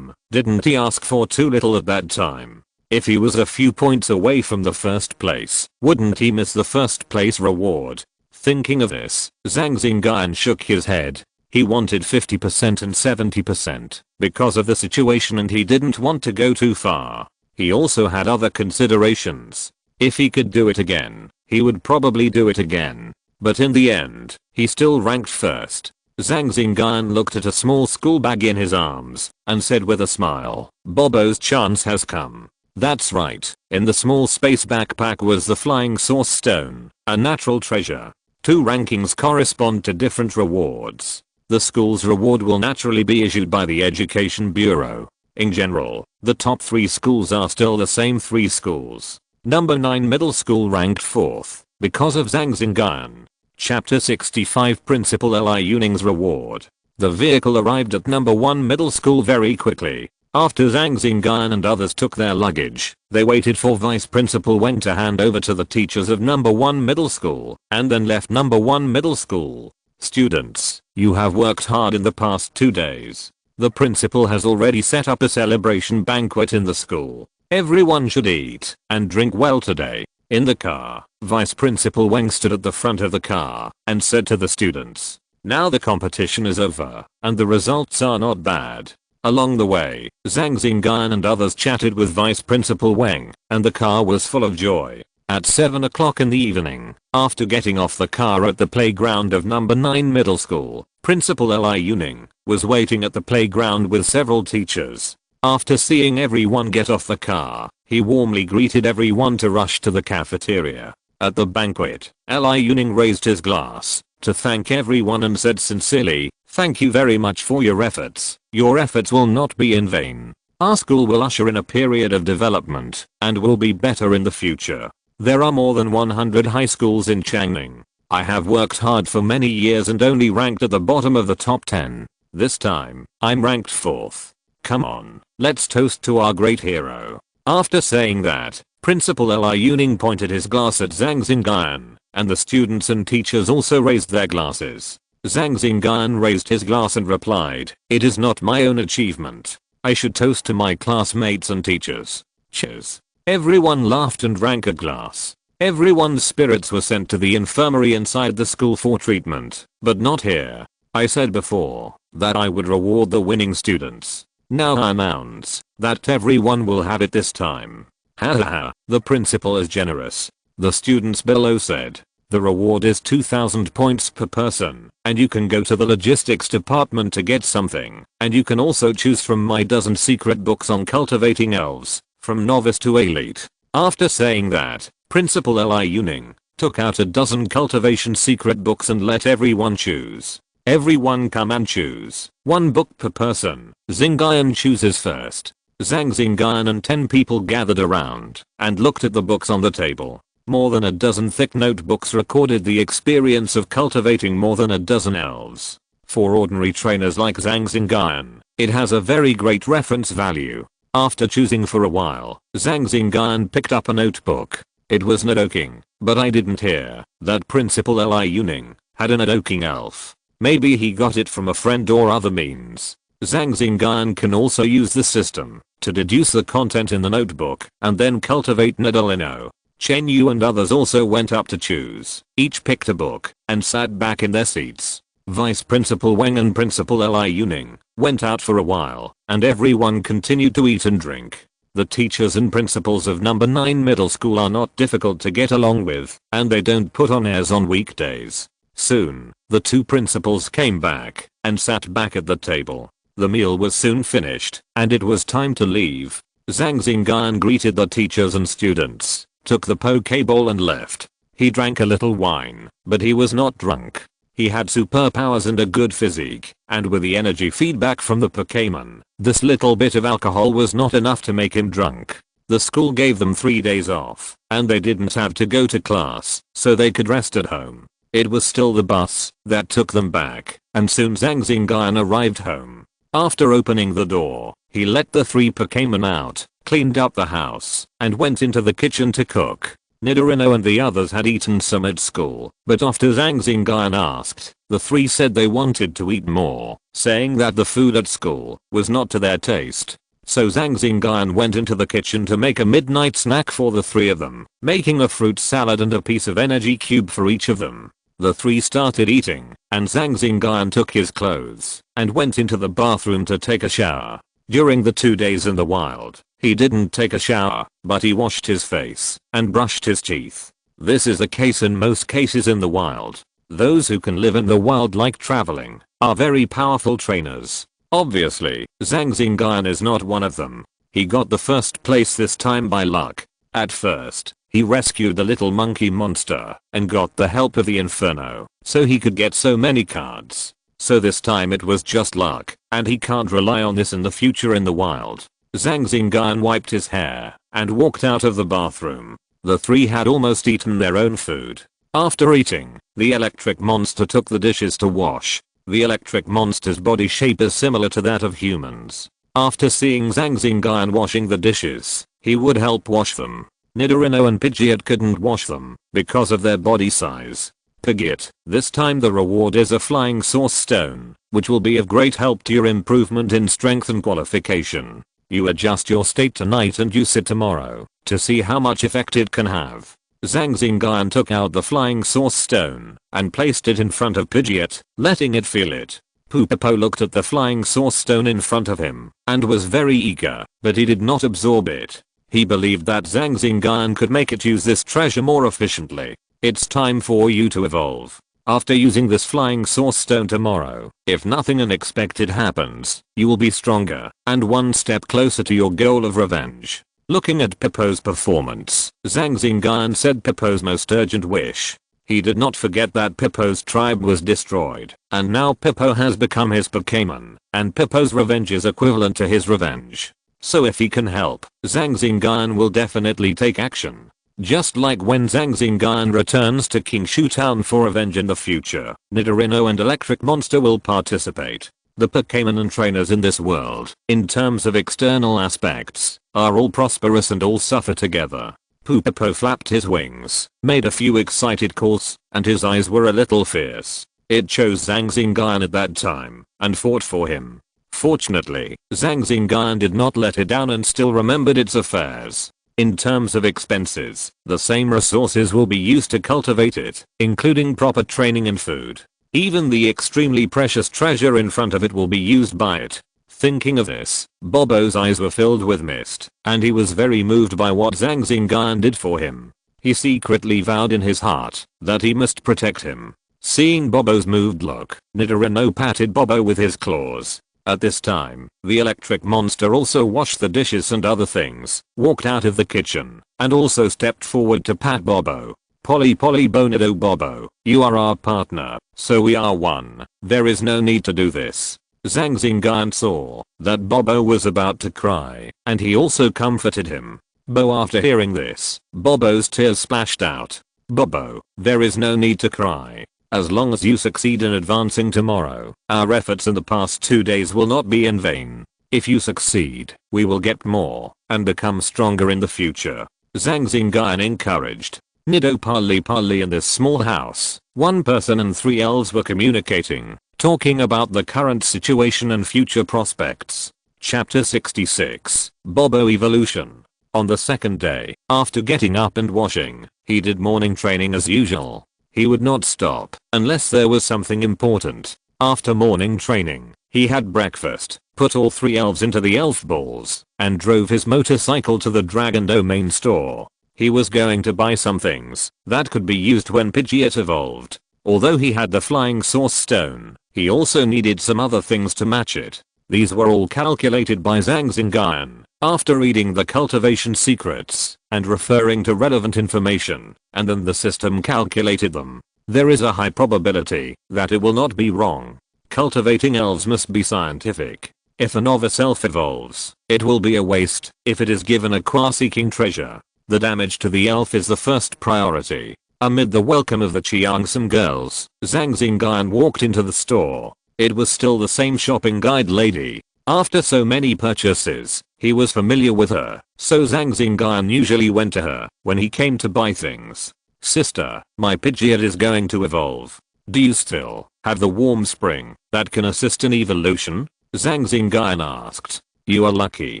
Didn't he ask for too little at that time? If he was a few points away from the first place, wouldn't he miss the first place reward? Thinking of this, Zhang Xingyun shook his head. He wanted 50% and 70% because of the situation and he didn't want to go too far. He also had other considerations. If he could do it again, he would probably do it again. But in the end, he still ranked first. Zhang Xingyun looked at a small school bag in his arms and said with a smile, Bobo's chance has come. That's right, in the small space backpack was the flying source stone, a natural treasure. 2 rankings correspond to different rewards. The school's reward will naturally be issued by the Education Bureau. In general, the top 3 schools are still the same 3 schools. Number 9 middle school ranked 4th because of Zhang Xingyun. Chapter 65 Principal Li Yuning's reward. The vehicle arrived at number 1 middle school very quickly. After Zhang Xingyun and others took their luggage, they waited for Vice Principal Wang to hand over to the teachers of number 1 middle school and then left number 1 middle school. Students, you have worked hard in the past 2 days. The principal has already set up a celebration banquet in the school. Everyone should eat and drink well today. In the car, Vice Principal Wang stood at the front of the car and said to the students, now the competition is over and the results are not bad. Along the way, Zhang Xingyun and others chatted with Vice Principal Wang and the car was full of joy. At 7 o'clock in the evening, after getting off the car at the playground of number 9 middle school, Principal Li Yuning was waiting at the playground with several teachers. After seeing everyone get off the car, he warmly greeted everyone to rush to the cafeteria. At the banquet, Li Yuning raised his glass to thank everyone and said sincerely, "Thank you very much for your efforts. Your efforts will not be in vain. Our school will usher in a period of development and will be better in the future. There are more than 100 high schools in Changning. I have worked hard for many years and only ranked at the bottom of the top 10. This time, I'm ranked 4th. Come on, let's toast to our great hero." After saying that, Principal Li Yuning pointed his glass at Zhang Xingyun, and the students and teachers also raised their glasses. Zhang Xingyun raised his glass and replied, "It is not my own achievement. I should toast to my classmates and teachers. Cheers." Everyone laughed and drank a glass. Everyone's spirits were sent to the infirmary inside the school for treatment, but not here. I said before that I would reward the winning students. Now I announce that everyone will have it this time. Ha ha ha, the principal is generous. The students below said. The reward is 2000 points per person, and you can go to the logistics department to get something, and you can also choose from my dozen secret books on cultivating elves, from novice to elite. After saying that, Principal Li Yuning took out a dozen cultivation secret books and let everyone choose. Everyone come and choose. One book per person. Xingyun chooses first. Zhang Xingyun and 10 people gathered around and looked at the books on the table. More than a dozen thick notebooks recorded the experience of cultivating more than a dozen elves. For ordinary trainers like Zhang Xingyun, it has a very great reference value. After choosing for a while, Zhang Xingyun picked up a notebook. It was undertaking, but I didn't hear that Principal Li Yuning had an undertaking elf. Maybe he got it from a friend or other means. Zhang Xingyun can also use the system to deduce the content in the notebook and then cultivate Nidalino. Chen Yu and others also went up to choose. Each picked a book and sat back in their seats. Vice Principal Wang and Principal Li Yuning went out for a while, and everyone continued to eat and drink. The teachers and principals of number 9 middle school are not difficult to get along with, and they don't put on airs on weekdays. Soon, the two principals came back and sat back at the table. The meal was soon finished, and it was time to leave. Zhang Xingyun greeted the teachers and students, took the Pokeball and left. He drank a little wine, but he was not drunk. He had superpowers and a good physique, and with the energy feedback from the Pokemon, this little bit of alcohol was not enough to make him drunk. The school gave them 3 days off, and they didn't have to go to class, so they could rest at home. It was still the bus that took them back, and soon Zhang Xingyun arrived home. After opening the door, he let the 3 Pokemon out, cleaned up the house, and went into the kitchen to cook. Nidorino and the others had eaten some at school, but after Zhang Xingyun asked, the 3 said they wanted to eat more, saying that the food at school was not to their taste. So Zhang Xingyun went into the kitchen to make a midnight snack for the 3 of them, making a fruit salad and a piece of energy cube for each of them. The 3 started eating, and Zhang Xingyun took his clothes and went into the bathroom to take a shower. During the 2 days in the wild, he didn't take a shower, but he washed his face and brushed his teeth. This is the case in most cases in the wild. Those who can live in the wild like traveling are very powerful trainers. Obviously, Zhang Xingyun is not one of them. He got the first place this time by luck. At first, he rescued the little monkey monster and got the help of the Inferno, so he could get so many cards. So this time it was just luck, and he can't rely on this in the future in the wild. Zhang Xingyun wiped his hair and walked out of the bathroom. The 3 had almost eaten their own food. After eating, the electric monster took the dishes to wash. The electric monster's body shape is similar to that of humans. After seeing Zhang Xingyun washing the dishes, he would help wash them. Nidorino and Pidgeot couldn't wash them because of their body size. Pidgeot, this time the reward is a flying source stone, which will be of great help to your improvement in strength and qualification. You adjust your state tonight and use it tomorrow to see how much effect it can have. Zhang Xingyun took out the flying source stone and placed it in front of Pidgeot, letting it feel it. Poopapo looked at the flying source stone in front of him and was very eager, but he did not absorb it. He believed that Zhang Xingyun could make it use this treasure more efficiently. It's time for you to evolve. After using this flying source stone tomorrow, if nothing unexpected happens, you will be stronger and one step closer to your goal of revenge. Looking at Pippo's performance, Zhang Xingyun said Pippo's most urgent wish. He did not forget that Pippo's tribe was destroyed, and now Pippo has become his Pokémon, and Pippo's revenge is equivalent to his revenge. So if he can help, Zhang Xingyun will definitely take action. Just like when Zhang Xingyun returns to Qingshu Town for revenge in the future, Nidorino and Electric Monster will participate. The Pokémon and trainers in this world, in terms of external aspects, are all prosperous and all suffer together. Pippo flapped his wings, made a few excited calls, and his eyes were a little fierce. It chose Zhang Xingyun at that time, and fought for him. Fortunately, Zhang Xingyun did not let it down and still remembered its affairs. In terms of expenses, the same resources will be used to cultivate it, including proper training and food. Even the extremely precious treasure in front of it will be used by it. Thinking of this, Bobo's eyes were filled with mist, and he was very moved by what Zhang Xingyun did for him. He secretly vowed in his heart that he must protect him. Seeing Bobo's moved look, Nidorino patted Bobo with his claws. At this time, the electric monster also washed the dishes and other things, walked out of the kitchen, and also stepped forward to pat Bobo. Polly Bonido Bobo, you are our partner, so we are one. There is no need to do this. Zhang Xingyun saw that Bobo was about to cry, and he also comforted him. After hearing this, Bobo's tears splashed out. Bobo, there is no need to cry. As long as you succeed in advancing tomorrow, our efforts in the past 2 days will not be in vain. If you succeed, we will get more and become stronger in the future. Zhang Xingyun encouraged. Nido Parley in this small house, one person and 3 elves were communicating, talking about the current situation and future prospects. Chapter 66, Bobo Evolution. On the second day, after getting up and washing, he did morning training as usual. He would not stop unless there was something important. After morning training, he had breakfast, put all 3 elves into the elf balls, and drove his motorcycle to the Dragon Domain store. He was going to buy some things that could be used when Pidgeot evolved. Although he had the flying source stone, he also needed some other things to match it. These were all calculated by Zhang Xingyun after reading the cultivation secrets and referring to relevant information, and then the system calculated them. There is a high probability that it will not be wrong. Cultivating elves must be scientific. If a novice elf evolves, it will be a waste if it is given a quasi-king treasure. The damage to the elf is the first priority. Amid the welcome of the Cheongsam girls, Zhang Xingyun walked into the store. It was still the same shopping guide lady. After so many purchases, he was familiar with her, so Zhang Xingyun usually went to her when he came to buy things. Sister, my Pidgeot is going to evolve. Do you still have the warm spring that can assist in evolution? Zhang Xingyun asked. You are lucky.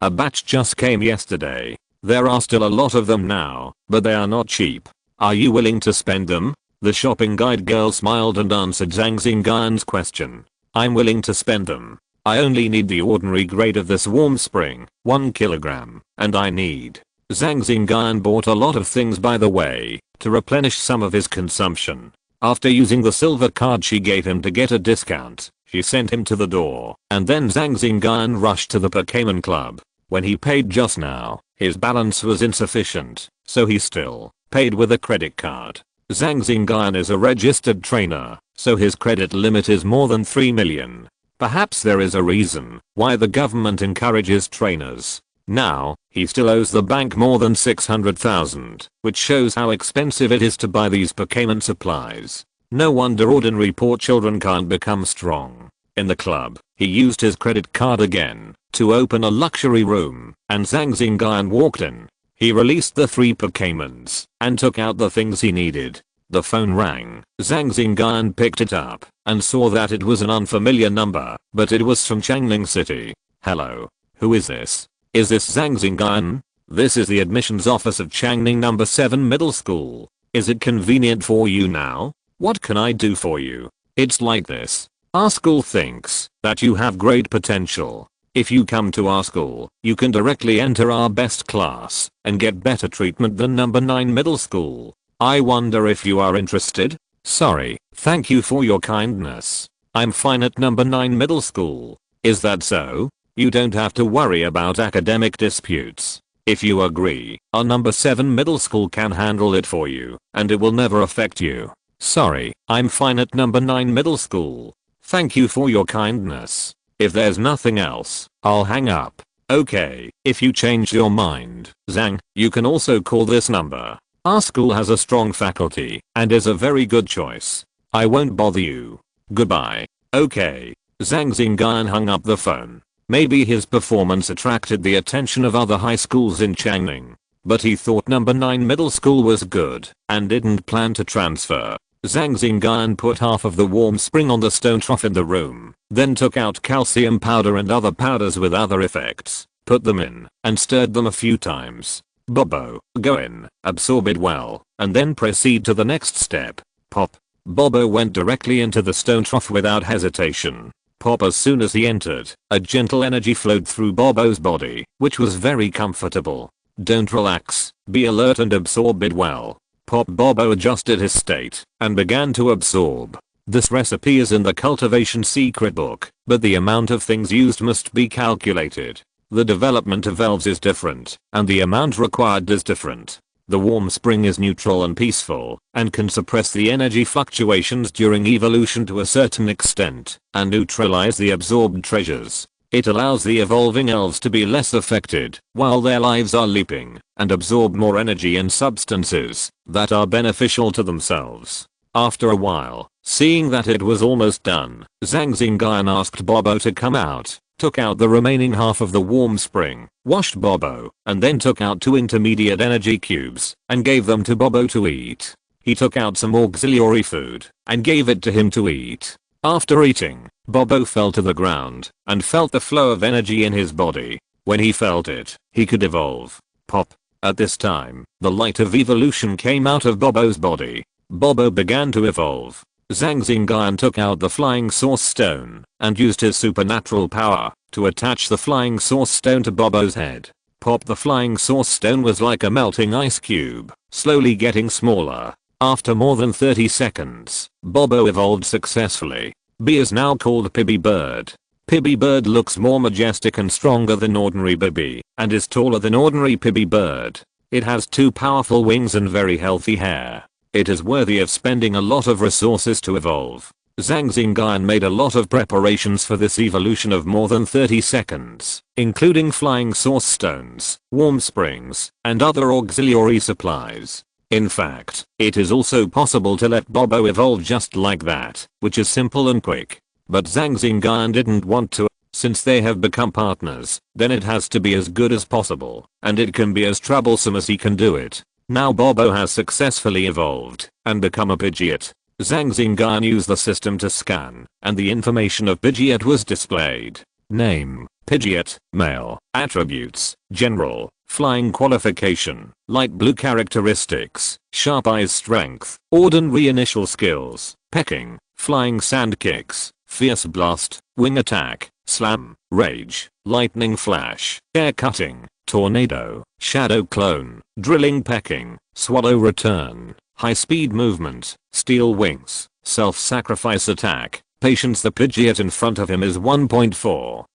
A batch just came yesterday. There are still a lot of them now, but they are not cheap. Are you willing to spend them? The shopping guide girl smiled and answered Zhang Xingyun's question. I'm willing to spend them. I only need the ordinary grade of this warm spring, 1 kilogram, and I need. Zhang Xingyun bought a lot of things by the way, to replenish some of his consumption. After using the silver card she gave him to get a discount, she sent him to the door, and then Zhang Xingyun rushed to the Pokémon Club. When he paid just now, his balance was insufficient, so he still paid with a credit card. Zhang Xingyun is a registered trainer, so his credit limit is more than 3 million. Perhaps there is a reason why the government encourages trainers. Now, he still owes the bank more than 600,000, which shows how expensive it is to buy these Pokémon supplies. No wonder ordinary poor children can't become strong. In the club, he used his credit card again to open a luxury room, and Zhang Xingyun walked in. He released the 3 Pokémons and took out the things he needed. The phone rang. Zhang Xingyun picked it up and saw that it was an unfamiliar number, but it was from Changning City. Hello. Who is this? Is this Zhang Xingyun? This is the admissions office of Changning number 7 middle school. Is it convenient for you now? What can I do for you? It's like this. Our school thinks that you have great potential. If you come to our school, you can directly enter our best class and get better treatment than number 9 middle school. I wonder if you are interested? Sorry, thank you for your kindness. I'm fine at number 9 middle school. Is that so? You don't have to worry about academic disputes. If you agree, our number 7 middle school can handle it for you, and it will never affect you. Sorry, I'm fine at number 9 middle school. Thank you for your kindness. If there's nothing else, I'll hang up. Okay, if you change your mind, Zhang, you can also call this number. Our school has a strong faculty and is a very good choice. I won't bother you. Goodbye. Okay. Zhang Xingyun hung up the phone. Maybe his performance attracted the attention of other high schools in Changning, but he thought number 9 middle school was good and didn't plan to transfer. Zhang Xingyun put half of the warm spring on the stone trough in the room, then took out calcium powder and other powders with other effects, put them in, and stirred them a few times. Bobo, go in, absorb it well, and then proceed to the next step. Pop. Bobo went directly into the stone trough without hesitation. Pop. As soon as he entered, a gentle energy flowed through Bobo's body, which was very comfortable. Don't relax, be alert and absorb it well. Pop. Bobo adjusted his state and began to absorb. This recipe is in the cultivation secret book, but the amount of things used must be calculated. The development of elves is different, and the amount required is different. The warm spring is neutral and peaceful, and can suppress the energy fluctuations during evolution to a certain extent, and neutralize the absorbed treasures. It allows the evolving elves to be less affected, while their lives are leaping, and absorb more energy and substances that are beneficial to themselves. After a while, seeing that it was almost done, Zhang Xingyun asked Bobo to come out, took out the remaining half of the warm spring, washed Bobo, and then took out 2 intermediate energy cubes, and gave them to Bobo to eat. He took out some auxiliary food, and gave it to him to eat. After eating, Bobo fell to the ground, and felt the flow of energy in his body. When he felt it, he could evolve. Pop. At this time, the light of evolution came out of Bobo's body. Bobo began to evolve. Zhang Xingyun took out the flying source stone, and used his supernatural power to attach the flying source stone to Bobo's head. Pop. The flying source stone was like a melting ice cube, slowly getting smaller. After more than 30 seconds, Bobo evolved successfully. B is now called Pibby Bird. Pibby Bird looks more majestic and stronger than ordinary Bibby, and is taller than ordinary Pibby Bird. It has 2 powerful wings and very healthy hair. It is worthy of spending a lot of resources to evolve. Zhang Xingyun made a lot of preparations for this evolution of more than 30 seconds, including flying source stones, warm springs, and other auxiliary supplies. In fact, it is also possible to let Bobo evolve just like that, which is simple and quick. But Zhang Xingyun didn't want to. Since they have become partners, then it has to be as good as possible, and it can be as troublesome as he can do it. Now Bobo has successfully evolved and become a Pidgeot. Zhang Xingyun used the system to scan, and the information of Pidgeot was displayed. Name, Pidgeot, male, attributes, general, flying qualification, light blue characteristics, sharp eyes strength, ordinary initial skills, pecking, flying sand kicks, fierce blast, wing attack, slam, rage, lightning flash, air cutting, tornado, shadow clone, drilling pecking, swallow return, high speed movement, steel wings, self-sacrifice attack. Patience. The Pidgeot in front of him is 1.4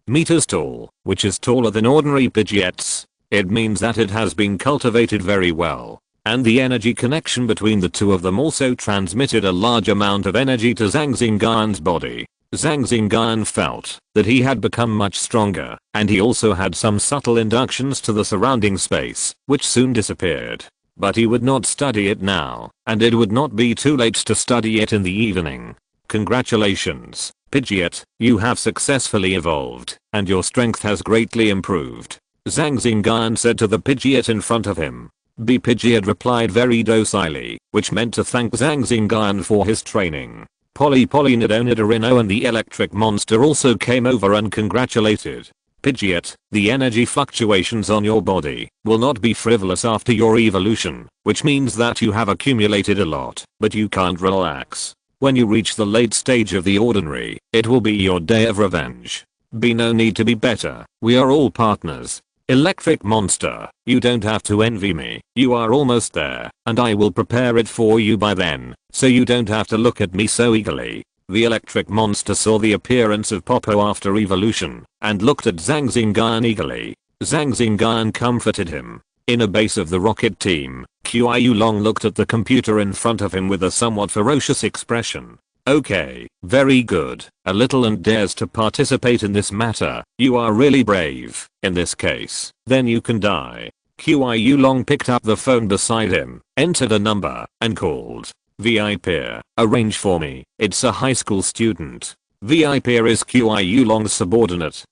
meters tall, which is taller than ordinary Pidgeots. It means that it has been cultivated very well, and the energy connection between the two of them also transmitted a large amount of energy to Zhang Xingyun's body. Zhang Xingyun felt that he had become much stronger, and he also had some subtle inductions to the surrounding space, which soon disappeared. But he would not study it now, and it would not be too late to study it in the evening. Congratulations, Pidgeot, you have successfully evolved, and your strength has greatly improved. Zhang Xingyun said to the Pidgeot in front of him. B. Pidgeot replied very docilely, which meant to thank Zhang Xingyun for his training. Polly Nidonidorino and the electric monster also came over and congratulated. Pidgeot, the energy fluctuations on your body will not be frivolous after your evolution, which means that you have accumulated a lot, but you can't relax. When you reach the late stage of the ordinary, it will be your day of revenge. Be no need to be better, we are all partners. Electric monster, you don't have to envy me. You are almost there, and I will prepare it for you by then, so you don't have to look at me so eagerly. The electric monster saw the appearance of Popo after evolution, and looked at Zhang Xingyun eagerly. Zhang Xingyun comforted him. In a base of the rocket team, Qiu Long looked at the computer in front of him with a somewhat ferocious expression. Okay, very good. A little and dares to participate in this matter. You are really brave. In this case, then you can die. Qiu Long picked up the phone beside him, entered a number, and called. VIP, arrange for me. It's a high school student. VIP is Qiu Long's subordinate,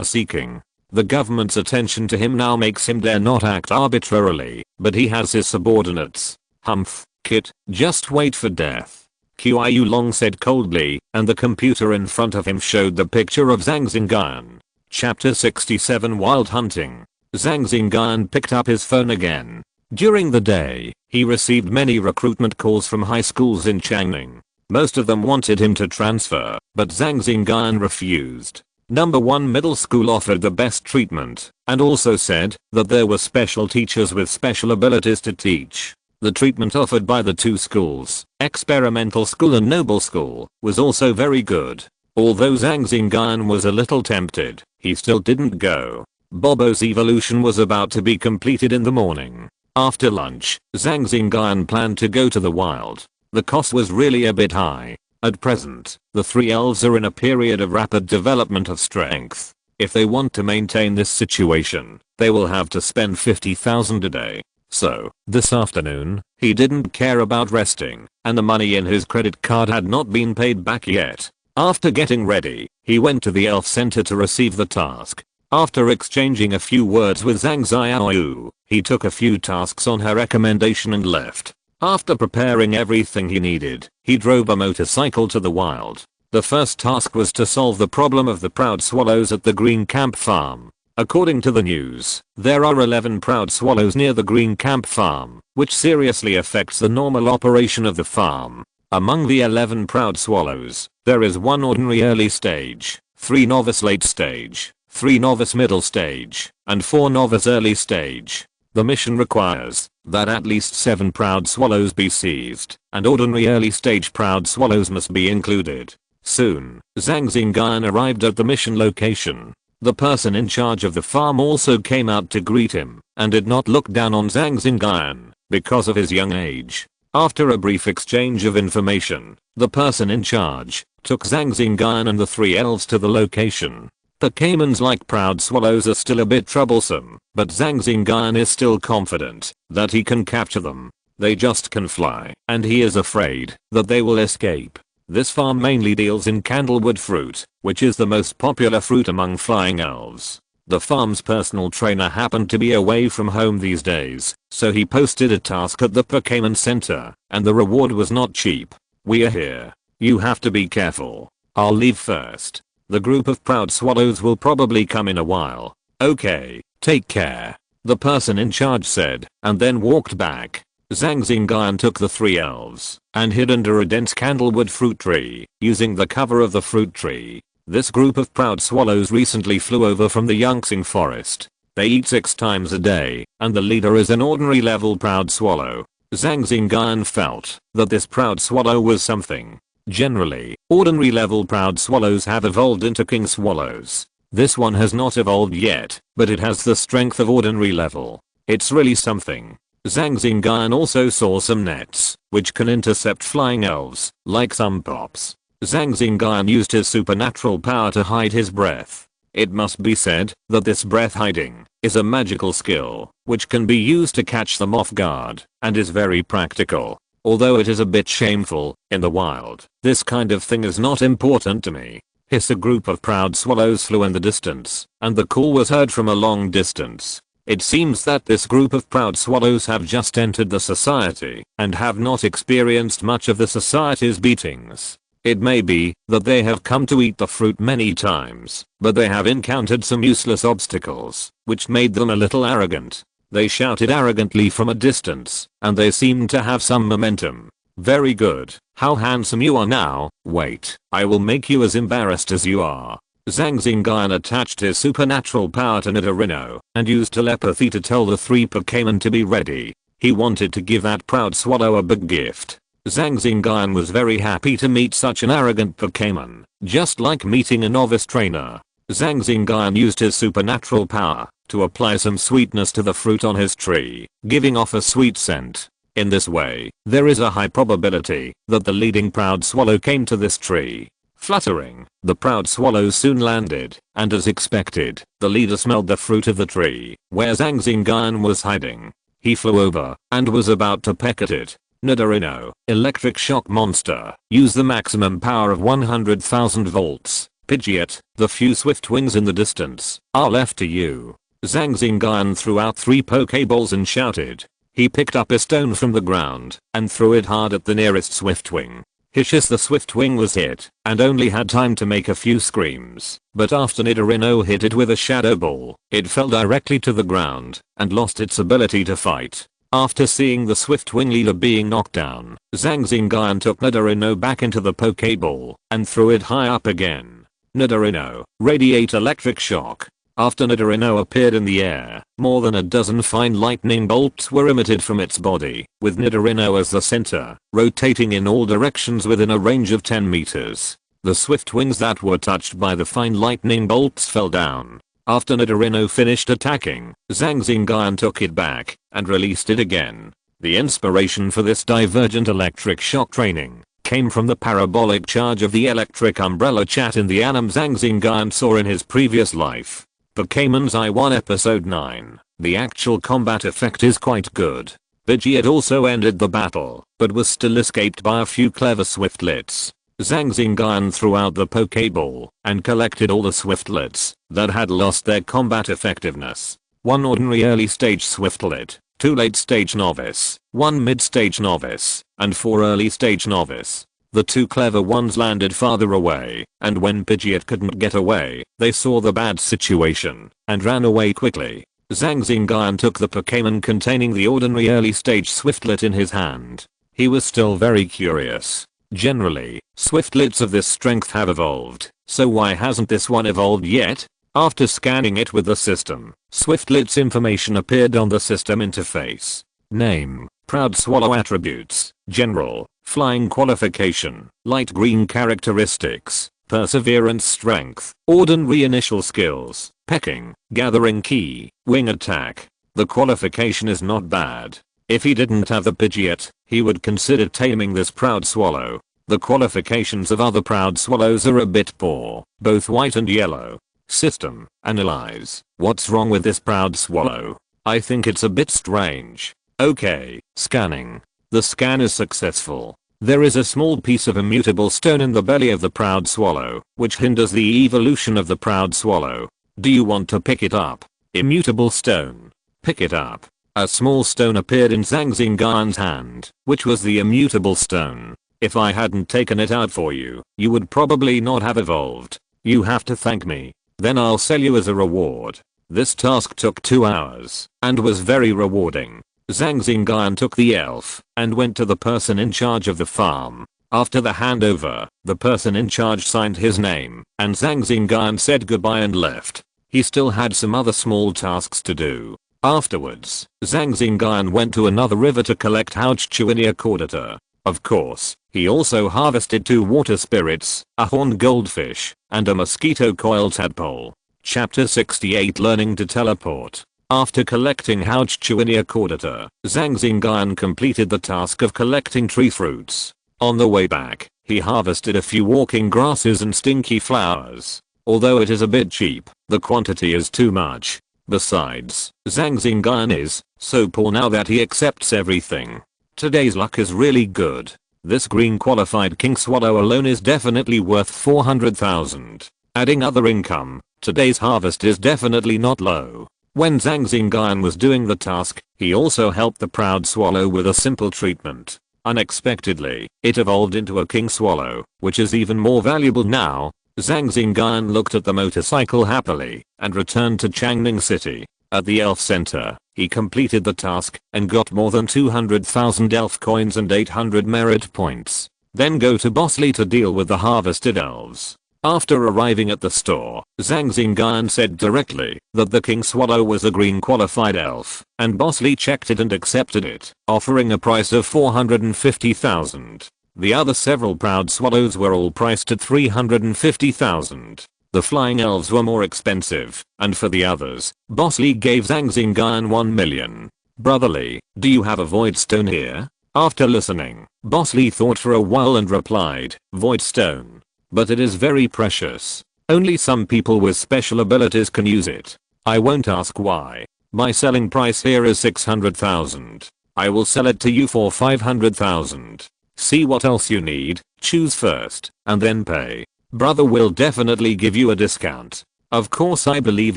seeking. The government's attention to him now makes him dare not act arbitrarily, but he has his subordinates. Humph, kid, just wait for death. Qiu Long said coldly, and the computer in front of him showed the picture of Zhang Xingyun. Chapter 67 Wild Hunting. Zhang Xingyun picked up his phone again. During the day, he received many recruitment calls from high schools in Changning. Most of them wanted him to transfer, but Zhang Xingyun refused. Number 1 middle school offered the best treatment, and also said that there were special teachers with special abilities to teach. The treatment offered by the 2 schools, Experimental School and Noble School, was also very good. Although Zhang Xingyun was a little tempted, he still didn't go. Bobo's evolution was about to be completed in the morning. After lunch, Zhang Xingyun planned to go to the wild. The cost was really a bit high. At present, the 3 elves are in a period of rapid development of strength. If they want to maintain this situation, they will have to spend 50,000 a day. So, this afternoon, he didn't care about resting, and the money in his credit card had not been paid back yet. After getting ready, he went to the elf center to receive the task. After exchanging a few words with Zhang Xiaoyu, he took a few tasks on her recommendation and left. After preparing everything he needed, he drove a motorcycle to the wild. The first task was to solve the problem of the proud swallows at the Green Camp Farm. According to the news, there are 11 proud swallows near the Green Camp Farm, which seriously affects the normal operation of the farm. Among the 11 proud swallows, there is 1 ordinary early stage, 3 novice late stage, 3 novice middle stage, and 4 novice early stage. The mission requires that at least 7 proud swallows be seized, and ordinary early stage proud swallows must be included. Soon, Zhang Xingyun arrived at the mission location. The person in charge of the farm also came out to greet him, and did not look down on Zhang Xingyun because of his young age. After a brief exchange of information, the person in charge took Zhang Xingyun and the 3 elves to the location. The caimans like proud swallows are still a bit troublesome, but Zhang Xingyun is still confident that he can capture them. They just can fly, and he is afraid that they will escape. This farm mainly deals in candlewood fruit, which is the most popular fruit among flying elves. The farm's personal trainer happened to be away from home these days, so he posted a task at the Pokémon Center, and the reward was not cheap. We are here. You have to be careful. I'll leave first. The group of proud swallows will probably come in a while. Okay, take care. The person in charge said, and then walked back. Zhang Xingyun took the 3 elves and hid under a dense candlewood fruit tree, using the cover of the fruit tree. This group of proud swallows recently flew over from the Yangtze forest. They eat 6 times a day, and the leader is an ordinary level proud swallow. Zhang Xingyun felt that this proud swallow was something. Generally, ordinary level proud swallows have evolved into king swallows. This one has not evolved yet, but it has the strength of ordinary level. It's really something. Zhang Xingyun also saw some nets, which can intercept flying elves, like some pops. Zhang Xingyun used his supernatural power to hide his breath. It must be said that this breath hiding is a magical skill, which can be used to catch them off guard, and is very practical. Although it is a bit shameful, in the wild, this kind of thing is not important to me. Hiss, a group of proud swallows flew in the distance, and the call was heard from a long distance. It seems that this group of proud swallows have just entered the society, and have not experienced much of the society's beatings. It may be that they have come to eat the fruit many times, but they have encountered some useless obstacles, which made them a little arrogant. They shouted arrogantly from a distance, and they seemed to have some momentum. Very good. How handsome you are now. Wait, I will make you as embarrassed as you are. Zhang Xingyun attached his supernatural power to Nidorino and used telepathy to tell the 3 Pokémon to be ready. He wanted to give that proud swallow a big gift. Zhang Xingyun was very happy to meet such an arrogant Pokémon, just like meeting a novice trainer. Zhang Xingyun used his supernatural power to apply some sweetness to the fruit on his tree, giving off a sweet scent. In this way, there is a high probability that the leading proud swallow came to this tree. Fluttering, the proud swallow soon landed, and as expected, the leader smelled the fruit of the tree, where Zhang Xingyun was hiding. He flew over, and was about to peck at it. Nidorino, electric shock monster, use the maximum power of 100,000 volts. Pidgeot, the few swift wings in the distance, are left to you. Zhang Xingyun threw out 3 Pokeballs and shouted. He picked up a stone from the ground, and threw it hard at the nearest swiftwing. Hishish the swiftwing was hit, and only had time to make a few screams, but after Nidorino hit it with a shadow ball, it fell directly to the ground, and lost its ability to fight. After seeing the swiftwing leader being knocked down, Zhang Xingyun took Nidorino back into the Pokeball, and threw it high up again. Nidorino, radiate electric shock. After Nidorino appeared in the air, more than a dozen fine lightning bolts were emitted from its body, with Nidorino as the center, rotating in all directions within a range of 10 meters. The swift wings that were touched by the fine lightning bolts fell down. After Nidorino finished attacking, Zhang Xingyun took it back, and released it again. The inspiration for this divergent electric shock training came from the parabolic charge of the electric umbrella chat in the anime Zhang Xingyun saw in his previous life. Pokemon's I-1 Episode 9. The actual combat effect is quite good. Pidgeot also ended the battle, but was still escaped by a few clever Swiftlets. Zhang Xingyun threw out the Pokeball, and collected all the Swiftlets that had lost their combat effectiveness. 1 ordinary early stage Swiftlet, 2 late stage novice, 1 mid stage novice, and 4 early stage novice. The 2 clever ones landed farther away, and when Pidgeot couldn't get away, they saw the bad situation, and ran away quickly. Zhang Xingyun took the Pokémon containing the ordinary early stage Swiftlet in his hand. He was still very curious. Generally, Swiftlets of this strength have evolved, so why hasn't this one evolved yet? After scanning it with the system, Swiftlets information appeared on the system interface. Name, Proud Swallow attributes, General, Flying qualification, light green characteristics, perseverance strength, ordinary initial skills, pecking, gathering key, wing attack. The qualification is not bad. If he didn't have the Pidgeot, he would consider taming this proud swallow. The qualifications of other proud swallows are a bit poor, both white and yellow. System, analyze. What's wrong with this proud swallow? I think it's a bit strange. Okay, scanning. The scan is successful. There is a small piece of immutable stone in the belly of the proud swallow, which hinders the evolution of the proud swallow. Do you want to pick it up? Immutable stone. Pick it up. A small stone appeared in Zhang Xingyun's hand, which was the immutable stone. If I hadn't taken it out for you, you would probably not have evolved. You have to thank me. Then I'll sell you as a reward. This task took 2 hours, and was very rewarding. Zhang Xingyun took the elf, and went to the person in charge of the farm. After the handover, the person in charge signed his name, and Zhang Xingyun said goodbye and left. He still had some other small tasks to do. Afterwards, Zhang Xingyun went to another river to collect Houchchuinia Chordata. Of course, he also harvested 2 water spirits, a horned goldfish, and a mosquito coil tadpole. Chapter 68 Learning to Teleport. After collecting Houchchuinia Chordata, Zhang Xingyun completed the task of collecting tree fruits. On the way back, he harvested a few walking grasses and stinky flowers. Although it is a bit cheap, the quantity is too much. Besides, Zhang Xingyun is so poor now that he accepts everything. Today's luck is really good. This green qualified king swallow alone is definitely worth 400,000. Adding other income, today's harvest is definitely not low. When Zhang Xingyun was doing the task, he also helped the proud swallow with a simple treatment. Unexpectedly, it evolved into a king swallow, which is even more valuable now. Zhang Xingyun looked at the motorcycle happily, and returned to Changning City. At the elf center, he completed the task, and got more than 200,000 elf coins and 800 merit points. Then go to Bosley to deal with the harvested elves. After arriving at the store, Zhang Xingyun said directly that the King Swallow was a green qualified elf, and Boss Lee checked it and accepted it, offering a price of 450,000. The other several proud swallows were all priced at 350,000. The flying elves were more expensive, and for the others, Boss Lee gave Zhang Xingyun 1 million. Brother Lee, do you have a void stone here? After listening, Boss Lee thought for a while and replied, void stone. But it is very precious. Only some people with special abilities can use it. I won't ask why. My selling price here is 600,000. I will sell it to you for 500,000. See what else you need, choose first, and then pay. Brother will definitely give you a discount. Of course I believe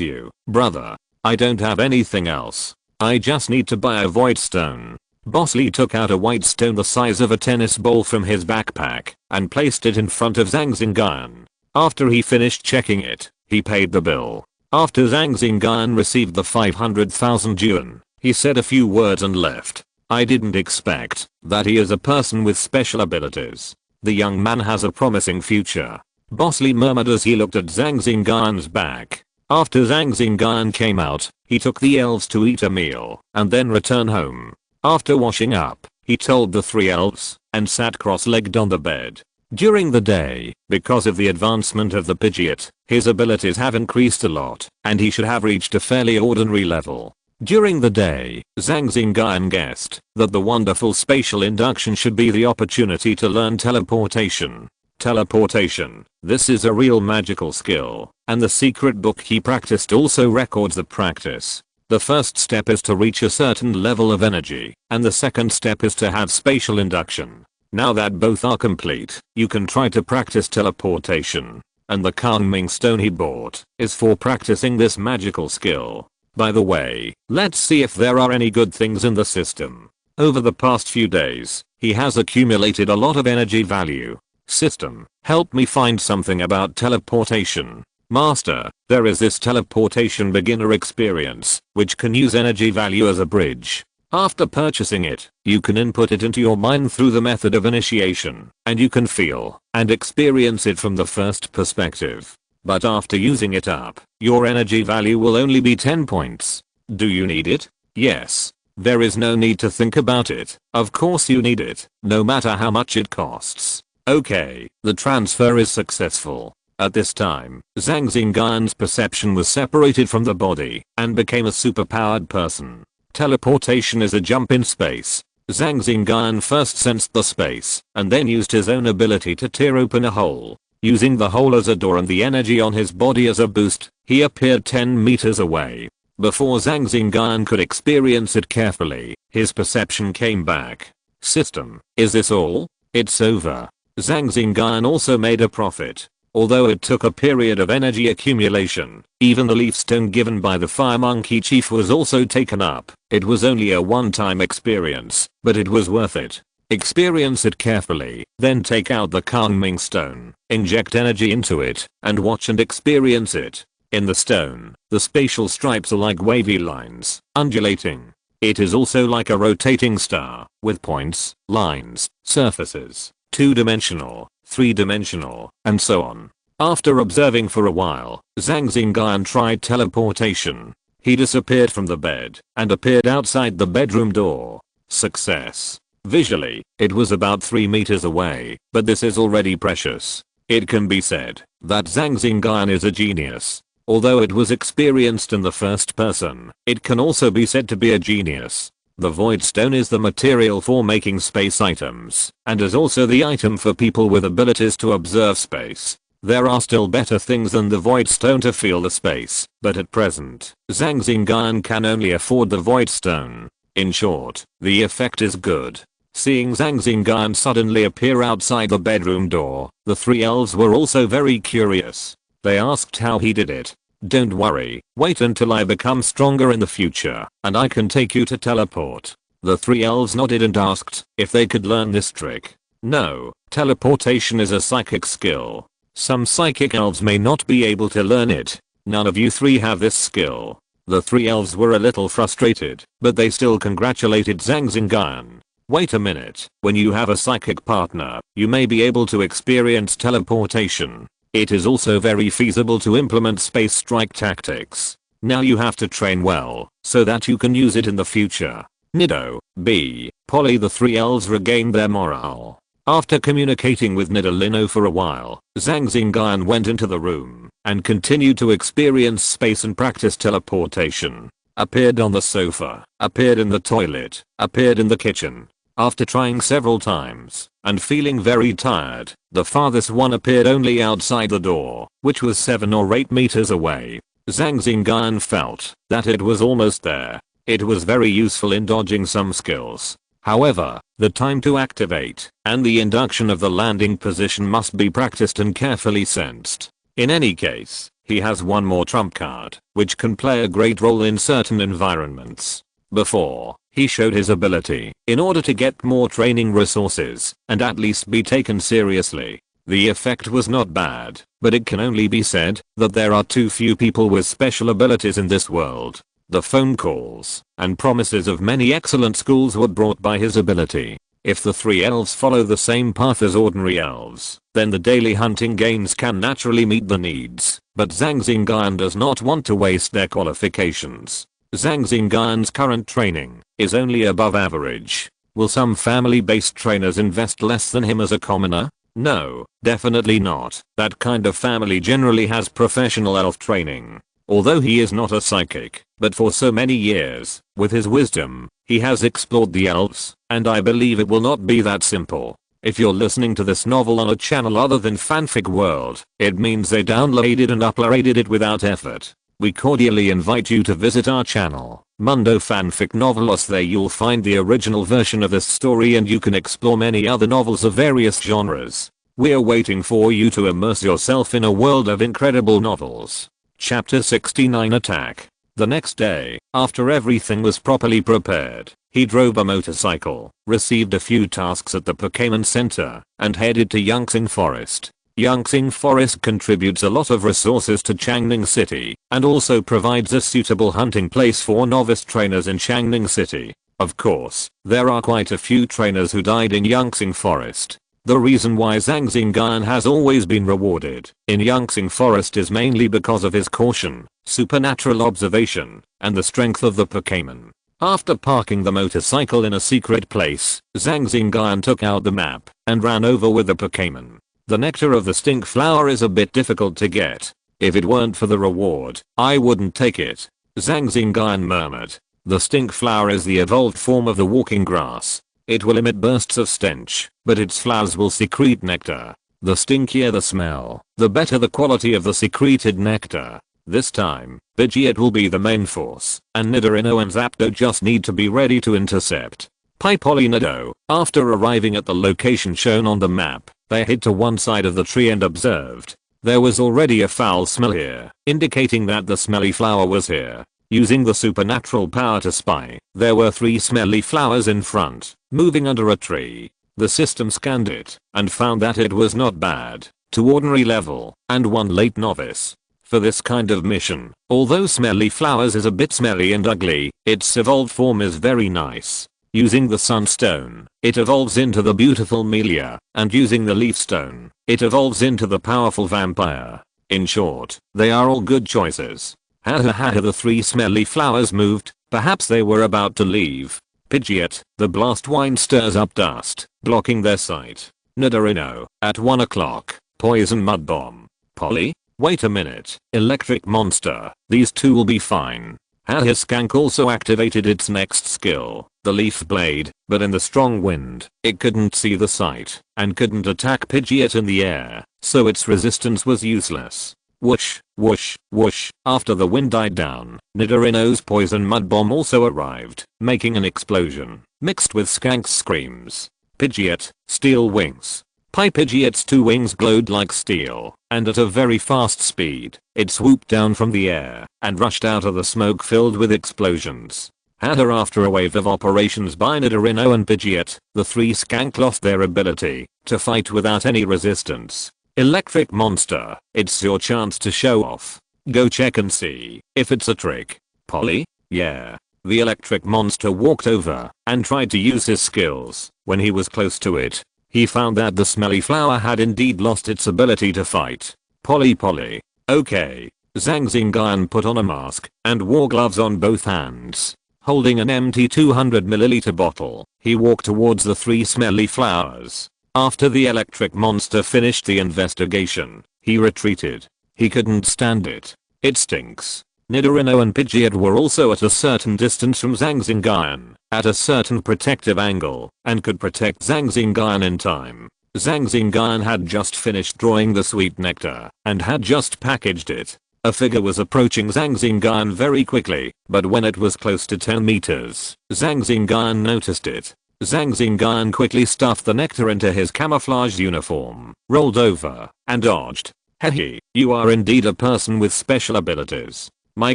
you, brother. I don't have anything else. I just need to buy a void stone. Boss Lee took out a white stone the size of a tennis ball from his backpack and placed it in front of Zhang Xingyun. After he finished checking it, he paid the bill. After Zhang Xingyun received the 500,000 yuan, he said a few words and left. I didn't expect that he is a person with special abilities. The young man has a promising future. Boss Lee murmured as he looked at Zhang Xingyun's back. After Zhang Xingyun came out, he took the elves to eat a meal and then return home. After washing up, he told the 3 elves and sat cross-legged on the bed. During the day, because of the advancement of the Pidgeot, his abilities have increased a lot, and he should have reached a fairly ordinary level. During the day, Zhang Xingyun guessed that the wonderful spatial induction should be the opportunity to learn teleportation. Teleportation. This is a real magical skill, and the secret book he practiced also records the practice. The first step is to reach a certain level of energy, and the second step is to have spatial induction. Now that both are complete, you can try to practice teleportation. And the calming stone he bought is for practicing this magical skill. By the way, let's see if there are any good things in the system. Over the past few days, he has accumulated a lot of energy value. System, help me find something about teleportation. Master, there is this teleportation beginner experience, which can use energy value as a bridge. After purchasing it, you can input it into your mind through the method of initiation, and you can feel and experience it from the first perspective. But after using it up, your energy value will only be 10 points. Do you need it? Yes. There is no need to think about it. Of course you need it, no matter how much it costs. Okay, the transfer is successful. At this time, Zhang Xingyun's perception was separated from the body and became a superpowered person. Teleportation is a jump in space. Zhang Xingyun first sensed the space and then used his own ability to tear open a hole. Using the hole as a door and the energy on his body as a boost, he appeared 10 meters away. Before Zhang Xingyun could experience it carefully, his perception came back. System, is this all? It's over. Zhang Xingyun also made a profit. Although it took a period of energy accumulation, even the leaf stone given by the fire monkey chief was also taken up. It was only a one-time experience, but it was worth it. Experience it carefully, then take out the calming stone, inject energy into it, and watch and experience it. In the stone, the spatial stripes are like wavy lines, undulating. It is also like a rotating star, with points, lines, surfaces, 2-dimensional, 3-dimensional, and so on. After observing for a while, Zhang Xingyun tried teleportation. He disappeared from the bed and appeared outside the bedroom door. Success. Visually, it was about 3 meters away, but this is already precious. It can be said that Zhang Xingyun is a genius. Although it was experienced in the first person, it can also be said to be a genius. The void stone is the material for making space items, and is also the item for people with abilities to observe space. There are still better things than the void stone to feel the space, but at present, Zhang Xingyun can only afford the void stone. In short, the effect is good. Seeing Zhang Xingyun suddenly appear outside the bedroom door, the 3 elves were also very curious. They asked how he did it. Don't worry, wait until I become stronger in the future, and I can take you to teleport. The 3 elves nodded and asked if they could learn this trick. No, teleportation is a psychic skill. Some psychic elves may not be able to learn it. None of you 3 have this skill. The 3 elves were a little frustrated, but they still congratulated Zhang Xingyun. Wait a minute, when you have a psychic partner, you may be able to experience teleportation. It is also very feasible to implement space strike tactics. Now you have to train well, so that you can use it in the future. Nido, B, Polly, the three elves regained their morale. After communicating with Nidorino for a while, Zhang Xingyun went into the room and continued to experience space and practice teleportation. Appeared on the sofa, appeared in the toilet, appeared in the kitchen. After trying several times and feeling very tired, the farthest one appeared only outside the door, which was 7 or 8 meters away. Zhang Xingyun felt that it was almost there. It was very useful in dodging some skills. However, the time to activate and the induction of the landing position must be practiced and carefully sensed. In any case, he has one more trump card, which can play a great role in certain environments. Before, he showed his ability in order to get more training resources and at least be taken seriously. The effect was not bad, but it can only be said that there are too few people with special abilities in this world. The phone calls and promises of many excellent schools were brought by his ability. If the three elves follow the same path as ordinary elves, then the daily hunting games can naturally meet the needs, but Zhang Xingyun does not want to waste their qualifications. Zhang Xingyun's current training is only above average. Will some family-based trainers invest less than him as a commoner? No, definitely not. That kind of family generally has professional elf training. Although he is not a psychic, but for so many years, with his wisdom, he has explored the elves, and I believe it will not be that simple. If you're listening to this novel on a channel other than Fanfic World, it means they downloaded and uploaded it without effort. We cordially invite you to visit our channel, Mundo Fanfic Novelos. There you'll find the original version of this story and you can explore many other novels of various genres. We're waiting for you to immerse yourself in a world of incredible novels. Chapter 69 Attack. The next day, after everything was properly prepared, he drove a motorcycle, received a few tasks at the Pokémon Center, and headed to Yangxing Forest. Yangxing Forest contributes a lot of resources to Changning City, and also provides a suitable hunting place for novice trainers in Changning City. Of course, there are quite a few trainers who died in Yangxing Forest. The reason why Zhang Xingyun has always been rewarded in Yangxing Forest is mainly because of his caution, supernatural observation, and the strength of the Pokémon. After parking the motorcycle in a secret place, Zhang Xingyun took out the map and ran over with the Pokémon. The nectar of the stink flower is a bit difficult to get. If it weren't for the reward, I wouldn't take it. Zhang Xingyun murmured. The stink flower is the evolved form of the walking grass. It will emit bursts of stench, but its flowers will secrete nectar. The stinkier the smell, the better the quality of the secreted nectar. This time, Pidgeot will be the main force, and Nidorino and Zapdos just need to be ready to intercept. Nido. After arriving at the location shown on the map, they hid to one side of the tree and observed. There was already a foul smell here, indicating that the smelly flower was here. Using the supernatural power to spy, there were 3 smelly flowers in front, moving under a tree. The system scanned it, and found that it was not bad, to ordinary level, and 1 late novice. For this kind of mission, although smelly flowers is a bit smelly and ugly, its evolved form is very nice. Using the sunstone, it evolves into the beautiful Melia, and using the leaf stone, it evolves into the powerful vampire. In short, they are all good choices. The 3 smelly flowers moved, perhaps they were about to leave. Pidgeot, the blast wine stirs up dust, blocking their sight. Nidorino, at 1 o'clock, poison mud bomb. Polly? Wait a minute, electric monster, these 2 will be fine. Skank also activated its next skill, the leaf blade, but in the strong wind, it couldn't see the sight, and couldn't attack Pidgeot in the air, so its resistance was useless. Whoosh, whoosh, whoosh. After the wind died down, Nidorino's poison mud bomb also arrived, making an explosion, mixed with Skank's screams. Pidgeot, steel wings. Pidgeot's 2 wings glowed like steel, and at a very fast speed, it swooped down from the air, and rushed out of the smoke filled with explosions. After a wave of operations by Nidorino and Pidgeot, the 3 Skank lost their ability to fight without any resistance. Electric monster, it's your chance to show off. Go check and see if it's a trick. Polly? Yeah. The electric monster walked over and tried to use his skills. When he was close to it, he found that the smelly flower had indeed lost its ability to fight. Polly. Okay. Zhang Xingyun put on a mask and wore gloves on both hands. Holding an empty 200ml bottle, he walked towards the 3 smelly flowers. After the electric monster finished the investigation, he retreated. He couldn't stand it. It stinks. Nidorino and Pidgeot were also at a certain distance from Zhang Xingyun, at a certain protective angle, and could protect Zhang Xingyun in time. Zhang Xingyun had just finished drawing the sweet nectar, and had just packaged it. A figure was approaching Zhang Xingyun very quickly, but when it was close to 10 meters, Zhang Xingyun noticed it. Zhang Xingyun quickly stuffed the nectar into his camouflage uniform, rolled over, and dodged. Hehe, you are indeed a person with special abilities. My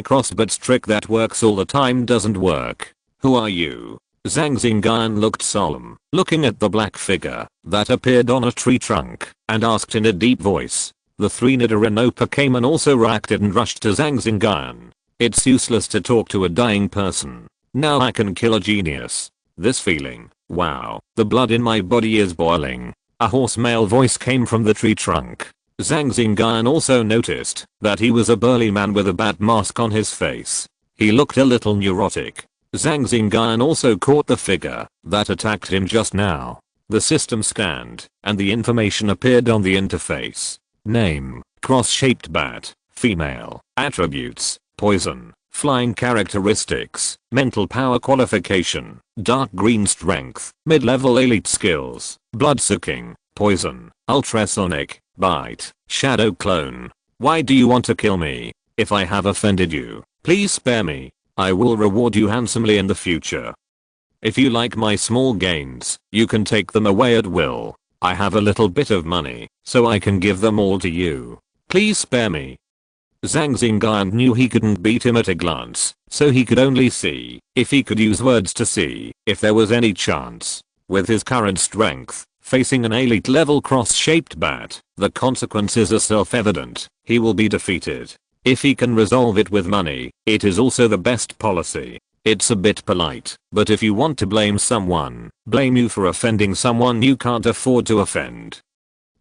crossbit's trick that works all the time doesn't work. Who are you? Zhang Xingyun looked solemn, looking at the black figure that appeared on a tree trunk, and asked in a deep voice. The 3 Nidorino Pokémon also reacted and rushed to Zhang Xingyun. It's useless to talk to a dying person. Now I can kill a genius. This feeling, wow, the blood in my body is boiling. A hoarse male voice came from the tree trunk. Zhang Xingyun also noticed that he was a burly man with a bat mask on his face. He looked a little neurotic. Zhang Xingyun also caught the figure that attacked him just now. The system scanned, and the information appeared on the interface. Name, cross-shaped bat, female, attributes, poison, flying characteristics, mental power qualification, dark green strength, mid-level elite skills, blood-sucking, poison, ultrasonic, bite, shadow clone. Why do you want to kill me? If I have offended you, please spare me. I will reward you handsomely in the future. If you like my small gains, you can take them away at will. I have a little bit of money, so I can give them all to you. Please spare me. Zhang Xingyun knew he couldn't beat him at a glance, so he could only see if he could use words to see if there was any chance. With his current strength, facing an elite level cross-shaped bat, the consequences are self-evident. He will be defeated. If he can resolve it with money, it is also the best policy. It's a bit polite, but if you want to blame someone, blame you for offending someone you can't afford to offend.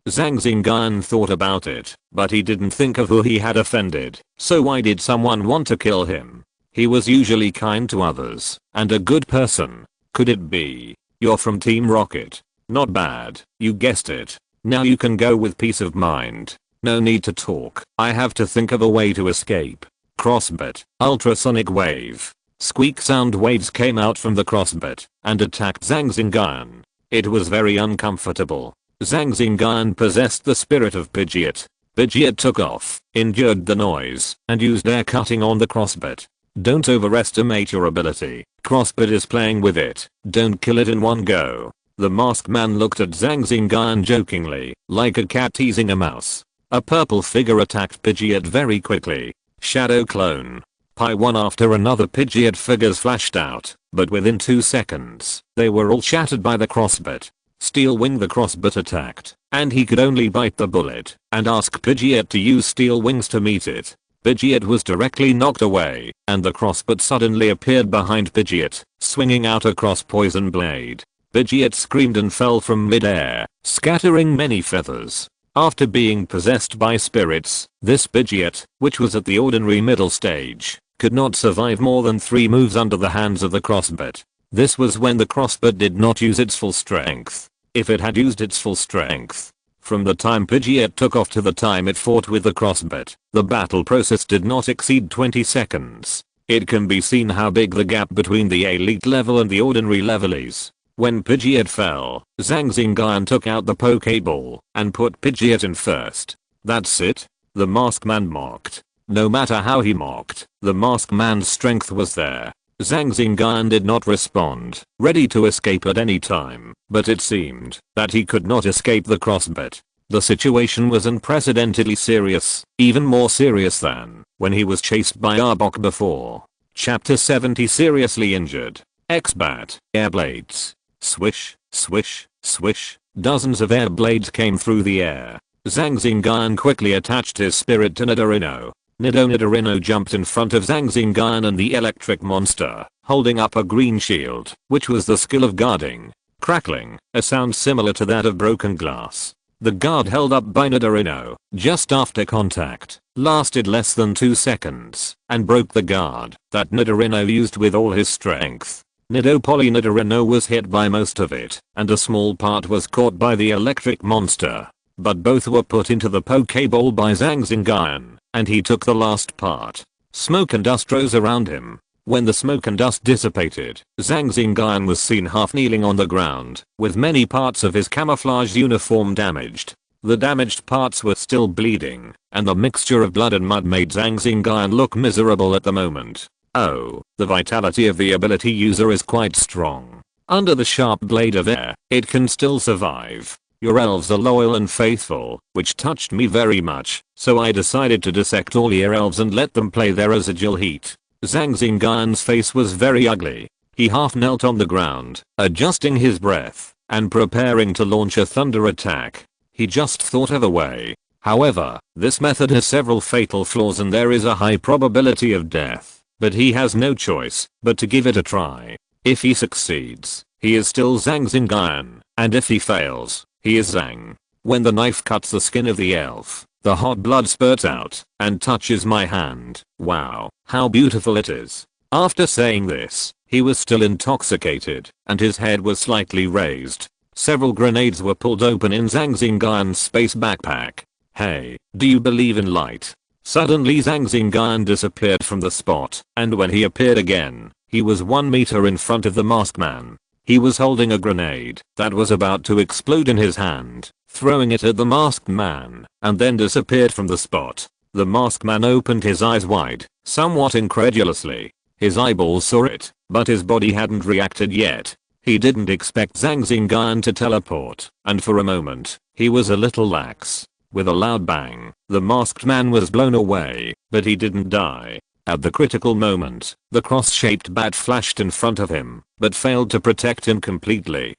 Zhang Xingyun thought about it, but he didn't think of who he had offended, so why did someone want to kill him? He was usually kind to others, and a good person. Could it be? You're from Team Rocket. Not bad, you guessed it. Now you can go with peace of mind. No need to talk, I have to think of a way to escape. Crossbit, ultrasonic wave. Squeak sound waves came out from the crossbit and attacked Zhang Xingyun. It was very uncomfortable. Zhang Xingyun possessed the spirit of Pidgeot. Pidgeot took off, endured the noise, and used air cutting on the crossbit. Don't overestimate your ability. Crossbit is playing with it. Don't kill it in one go. The masked man looked at Zhang Xingyun jokingly, like a cat teasing a mouse. A purple figure attacked Pidgeot very quickly. Shadow clone. One after another Pidgeot figures flashed out, but within 2 seconds, they were all shattered by the crossbit. Steel Wing the crossbit attacked, and he could only bite the bullet and ask Pidgeot to use Steel Wings to meet it. Pidgeot was directly knocked away, and the crossbit suddenly appeared behind Pidgeot, swinging out a cross poison blade. Pidgeot screamed and fell from mid-air, scattering many feathers. After being possessed by spirits, this Pidgeot, which was at the ordinary middle stage, could not survive more than 3 moves under the hands of the crossbit. This was when the crossbit did not use its full strength. If it had used its full strength, from the time Pidgeot took off to the time it fought with the crossbit, the battle process did not exceed 20 seconds. It can be seen how big the gap between the elite level and the ordinary level is. When Pidgeot fell, Zhang Xingyun took out the Pokeball and put Pidgeot in first. That's it? The masked man mocked. No matter how he mocked, the masked man's strength was there. Zhang Xingyun did not respond, ready to escape at any time, but it seemed that he could not escape the crossbit. The situation was unprecedentedly serious, even more serious than when he was chased by Arbok before. Chapter 70 Seriously Injured. X-Bat, Air Blades. Swish, swish, swish, dozens of air blades came through the air. Zhang Xingyun quickly attached his spirit to Nidorino. Nidorino jumped in front of Zhang Xingyun and the electric monster, holding up a green shield, which was the skill of guarding. Crackling, a sound similar to that of broken glass. The guard held up by Nidorino, just after contact, lasted less than 2 seconds, and broke the guard that Nidorino used with all his strength. Nidorino was hit by most of it, and a small part was caught by the electric monster. But both were put into the Pokeball by Zhang Xingyun, and he took the last part. Smoke and dust rose around him. When the smoke and dust dissipated, Zhang Xingyun was seen half kneeling on the ground, with many parts of his camouflage uniform damaged. The damaged parts were still bleeding, and the mixture of blood and mud made Zhang Xingyun look miserable at the moment. Oh, the vitality of the ability user is quite strong. Under the sharp blade of air, it can still survive. Your elves are loyal and faithful, which touched me very much, so I decided to dissect all your elves and let them play their residual heat. Zhang Xingyun's face was very ugly. He half knelt on the ground, adjusting his breath, and preparing to launch a thunder attack. He just thought of a way. However, this method has several fatal flaws and there is a high probability of death, but he has no choice but to give it a try. If he succeeds, he is still Zhang Xingyun, and if he fails, he is Zhang. When the knife cuts the skin of the elf, the hot blood spurts out and touches my hand. Wow, how beautiful it is. After saying this, he was still intoxicated, and his head was slightly raised. Several grenades were pulled open in Zhang Xingyun's space backpack. Hey, do you believe in light? Suddenly Zhang Xingyun disappeared from the spot, and when he appeared again, he was 1 meter in front of the masked man. He was holding a grenade that was about to explode in his hand, throwing it at the masked man, and then disappeared from the spot. The masked man opened his eyes wide, somewhat incredulously. His eyeballs saw it, but his body hadn't reacted yet. He didn't expect Zhang Xingyun to teleport, and for a moment, he was a little lax. With a loud bang, the masked man was blown away, but he didn't die. At the critical moment, the cross-shaped bat flashed in front of him, but failed to protect him completely.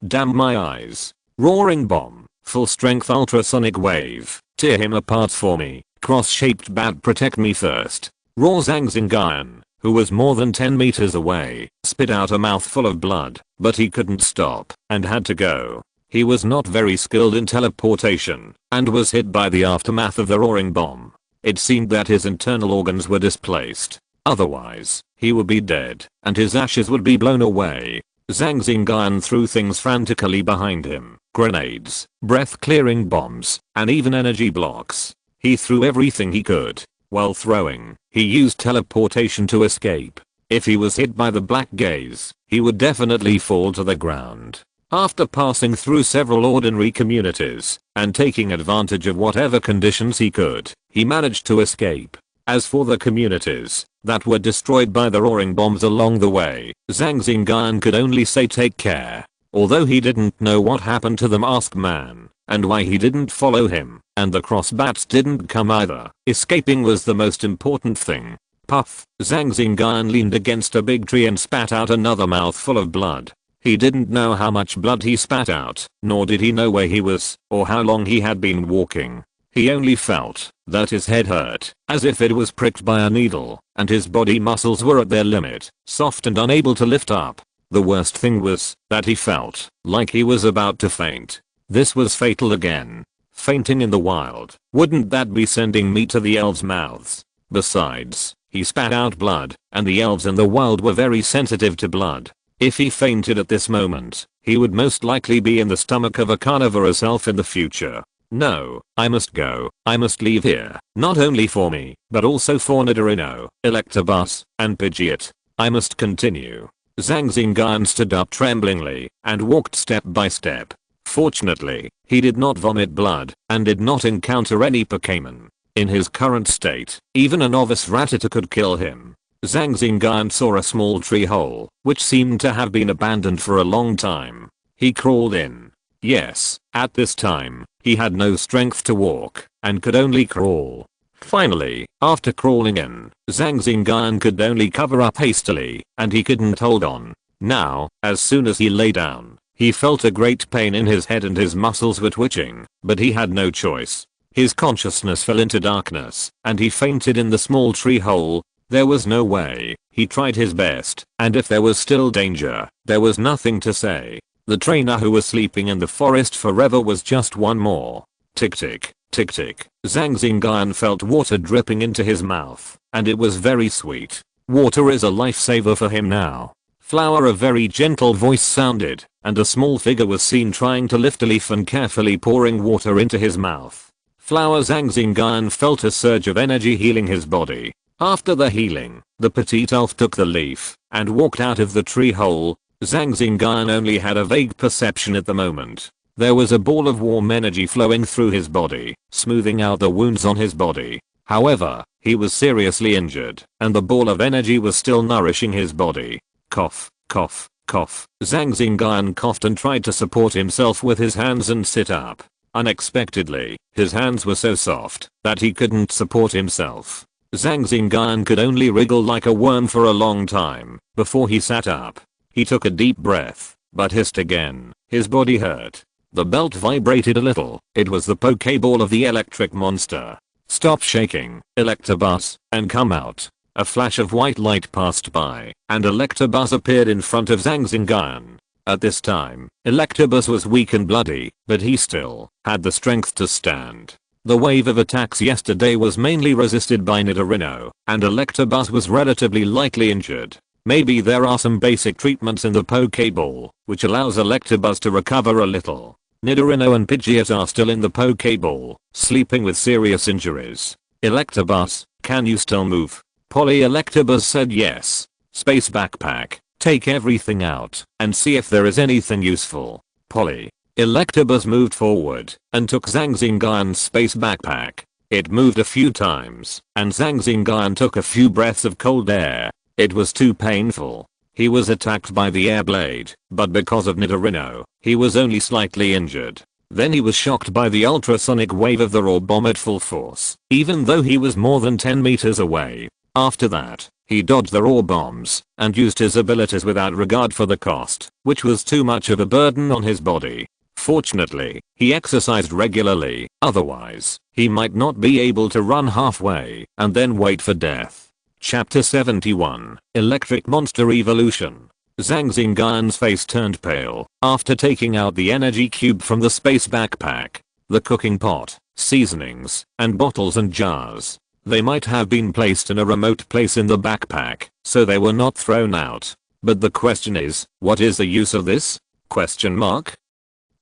Damn my eyes. Roaring bomb, full strength ultrasonic wave, tear him apart for me. Cross-shaped bat protect me first. Raw Zhang Xingyun, who was more than 10 meters away, spit out a mouthful of blood, but he couldn't stop, and had to go. He was not very skilled in teleportation, and was hit by the aftermath of the roaring bomb. It seemed that his internal organs were displaced. Otherwise, he would be dead, and his ashes would be blown away. Zhang Xingyun threw things frantically behind him. Grenades, breath-clearing bombs, and even energy blocks. He threw everything he could. While throwing, he used teleportation to escape. If he was hit by the black gaze, he would definitely fall to the ground. After passing through several ordinary communities, and taking advantage of whatever conditions he could, he managed to escape. As for the communities that were destroyed by the roaring bombs along the way, Zhang Xingyun could only say take care. Although he didn't know what happened to the masked man, and why he didn't follow him, and the crossbats didn't come either, escaping was the most important thing. Puff, Zhang Xingyun leaned against a big tree and spat out another mouthful of blood. He didn't know how much blood he spat out, nor did he know where he was, or how long he had been walking. He only felt that his head hurt, as if it was pricked by a needle, and his body muscles were at their limit, soft and unable to lift up. The worst thing was that he felt like he was about to faint. This was fatal again. Fainting in the wild, wouldn't that be sending meat to the elves' mouths? Besides, he spat out blood, and the elves in the wild were very sensitive to blood. If he fainted at this moment, he would most likely be in the stomach of a carnivorous elf in the future. No, I must go. I must leave here. Not only for me, but also for Nidorino, Electabuzz, and Pidgeot. I must continue. Zhang Xingyun stood up tremblingly, and walked step by step. Fortunately, he did not vomit blood, and did not encounter any Pokémon. In his current state, even a novice Rattata could kill him. Zhang Xingyun saw a small tree hole, which seemed to have been abandoned for a long time. He crawled in. Yes, at this time, he had no strength to walk, and could only crawl. Finally, after crawling in, Zhang Xingyun could only cover up hastily, and he couldn't hold on. Now, as soon as he lay down, he felt a great pain in his head and his muscles were twitching, but he had no choice. His consciousness fell into darkness, and he fainted in the small tree hole. There was no way. He tried his best, and if there was still danger, there was nothing to say. The trainer who was sleeping in the forest forever was just one more. Tick tick, tick tick. Zhang Xingyun felt water dripping into his mouth, and it was very sweet. Water is a lifesaver for him now. Flower, a very gentle voice sounded, and a small figure was seen trying to lift a leaf and carefully pouring water into his mouth. Flower. Zhang Xingyun felt a surge of energy healing his body. After the healing, the petite elf took the leaf and walked out of the tree hole. Zhang Xingyun only had a vague perception at the moment. There was a ball of warm energy flowing through his body, smoothing out the wounds on his body. However, he was seriously injured, and the ball of energy was still nourishing his body. Cough, cough, cough. Zhang Xingyun coughed and tried to support himself with his hands and sit up. Unexpectedly, his hands were so soft that he couldn't support himself. Zhang Xingyun could only wriggle like a worm for a long time before he sat up. He took a deep breath, but hissed again. His body hurt. The belt vibrated a little. It was the Pokeball of the electric monster. Stop shaking, Electabuzz, and come out. A flash of white light passed by, and Electabuzz appeared in front of Zhang Xingyun. At this time, Electabuzz was weak and bloody, but he still had the strength to stand. The wave of attacks yesterday was mainly resisted by Nidorino, and Electabuzz was relatively lightly injured. Maybe there are some basic treatments in the Pokeball, which allows Electabuzz to recover a little. Nidorino and Pidgeot are still in the Pokeball, sleeping with serious injuries. Electabuzz, can you still move? Electabuzz said yes. Space backpack, take everything out and see if there is anything useful. Electabuzz moved forward and took Zhang Xingyun's space backpack. It moved a few times, and Zhang Xingyun took a few breaths of cold air. It was too painful. He was attacked by the air blade, but because of Nidorino, he was only slightly injured. Then he was shocked by the ultrasonic wave of the raw bomb at full force, even though he was more than 10 meters away. After that, he dodged the raw bombs and used his abilities without regard for the cost, which was too much of a burden on his body. Fortunately, he exercised regularly, otherwise, he might not be able to run halfway and then wait for death. Chapter 71, Electric Monster Evolution. Zhang Xingyun's face turned pale after taking out the energy cube from the space backpack. The cooking pot, seasonings, and bottles and jars. They might have been placed in a remote place in the backpack, so they were not thrown out. But the question is, what is the use of this?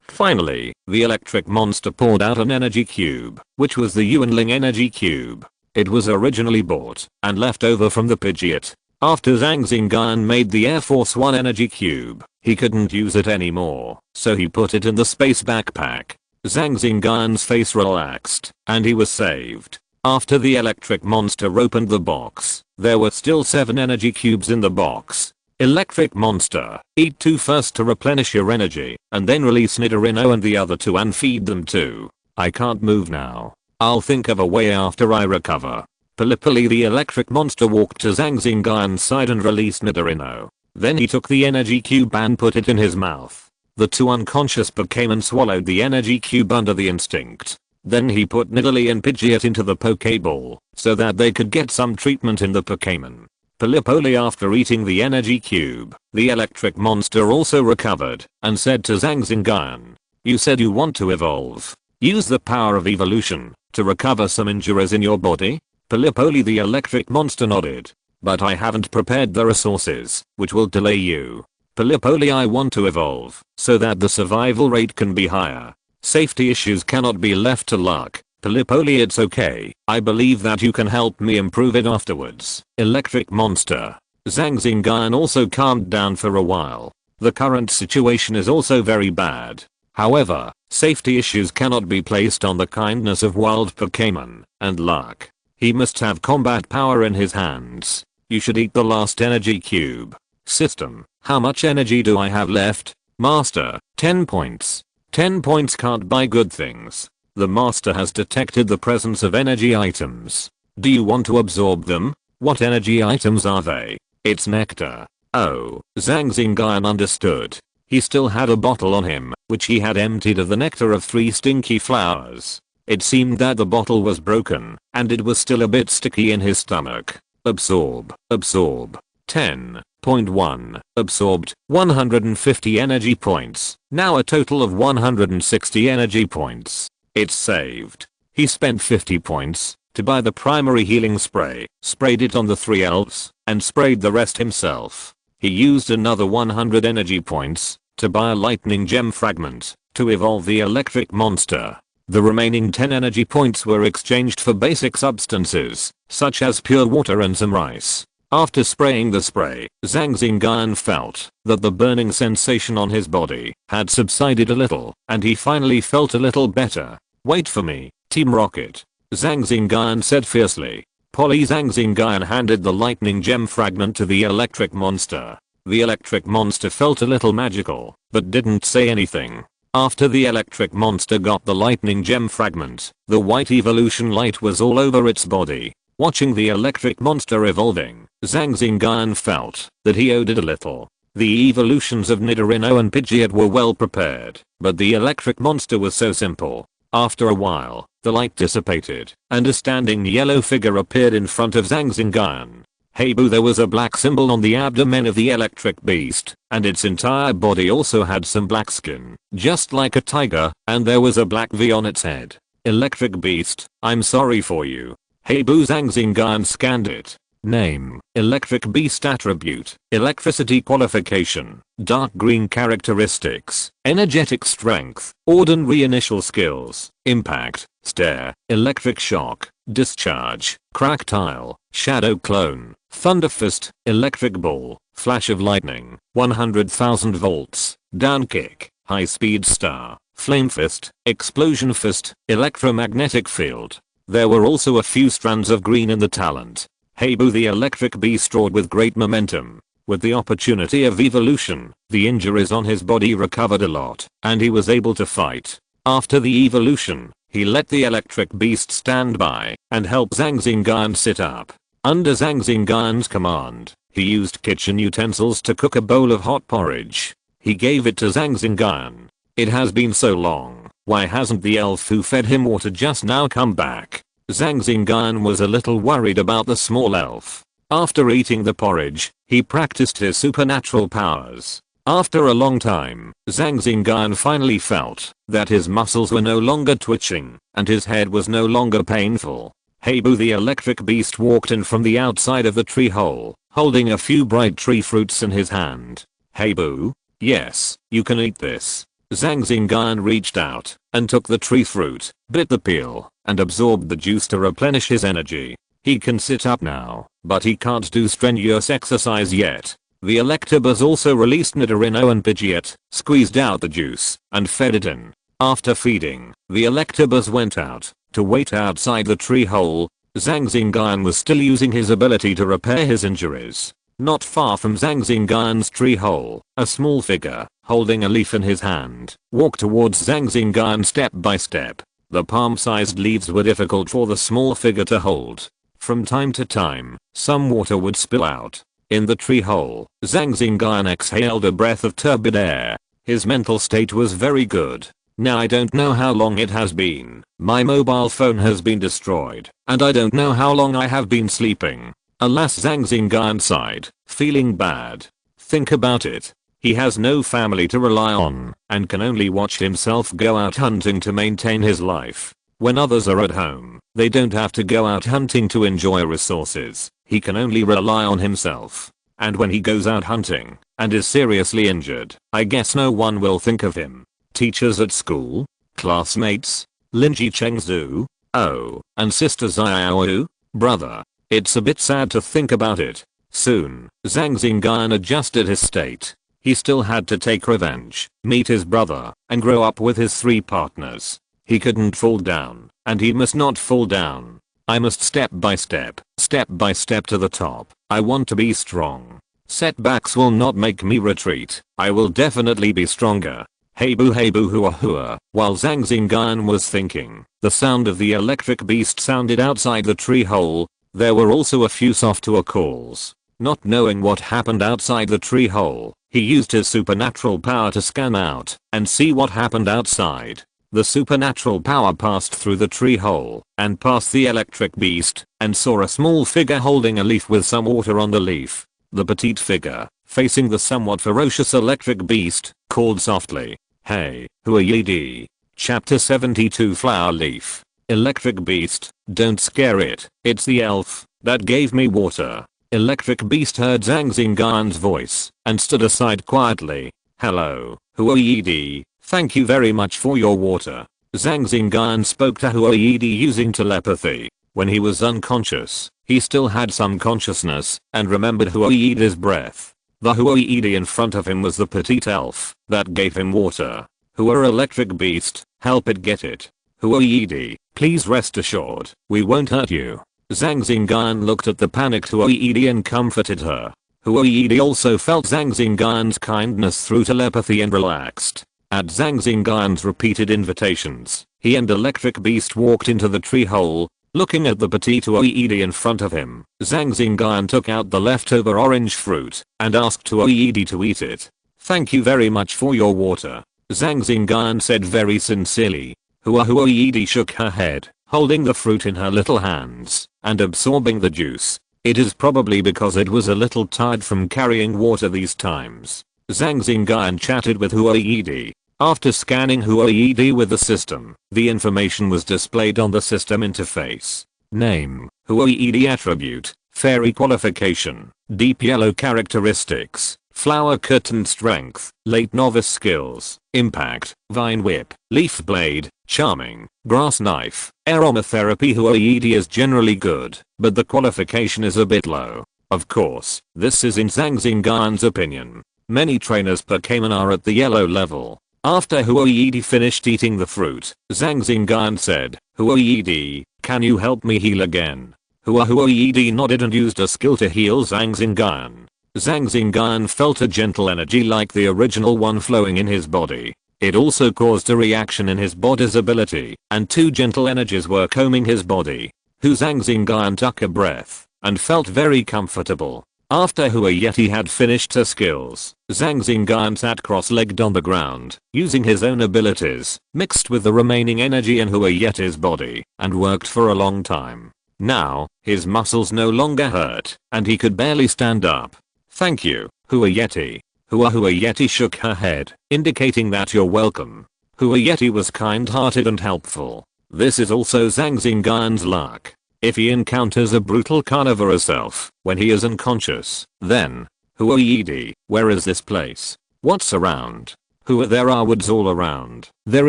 Finally, the electric monster poured out an energy cube, which was the Yuanling energy cube. It was originally bought and left over from the Pidgeot. After Zhang Xingyun made the Air Force 1 energy cube, he couldn't use it anymore, so he put it in the space backpack. Zhang Xingyun's face relaxed, and he was saved. After the electric monster opened the box, there were still 7 energy cubes in the box. Electric monster, eat 2 first to replenish your energy, and then release Nidorino and the other 2 and feed them too. I can't move now. I'll think of a way after I recover. The electric monster walked to Zhang Xingyun's side and released Nidorino. Then he took the energy cube and put it in his mouth. The 2 unconscious Pokémon swallowed the energy cube under the instinct. Then he put Nidalee and Pidgeot into the Pokeball, so that they could get some treatment in the Pokémon. After eating the energy cube, the electric monster also recovered, and said to Zhang Xingyun, "You said you want to evolve. Use the power of evolution to recover some injuries in your body?" The electric monster nodded. "But I haven't prepared the resources, which will delay you." I want to evolve, so that the survival rate can be higher. Safety issues cannot be left to luck. It's okay, I believe that you can help me improve it afterwards. Electric monster. Zhang Xingyun also calmed down for a while. The current situation is also very bad. However, safety issues cannot be placed on the kindness of wild Pokémon and luck. He must have combat power in his hands. You should eat the last energy cube. System, how much energy do I have left? Master, 10 points. 10 points can't buy good things. The master has detected the presence of energy items. Do you want to absorb them? What energy items are they? It's nectar. Oh, Zhang Xingyun understood. He still had a bottle on him, which he had emptied of the nectar of 3 stinky flowers. It seemed that the bottle was broken, and it was still a bit sticky in his stomach. Absorb, absorb. 10. Point 1. Absorbed 150 energy points. Now a total of 160 energy points. It's saved. He spent 50 points to buy the primary healing spray, sprayed it on the 3 elves, and sprayed the rest himself. He used another 100 energy points to buy a lightning gem fragment to evolve the electric monster. The remaining 10 energy points were exchanged for basic substances, such as pure water and some rice. After spraying the spray, Zhang Xingyun felt that the burning sensation on his body had subsided a little, and he finally felt a little better. Wait for me, Team Rocket, Zhang Xingyun said fiercely. Zhang Xingyun handed the lightning gem fragment to the electric monster. The electric monster felt a little magical, but didn't say anything. After the electric monster got the lightning gem fragment, the white evolution light was all over its body. Watching the electric monster evolving, Zhang Xingyun felt that he owed it a little. The evolutions of Nidorino and Pidgeot were well prepared, but the electric monster was so simple. After a while, the light dissipated, and a standing yellow figure appeared in front of Zhang Xingyun. Hey boo, there was a black symbol on the abdomen of the electric beast, and its entire body also had some black skin, just like a tiger, and there was a black V on its head. Electric beast, I'm sorry for you. Hey boo, Zhang Xingyun scanned it. Name, electric beast. Attribute, electricity. Qualification, dark green. Characteristics, energetic strength. Ordinary. Initial skills, impact, stare, electric shock, discharge, crack tile, shadow clone, thunder fist, electric ball, flash of lightning, 100,000 volts, down kick, high speed star, flame fist, explosion fist, electromagnetic field. There were also a few strands of green in the talent. Hey boo, the electric beast roared with great momentum. With the opportunity of evolution, the injuries on his body recovered a lot, and he was able to fight. After the evolution, he let the electric beast stand by and help Zhang Xingyun sit up. Under Zhang Xingyun's command, he used kitchen utensils to cook a bowl of hot porridge. He gave it to Zhang Xingyun. It has been so long, why hasn't the elf who fed him water just now come back? Zhang Xingyun was a little worried about the small elf. After eating the porridge, he practiced his supernatural powers. After a long time, Zhang Xingyun finally felt that his muscles were no longer twitching, and his head was no longer painful. Hey boo, the electric beast walked in from the outside of the tree hole, holding a few bright tree fruits in his hand. Hey boo? Yes, you can eat this. Zhang Xingyun reached out and took the tree fruit, bit the peel, and absorbed the juice to replenish his energy. He can sit up now, but he can't do strenuous exercise yet. The Electabuzz also released Nidorino and Pidgeot, squeezed out the juice, and fed it in. After feeding, the Electabuzz went out to wait outside the tree hole. Zhang Xingyun was still using his ability to repair his injuries. Not far from Zhang Xingyun's tree hole, a small figure, holding a leaf in his hand, walked towards Zhang Xingyun step by step. The palm-sized leaves were difficult for the small figure to hold. From time to time, some water would spill out. In the tree hole, Zhang Xingyun exhaled a breath of turbid air. His mental state was very good. Now I don't know how long it has been. My mobile phone has been destroyed, and I don't know how long I have been sleeping. Alas, Zhang Xingyun sighed, feeling bad. Think about it. He has no family to rely on, and can only watch himself go out hunting to maintain his life. When others are at home, they don't have to go out hunting to enjoy resources. He can only rely on himself. And when he goes out hunting, and is seriously injured, I guess no one will think of him. Teachers at school? Classmates? Linji Chengzu? Oh, and Sister Xiaoyu? Brother. It's a bit sad to think about it. Soon, Zhang Xingyun adjusted his state. He still had to take revenge, meet his brother, and grow up with his 3 partners. He couldn't fall down, and he must not fall down. I must step by step to the top. I want to be strong. Setbacks will not make me retreat. I will definitely be stronger. Hey boo hua hua. While Zhang Xingyun was thinking, the sound of the electric beast sounded outside the tree hole. There were also a few soft-tour calls. Not knowing what happened outside the tree hole, he used his supernatural power to scan out and see what happened outside. The supernatural power passed through the tree hole and past the electric beast and saw a small figure holding a leaf with some water on the leaf. The petite figure facing the somewhat ferocious electric beast, called softly, "Hey, who are ye?" Chapter 72 Flower Leaf. Electric beast, don't scare it, it's the elf that gave me water. Electric beast heard Zhang Xingyun's voice and stood aside quietly. "Hello, Huoyidi, thank you very much for your water." Zhang Xingyun spoke to Huoyidi using telepathy. When he was unconscious, he still had some consciousness and remembered Huoyidi's breath. The Huoyidi in front of him was the petite elf that gave him water. "Hua electric beast, help it get it. Huoyidi, please rest assured, we won't hurt you." Zhang Xingyun looked at the panicked Huoyidi and comforted her. Huoyidi also felt Zhang Xingyun's kindness through telepathy and relaxed. At Zhang Xingyun's repeated invitations, he and Electric Beast walked into the tree hole. Looking at the petite Huoyidi in front of him, Zhang Xingyun took out the leftover orange fruit and asked Huoyidi to eat it. "Thank you very much for your water," Zhang Xingyun said very sincerely. Huoyidi shook her head, holding the fruit in her little hands and absorbing the juice. It is probably because it was a little tired from carrying water these times. Zhang Xingyun chatted with Huoyidi. After scanning Huoyidi with the system, the information was displayed on the system interface. Name, Huoyidi attribute, fairy qualification, deep yellow characteristics, flower curtain strength, late novice skills, impact, vine whip, leaf blade, charming, grass knife, aromatherapy. Huoyidi is generally good, but the qualification is a bit low. Of course, this is in Zhang Xingyun's opinion. Many trainers Pokémon are at the yellow level. After Huoyidi finished eating the fruit, Zhang Xingyun said, "Huoyidi, can you help me heal again?" Huoyidi nodded and used a skill to heal Zhang Xingyun. Zhang Xingyun felt a gentle energy like the original one flowing in his body. It also caused a reaction in his body's ability, and two gentle energies were combing his body. Zhang Xingyun took a breath and felt very comfortable. After Huoyidi had finished her skills, Zhang Xingyun sat cross-legged on the ground, using his own abilities, mixed with the remaining energy in Huoyidi's body, and worked for a long time. Now, his muscles no longer hurt, and he could barely stand up. "Thank you, Huoyidi." Huoyidi shook her head, indicating that you're welcome. Huoyidi was kind-hearted and helpful. This is also Zhang Xingyun's luck. If he encounters a brutal carnivorous elf when he is unconscious, then, "Huoyidi, where is this place? What's around?" There are woods all around. There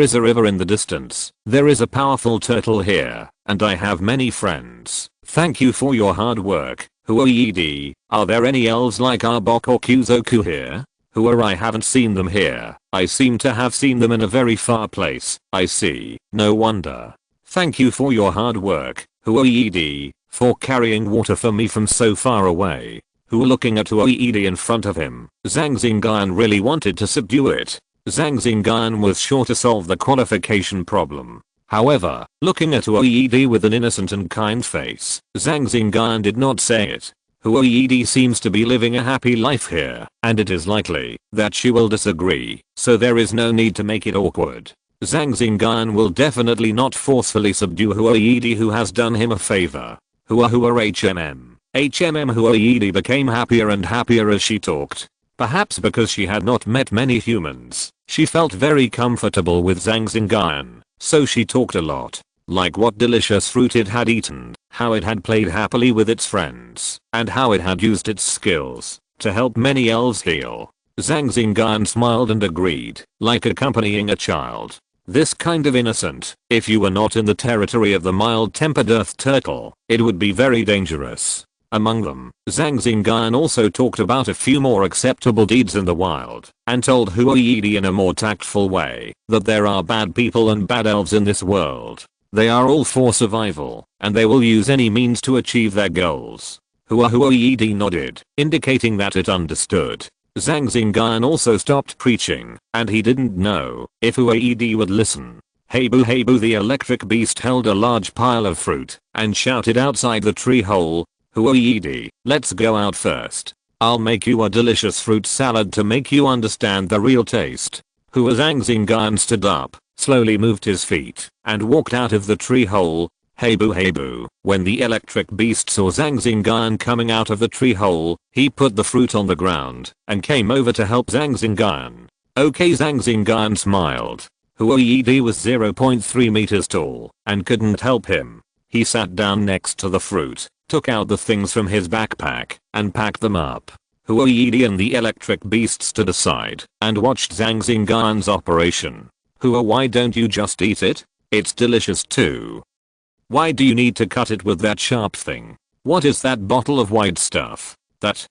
is a river in the distance. There is a powerful turtle here, and I have many friends. Thank you for your hard work, Huoyidi. Are there any elves like Arbok or Kuzoku here? I haven't seen them here. I seem to have seen them in a very far place. I see. No wonder. Thank you for your hard work, Huoyidi, for carrying water for me from so far away. Looking at Huoyidi in front of him, Zhang Xingyun really wanted to subdue it. Zhang Xingyun was sure to solve the qualification problem. However, looking at Huoyidi with an innocent and kind face, Zhang Xingyun did not say it. Huoyidi seems to be living a happy life here, and it is likely that she will disagree, so there is no need to make it awkward. Zhang Xingyun will definitely not forcefully subdue Huoyidi who has done him a favor. Huoyidi became happier and happier as she talked. Perhaps because she had not met many humans, she felt very comfortable with Zhang Xingyun, so she talked a lot. Like what delicious fruit it had eaten, how it had played happily with its friends, and how it had used its skills to help many elves heal. Zhang Xingyun smiled and agreed, like accompanying a child. This kind of innocent, if you were not in the territory of the mild-tempered earth turtle, it would be very dangerous. Among them, Zhang Xingyun also talked about a few more acceptable deeds in the wild, and told Huoyidi in a more tactful way that there are bad people and bad elves in this world. They are all for survival, and they will use any means to achieve their goals. Huoyidi nodded, indicating that it understood. Zhang Xingyun also stopped preaching, and he didn't know if Huoyidi would listen. Hey boo, the electric beast held a large pile of fruit and shouted outside the tree hole, "Huoyidi, let's go out first. I'll make you a delicious fruit salad to make you understand the real taste." Zhang Xingyun stood up, slowly moved his feet, and walked out of the tree hole. Hey boo. When the electric beast saw Zhang Xingyun coming out of the tree hole, he put the fruit on the ground and came over to help Zhang Xingyun. Okay, Zhang Xingyun smiled. Huoyed was 0.3 meters tall and couldn't help him. He sat down next to the fruit, took out the things from his backpack and packed them up. Huoyed and the electric beast stood aside and watched Zhang Xingyun's operation. Hua, why don't you just eat it? It's delicious too. Why do you need to cut it with that sharp thing? What is that bottle of white stuff? That?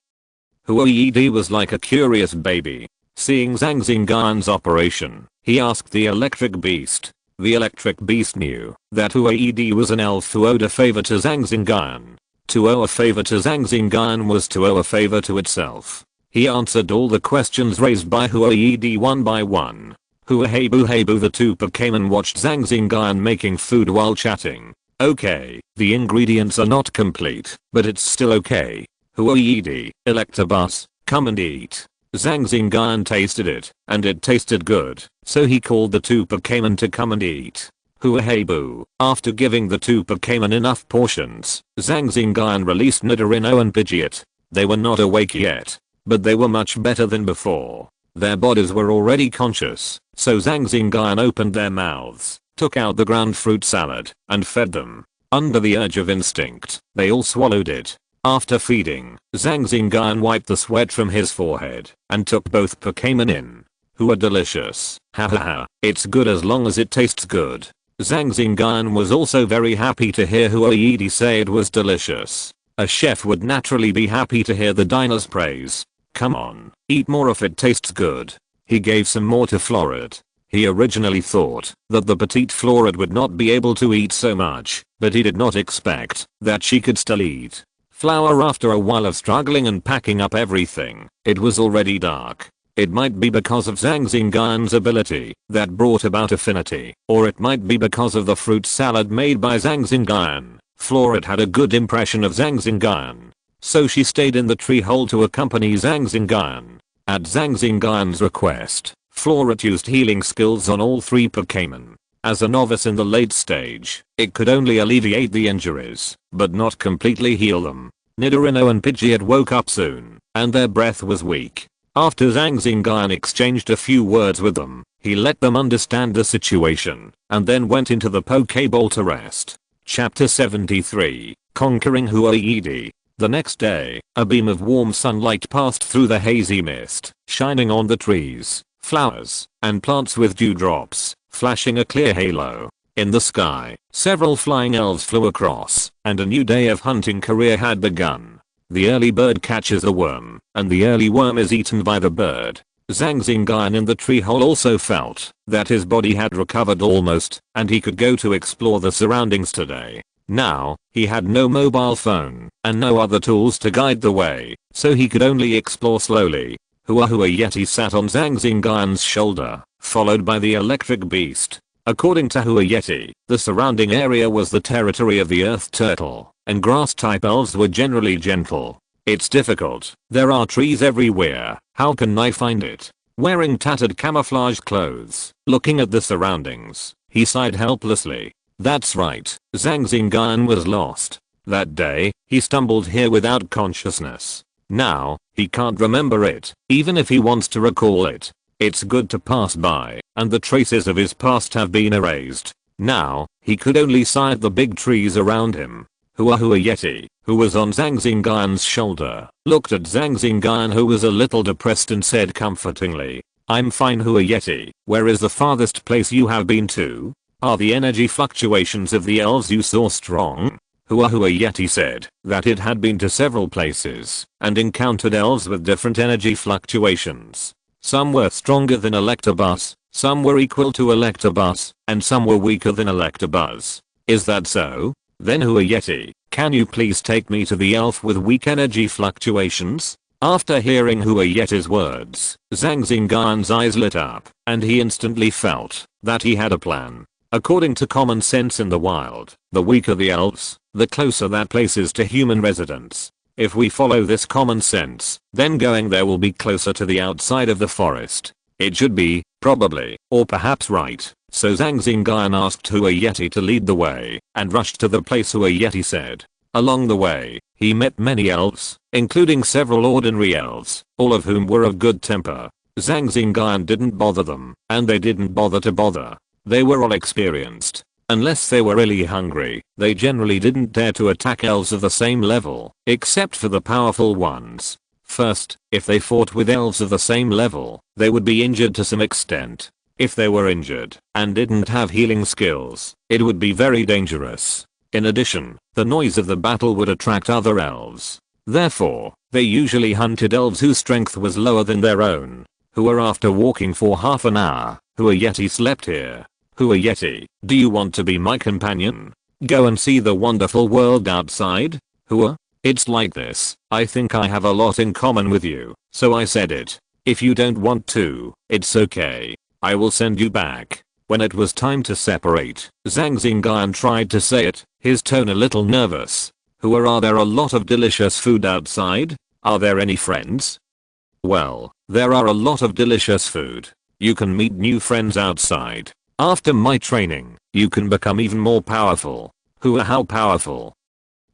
Huoyed was like a curious baby. Seeing Zhang Xingyun's operation, he asked the electric beast. The electric beast knew that Huoyed was an elf who owed a favor to Zhang Xingyun. To owe a favor to Zhang Xingyun was to owe a favor to itself. He answered all the questions raised by Huoyed one by one. Hey boo, the two Pokémon watched Zhang Xingyun making food while chatting. Okay, the ingredients are not complete, but it's still okay. Huoyed, Electabuzz, come and eat. Zhang Xingyun tasted it, and it tasted good, so he called the two Pokémon to come and eat. Hey boo, after giving the two Pokémon enough portions, Zhang Xingyun released Nidorino and Pidgeot. They were not awake yet, but they were much better than before. Their bodies were already conscious, so Zhang Xingyun opened their mouths, took out the ground fruit salad, and fed them. Under the urge of instinct, they all swallowed it. After feeding, Zhang Xingyun wiped the sweat from his forehead and took both Pokémon in. Who are delicious. Hahaha, it's good as long as it tastes good. Zhang Xingyun was also very happy to hear Huoyed say it was delicious. A chef would naturally be happy to hear the diner's praise. Come on, eat more if it tastes good. He gave some more to Florid. He originally thought that the petite Florid would not be able to eat so much, but he did not expect that she could still eat. Flower, after a while of struggling and packing up everything, it was already dark. It might be because of Zhang Xingyun's ability that brought about affinity, or it might be because of the fruit salad made by Zhang Xingyun. Florid had a good impression of Zhang Xingyun, so she stayed in the tree hole to accompany Zhang Xingyun. At Zhang Xingyun's request, Florid used healing skills on all three Pokémon. As a novice in the late stage, it could only alleviate the injuries, but not completely heal them. Nidorino and Pidgeot woke up soon, and their breath was weak. After Zhang Xingyun exchanged a few words with them, he let them understand the situation, and then went into the Pokéball to rest. Chapter 73, Conquering Huoyed. The next day, a beam of warm sunlight passed through the hazy mist, shining on the trees, flowers, and plants with dewdrops, flashing a clear halo. In the sky, several flying elves flew across, and a new day of hunting career had begun. The early bird catches a worm, and the early worm is eaten by the bird. Zhang Xingyun in the tree hole also felt that his body had recovered almost, and he could go to explore the surroundings today. Now, he had no mobile phone, and no other tools to guide the way, so he could only explore slowly. Hua Yeti sat on Zhang Xingyun's shoulder, followed by the electric beast. According to Hua Yeti, the surrounding area was the territory of the earth turtle, and grass-type elves were generally gentle. It's difficult. There are trees everywhere. How can I find it? Wearing tattered camouflage clothes, looking at the surroundings, he sighed helplessly. That's right, Zhang Xingyun was lost. That day, he stumbled here without consciousness. Now, he can't remember it, even if he wants to recall it. It's good to pass by, and the traces of his past have been erased. Now, he could only sigh at the big trees around him. Hua Yeti, who was on Zhang Xingyun's shoulder, looked at Zhang Xingyun, who was a little depressed, and said comfortingly, I'm fine Hua Yeti. Where is the farthest place you have been to? Are the energy fluctuations of the elves you saw strong? Hua Yeti said that it had been to several places and encountered elves with different energy fluctuations. Some were stronger than Electabuzz, some were equal to Electabuzz, and some were weaker than Electabuzz. Is that so? Then Hua Yeti, can you please take me to the elf with weak energy fluctuations? After hearing Hua Yeti's words, Zhang Xingyun's eyes lit up, and he instantly felt that he had a plan. According to common sense in the wild, the weaker the elves, the closer that place is to human residents. If we follow this common sense, then going there will be closer to the outside of the forest. It should be, probably, or perhaps right. So Zhang Xingyun asked Hua Yeti to lead the way and rushed to the place Hua Yeti said. Along the way, he met many elves, including several ordinary elves, all of whom were of good temper. Zhang Xingyun didn't bother them, and they didn't bother to bother. They were all experienced. Unless they were really hungry, they generally didn't dare to attack elves of the same level, except for the powerful ones. First, if they fought with elves of the same level, they would be injured to some extent. If they were injured and didn't have healing skills, it would be very dangerous. In addition, the noise of the battle would attract other elves. Therefore, they usually hunted elves whose strength was lower than their own. Who were after walking for half an hour, Hua Yeti slept here. Hua Yeti, do you want to be my companion? Go and see the wonderful world outside? Hua? It's like this, I think I have a lot in common with you, so I said it. If you don't want to, it's okay. I will send you back. When it was time to separate, Zhang Xingyun tried to say it, his tone a little nervous. Hua, are there a lot of delicious food outside? Are there any friends? Well, there are a lot of delicious food. You can meet new friends outside. After my training, you can become even more powerful. Hua, how powerful?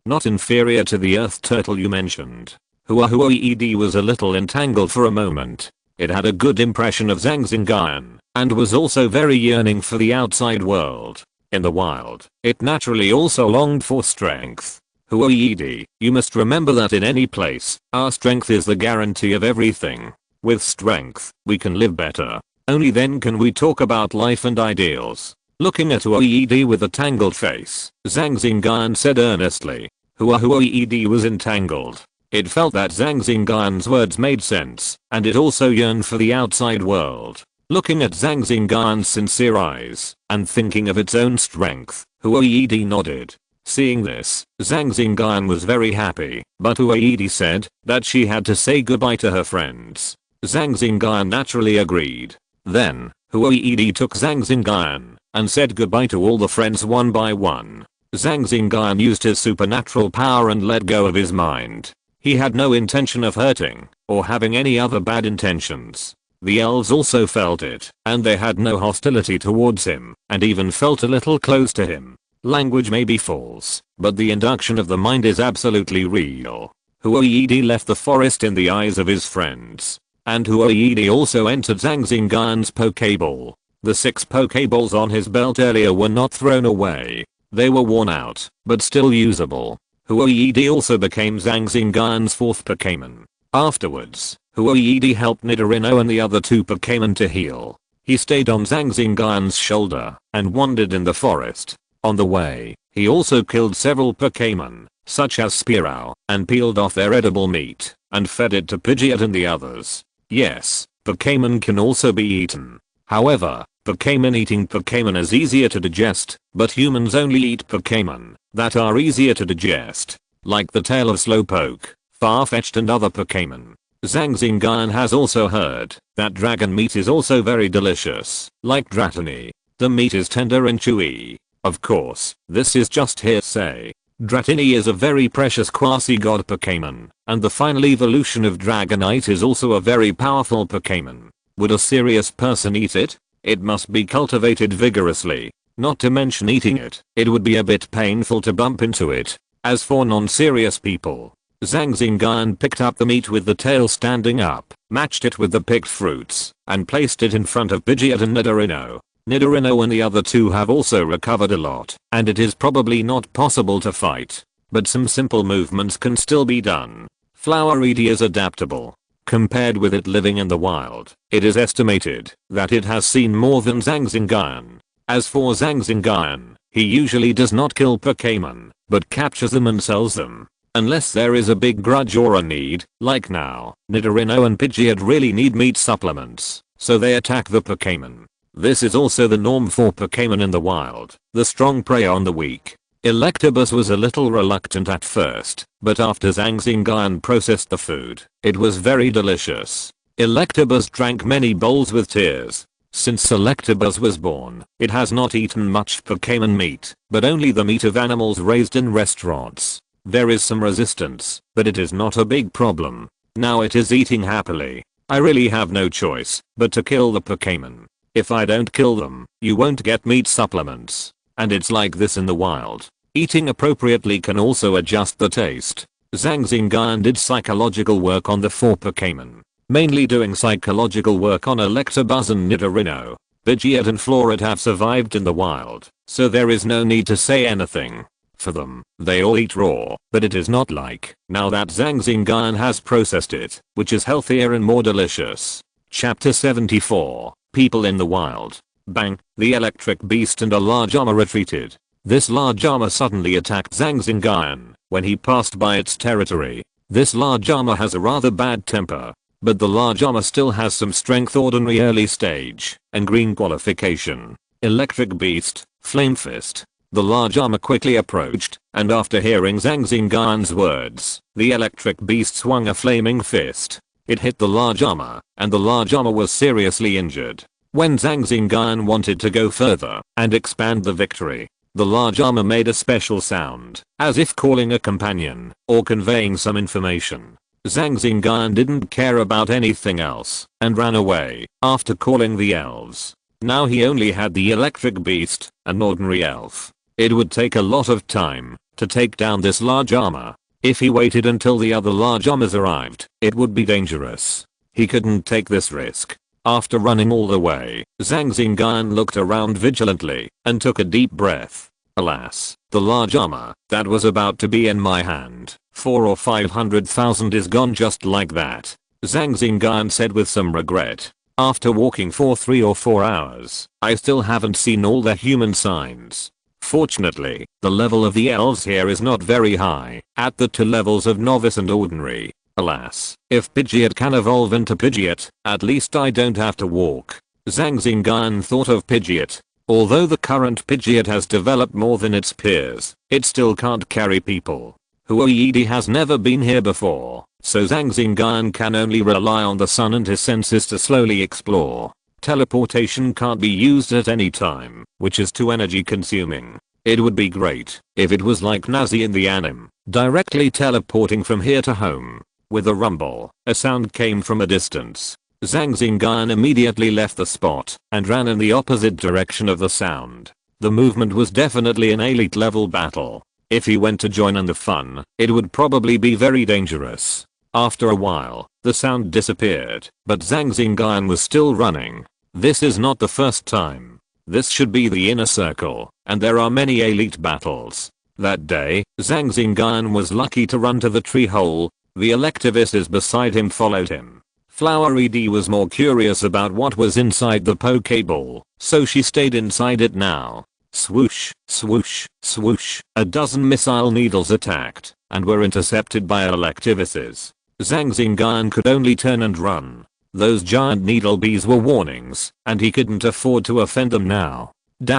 Not inferior to the earth turtle you mentioned. Hua was a little entangled for a moment. It had a good impression of Zhang Xingyun, and was also very yearning for the outside world. In the wild, it naturally also longed for strength. Hua, you must remember that in any place, our strength is the guarantee of everything. With strength, we can live better. Only then can we talk about life and ideals. Looking at Hua with a tangled face, Zhang Xingyun said earnestly. Hua was entangled. It felt that Zhang Xingyun's words made sense, and it also yearned for the outside world. Looking at Zhang Xingyun's sincere eyes, and thinking of its own strength, Hua nodded. Seeing this, Zhang Xingyun was very happy, but Hua said that she had to say goodbye to her friends. Zhang Xingyun naturally agreed. Then, Hua took Zhang Xingyun and said goodbye to all the friends one by one. Zhang Xingyun used his supernatural power and let go of his mind. He had no intention of hurting or having any other bad intentions. The elves also felt it, and they had no hostility towards him, and even felt a little close to him. Language may be false, but the induction of the mind is absolutely real. Hua left the forest in the eyes of his friends. And Hua also entered Zhang Xingyun's Pokeball. The 6 Pokeballs on his belt earlier were not thrown away. They were worn out, but still usable. Hua also became Zhang Xingyun's 4th Pokémon. Afterwards, Hua helped Nidorino and the other 2 Pokémon to heal. He stayed on Zhang Xingyun's shoulder and wandered in the forest. On the way, he also killed several Pokémon, such as Spearow, and peeled off their edible meat and fed it to Pidgeot and the others. Yes, Pokémon can also be eaten. However, Pokémon eating Pokémon is easier to digest, but humans only eat Pokémon that are easier to digest, like the tail of Slowpoke, Farfetch'd and other Pokémon. Zhang Xingyun has also heard that dragon meat is also very delicious, like Dratini. The meat is tender and chewy. Of course, this is just hearsay. Dratini is a very precious quasi-god Pokémon, and the final evolution of Dragonite is also a very powerful Pokémon. Would a serious person eat it? It must be cultivated vigorously. Not to mention eating it, it would be a bit painful to bump into it. As for non-serious people, Zhang Xingyun picked up the meat with the tail standing up, matched it with the picked fruits, and placed it in front of Pidgeot and Nidorino. Nidorino and the other 2 have also recovered a lot, and it is probably not possible to fight. But some simple movements can still be done. Flowereedy is adaptable. Compared with it living in the wild, it is estimated that it has seen more than Zhang Xingyun. As for Zhang Xingyun, he usually does not kill Pokémon, but captures them and sells them. Unless there is a big grudge or a need, like now, Nidorino and Pidgeot really need meat supplements, so they attack the Pokémon. This is also the norm for Pokémon in the wild. The strong prey on the weak. Electabuzz was a little reluctant at first, but after Zhang Xingyun processed the food, it was very delicious. Electabuzz drank many bowls with tears. Since Electabuzz was born, it has not eaten much Pokémon meat, but only the meat of animals raised in restaurants. There is some resistance, but it is not a big problem. Now it is eating happily. I really have no choice but to kill the Pokémon. If I don't kill them, you won't get meat supplements. And it's like this in the wild. Eating appropriately can also adjust the taste. Zhang Xingyun did psychological work on the 4 Pokémon. Mainly doing psychological work on Electabuzz and Nidorino. Pidgeot and Florid have survived in the wild, so there is no need to say anything. For them, they all eat raw, but it is not like now that Zhang Xingyun has processed it, which is healthier and more delicious. Chapter 74, People in the Wild. Bang, the electric beast and a large armor retreated. This large armor suddenly attacked Zhang Xingyun when he passed by its territory. This large armor has a rather bad temper, but the large armor still has some strength, ordinary early stage, and green qualification. Electric beast, flame fist. The large armor quickly approached, and after hearing Zhang Xingyun's words, the electric beast swung a flaming fist. It hit the large armor, and the large armor was seriously injured. When Zhang Xingyun wanted to go further and expand the victory, the large armor made a special sound, as if calling a companion, or conveying some information. Zhang Xingyun didn't care about anything else, and ran away, after calling the elves. Now he only had the electric beast, an ordinary elf. It would take a lot of time to take down this large armor. If he waited until the other large armors arrived, it would be dangerous. He couldn't take this risk. After running all the way, Zhang Xingyun looked around vigilantly and took a deep breath. Alas, the large armor that was about to be in my hand, 4 or 500,000 is gone just like that. Zhang Xingyun said with some regret. After walking for 3 or 4 hours, I still haven't seen all the human signs. Fortunately, the level of the elves here is not very high, at the 2 levels of novice and ordinary. Alas, if Pidgeot can evolve into Pidgeot, at least I don't have to walk. Zhang Xingyun thought of Pidgeot. Although the current Pidgeot has developed more than its peers, it still can't carry people. Huoyedi has never been here before, so Zhang Xingyun can only rely on the sun and his senses to slowly explore. Teleportation can't be used at any time, which is too energy consuming. It would be great if it was like Nazi in the anime, directly teleporting from here to home. With a rumble, a sound came from a distance. Zhang Xingyun immediately left the spot and ran in the opposite direction of the sound. The movement was definitely an elite level battle. If he went to join in the fun, it would probably be very dangerous. After a while, the sound disappeared, but Zhang Xingyun was still running. This is not the first time. This should be the inner circle, and there are many elite battles. That day, Zhang Xingyun was lucky to run to the tree hole. The Electivuses beside him followed him. Flowery D was more curious about what was inside the Pokeball, so she stayed inside it now. Swoosh, swoosh, swoosh, a dozen missile needles attacked, and were intercepted by Electivuses. Zhang Xingyun could only turn and run. Those giant needle bees were warnings, and he couldn't afford to offend them now.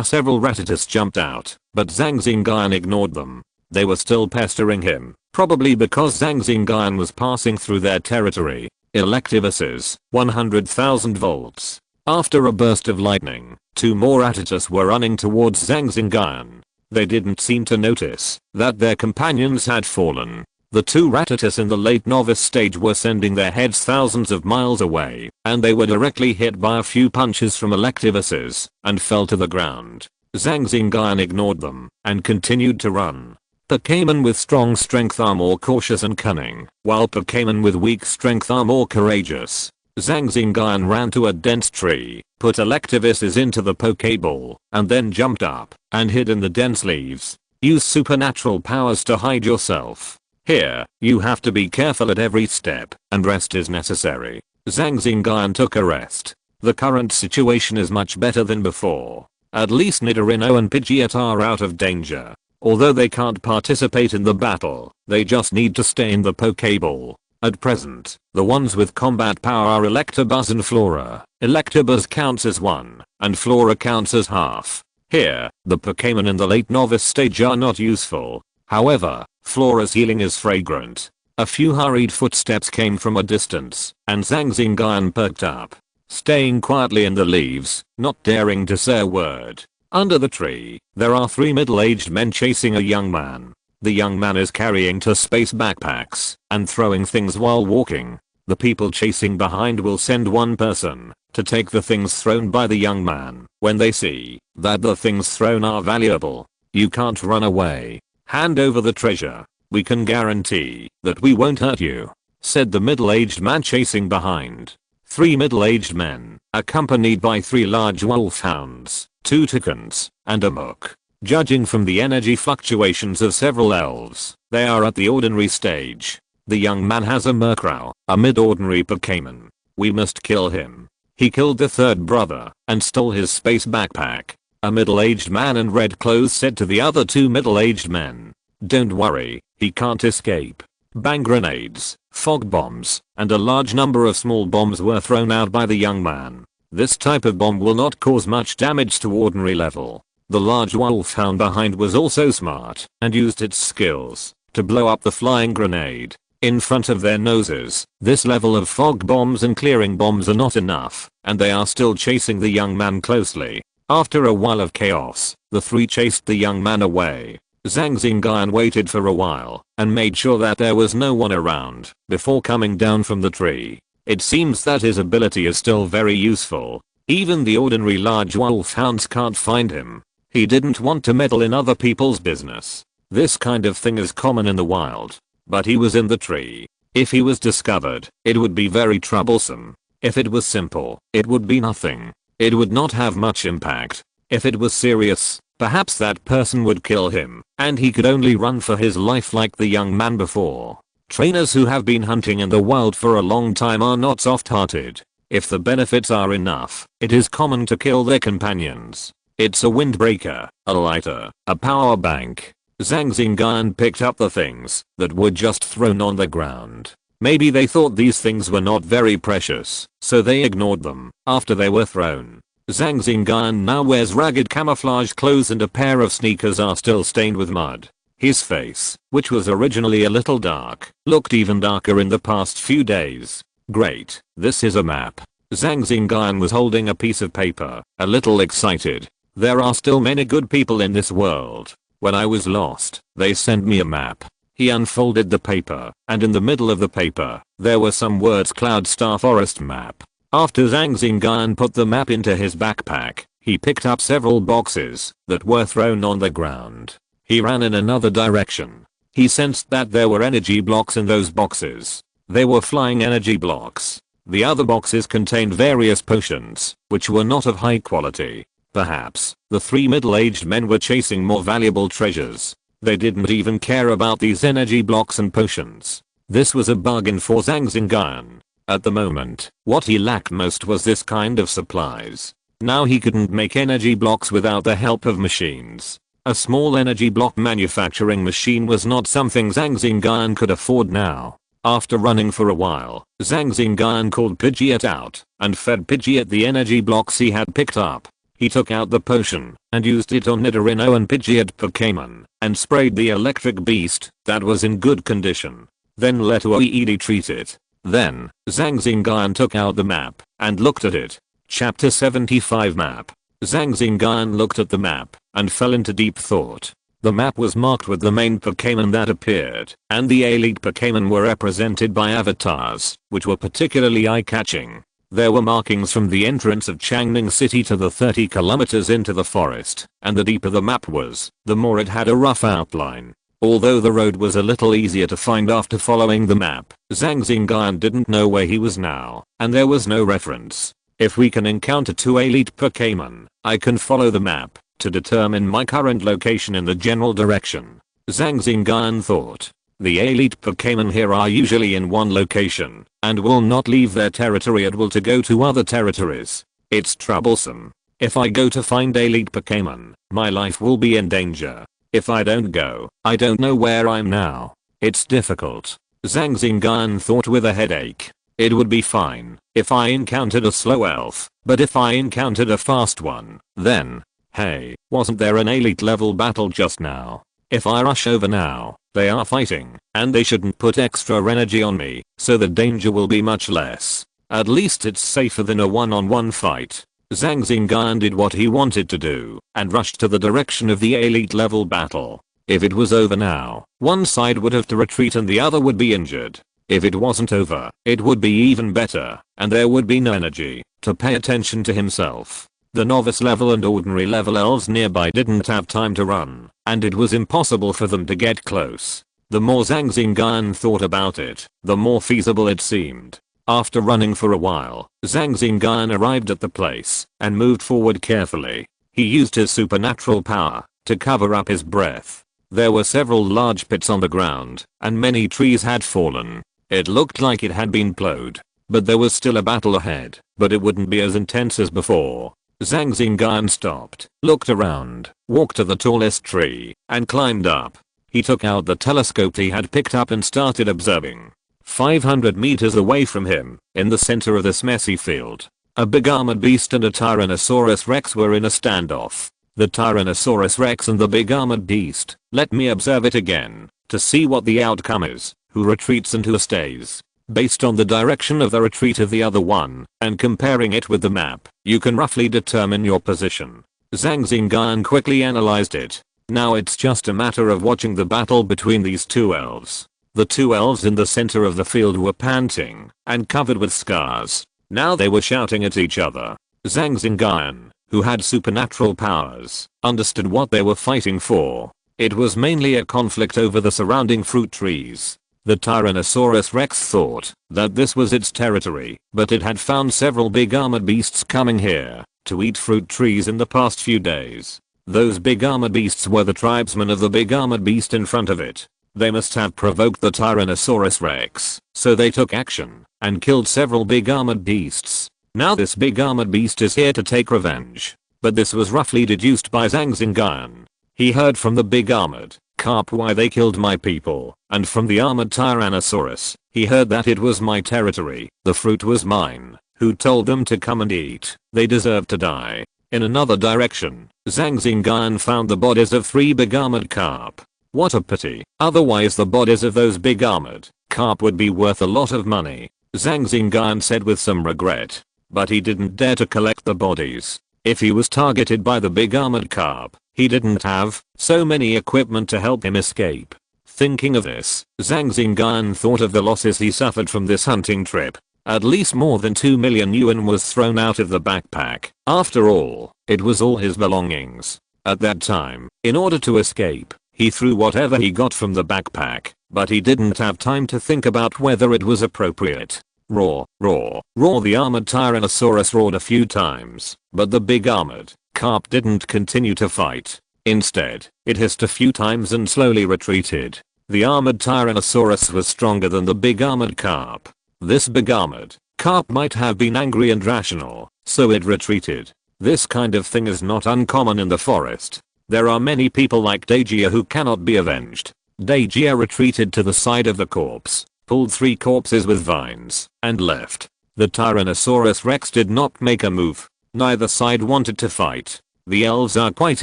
Several Rattatas jumped out, but Zhang Xingyun ignored them. They were still pestering him, probably because Zhang Xingyun was passing through their territory. Electivuses, 100,000 volts. After a burst of lightning, 2 more Rattatas were running towards Zhang Xingyun. They didn't seem to notice that their companions had fallen. The 2 Rattatas in the late novice stage were sending their heads thousands of miles away, and they were directly hit by a few punches from Electivuses and fell to the ground. Zhang Xingyun ignored them and continued to run. Pokémon with strong strength are more cautious and cunning, while Pokémon with weak strength are more courageous. Zhang Xingyun ran to a dense tree, put Electivuses into the Pokeball, and then jumped up and hid in the dense leaves. Use supernatural powers to hide yourself. Here, you have to be careful at every step, and rest is necessary. Zhang Xingyun took a rest. The current situation is much better than before. At least Nidorino and Pidgeot are out of danger. Although they can't participate in the battle, they just need to stay in the Pokeball. At present, the ones with combat power are Electabuzz and Flora. Electabuzz counts as 1, and Flora counts as half. Here, the Pokémon in the late novice stage are not useful. However, Flora's healing is fragrant. A few hurried footsteps came from a distance, and Zhang Xingyun perked up. Staying quietly in the leaves, not daring to say a word. Under the tree, there are 3 middle-aged men chasing a young man. The young man is carrying 2 space backpacks and throwing things while walking. The people chasing behind will send one person to take the things thrown by the young man. When they see that the things thrown are valuable, you can't run away. Hand over the treasure. We can guarantee that we won't hurt you, said the middle-aged man chasing behind. 3 middle-aged men, accompanied by 3 large wolfhounds, 2 toucans, and a mook. Judging from the energy fluctuations of several elves, they are at the ordinary stage. The young man has a Murkrow, a mid-ordinary Pokémon. We must kill him. He killed the 3rd brother and stole his space backpack. A middle-aged man in red clothes said to the other 2 middle-aged men, "Don't worry, he can't escape." Bang grenades, fog bombs, and a large number of small bombs were thrown out by the young man. This type of bomb will not cause much damage to ordinary level. The large wolfhound behind was also smart and used its skills to blow up the flying grenade in front of their noses. This level of fog bombs and clearing bombs are not enough, and they are still chasing the young man closely. After a while of chaos, the 3 chased the young man away. Zhang Xingyun waited for a while and made sure that there was no one around before coming down from the tree. It seems that his ability is still very useful. Even the ordinary large wolfhounds can't find him. He didn't want to meddle in other people's business. This kind of thing is common in the wild. But he was in the tree. If he was discovered, it would be very troublesome. If it was simple, it would be nothing. It would not have much impact. If it was serious, perhaps that person would kill him, and he could only run for his life like the young man before. Trainers who have been hunting in the wild for a long time are not soft-hearted. If the benefits are enough, it is common to kill their companions. It's a windbreaker, a lighter, a power bank. Zhang Xingyun picked up the things that were just thrown on the ground. Maybe they thought these things were not very precious, so they ignored them after they were thrown. Zhang Xingyun now wears ragged camouflage clothes and a pair of sneakers are still stained with mud. His face, which was originally a little dark, looked even darker in the past few days. Great, this is a map. Zhang Xingyun was holding a piece of paper, a little excited. There are still many good people in this world. When I was lost, they sent me a map. He unfolded the paper, and in the middle of the paper, there were some words Cloud Star Forest map. After Zhang Xingyun put the map into his backpack, he picked up several boxes that were thrown on the ground. He ran in another direction. He sensed that there were energy blocks in those boxes. They were flying energy blocks. The other boxes contained various potions, which were not of high quality. Perhaps, the 3 middle-aged men were chasing more valuable treasures. They didn't even care about these energy blocks and potions. This was a bargain for Zhang Xingyun. At the moment, what he lacked most was this kind of supplies. Now he couldn't make energy blocks without the help of machines. A small energy block manufacturing machine was not something Zhang Xingyun could afford now. After running for a while, Zhang Xingyun called Pidgeot out and fed Pidgeot the energy blocks he had picked up. He took out the potion and used it on Nidorino and Pidgeot Pokémon and sprayed the electric beast that was in good condition. Then let Oed treat it. Then, Zhang Xingyun took out the map and looked at it. Chapter 75 Map. Zhang Xingyun looked at the map and fell into deep thought. The map was marked with the main Pokémon that appeared, and the elite Pokémon were represented by avatars, which were particularly eye-catching. There were markings from the entrance of Changning City to the 30 kilometers into the forest, and the deeper the map was, the more it had a rough outline. Although the road was a little easier to find after following the map, Zhang Xingyun didn't know where he was now, and there was no reference. If we can encounter 2 elite Pokémon, I can follow the map to determine my current location in the general direction. Zhang Xingyun thought. The elite Pokémon here are usually in one location, and will not leave their territory at will to go to other territories. It's troublesome. If I go to find elite Pokémon, my life will be in danger. If I don't go, I don't know where I'm now. It's difficult. Zhang Xingyun thought with a headache. It would be fine if I encountered a slow elf, but if I encountered a fast one, then, hey, wasn't there an elite level battle just now? If I rush over now, they are fighting, and they shouldn't put extra energy on me, so the danger will be much less. At least it's safer than a one-on-one fight. Zhang Xingyun did what he wanted to do, and rushed to the direction of the elite level battle. If it was over now, one side would have to retreat and the other would be injured. If it wasn't over, it would be even better, and there would be no energy to pay attention to himself. The novice level and ordinary level elves nearby didn't have time to run, and it was impossible for them to get close. The more Zhang Xingyun thought about it, the more feasible it seemed. After running for a while, Zhang Xingyun arrived at the place and moved forward carefully. He used his supernatural power to cover up his breath. There were several large pits on the ground, and many trees had fallen. It looked like it had been plowed, but there was still a battle ahead, but it wouldn't be as intense as before. Zhang Xingyun stopped, looked around, walked to the tallest tree, and climbed up. He took out the telescope he had picked up and started observing. 500 meters away from him, in the center of this messy field, a big armored beast and a Tyrannosaurus Rex were in a standoff. The Tyrannosaurus Rex and the big armored beast, let me observe it again, to see what the outcome is, who retreats and who stays. Based on the direction of the retreat of the other one, and comparing it with the map, you can roughly determine your position. Zhang Xingyun quickly analyzed it. Now it's just a matter of watching the battle between these two elves. The two elves in the center of the field were panting, and covered with scars. Now they were shouting at each other. Zhang Xingyun, who had supernatural powers, understood what they were fighting for. It was mainly a conflict over the surrounding fruit trees. The Tyrannosaurus Rex thought that this was its territory, but it had found several big armored beasts coming here to eat fruit trees in the past few days. Those big armored beasts were the tribesmen of the big armored beast in front of it. They must have provoked the Tyrannosaurus Rex, so they took action and killed several big armored beasts. Now this big armored beast is here to take revenge. But this was roughly deduced by Zhang Xingyun. He heard from the big armored carp why they killed my people, and from the armored Tyrannosaurus, he heard that it was my territory, the fruit was mine. Who told them to come and eat? They deserve to die. In another direction, Zhang Xingyun found the bodies of 3 big armored carp. What a pity, otherwise the bodies of those big armored carp would be worth a lot of money. Zhang Xingyun said with some regret. But he didn't dare to collect the bodies. If he was targeted by the big armored carp, he didn't have so many equipment to help him escape. Thinking of this, Zhang Xingyun thought of the losses he suffered from this hunting trip. At least more than 2 million yuan was thrown out of the backpack. After all, it was all his belongings. At that time, in order to escape, he threw whatever he got from the backpack, but he didn't have time to think about whether it was appropriate. Roar, roar, roar, the armored Tyrannosaurus roared a few times, but the big armored carp didn't continue to fight. Instead, it hissed a few times and slowly retreated. The armored Tyrannosaurus was stronger than the big armored carp. This big armored carp might have been angry and rational, so it retreated. This kind of thing is not uncommon in the forest. There are many people like Dajia who cannot be avenged. Dajia retreated to the side of the corpse, pulled 3 corpses with vines, and left. The Tyrannosaurus Rex did not make a move. Neither side wanted to fight. The elves are quite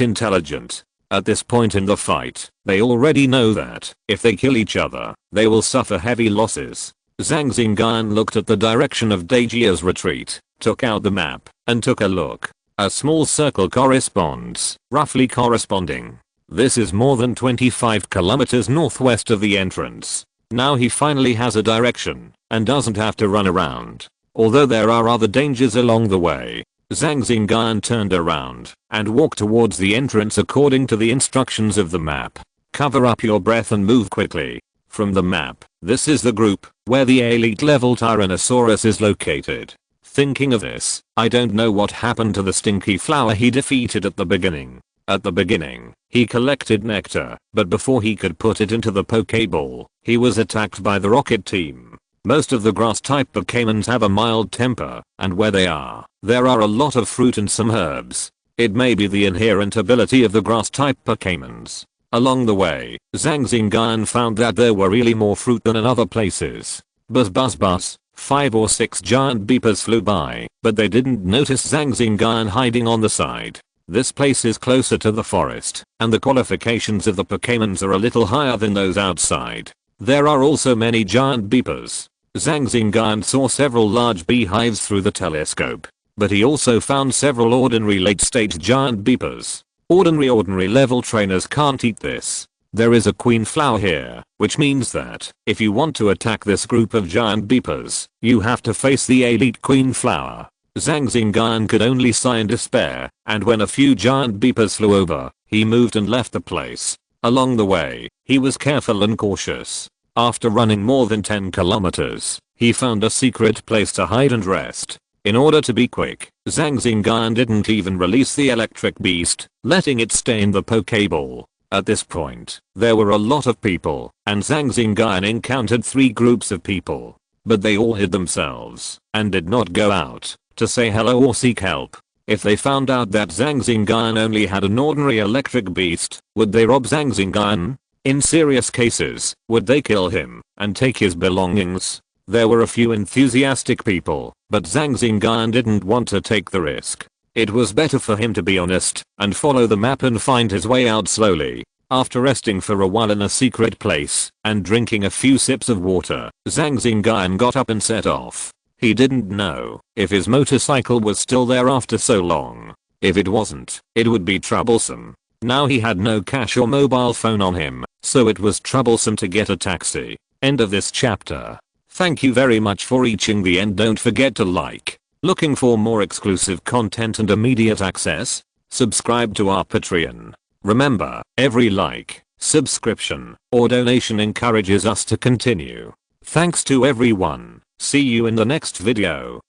intelligent. At this point in the fight, they already know that if they kill each other, they will suffer heavy losses. Zhang Xingyun looked at the direction of Dajia's retreat, took out the map, and took a look. A small circle corresponds, roughly corresponding. This is more than 25 kilometers northwest of the entrance. Now he finally has a direction, and doesn't have to run around. Although there are other dangers along the way, Zhang Xingyun turned around and walked towards the entrance according to the instructions of the map. Cover up your breath and move quickly. From the map, this is the group where the elite level Tyrannosaurus is located. Thinking of this, I don't know what happened to the stinky flower he defeated at the beginning. At the beginning, he collected nectar, but before he could put it into the Pokeball, he was attacked by the rocket team. Most of the grass type Pokémons have a mild temper, and where they are, there are a lot of fruit and some herbs. It may be the inherent ability of the grass type Pokémons. Along the way, Zhang Xingyun found that there were really more fruit than in other places. Buzz buzz buzz, 5 or 6 giant beepers flew by, but they didn't notice Zhang Xingyun hiding on the side. This place is closer to the forest, and the qualifications of the Pokémons are a little higher than those outside. There are also many giant beepers. Zhang Xingyun saw several large beehives through the telescope, but he also found several ordinary late-stage giant beepers. Ordinary level trainers can't eat this. There is a queen flower here, which means that if you want to attack this group of giant beepers, you have to face the elite queen flower. Zhang Xingyun could only sigh in despair, and when a few giant beepers flew over, he moved and left the place. Along the way, he was careful and cautious. After running more than 10 kilometers, he found a secret place to hide and rest. In order to be quick, Zhang Xingyun didn't even release the electric beast, letting it stay in the Pokeball. At this point, there were a lot of people, and Zhang Xingyun encountered 3 groups of people. But they all hid themselves, and did not go out to say hello or seek help. If they found out that Zhang Xingyun only had an ordinary electric beast, would they rob Zhang Xingyun? In serious cases, would they kill him and take his belongings? There were a few enthusiastic people, but Zhang Xingyun didn't want to take the risk. It was better for him to be honest and follow the map and find his way out slowly. After resting for a while in a secret place and drinking a few sips of water, Zhang Xingyun got up and set off. He didn't know if his motorcycle was still there after so long. If it wasn't, it would be troublesome. Now he had no cash or mobile phone on him, so it was troublesome to get a taxi. End of this chapter. Thank you very much for reaching the end. Don't forget to like. Looking for more exclusive content and immediate access? Subscribe to our Patreon. Remember, every like, subscription, or donation encourages us to continue. Thanks to everyone. See you in the next video.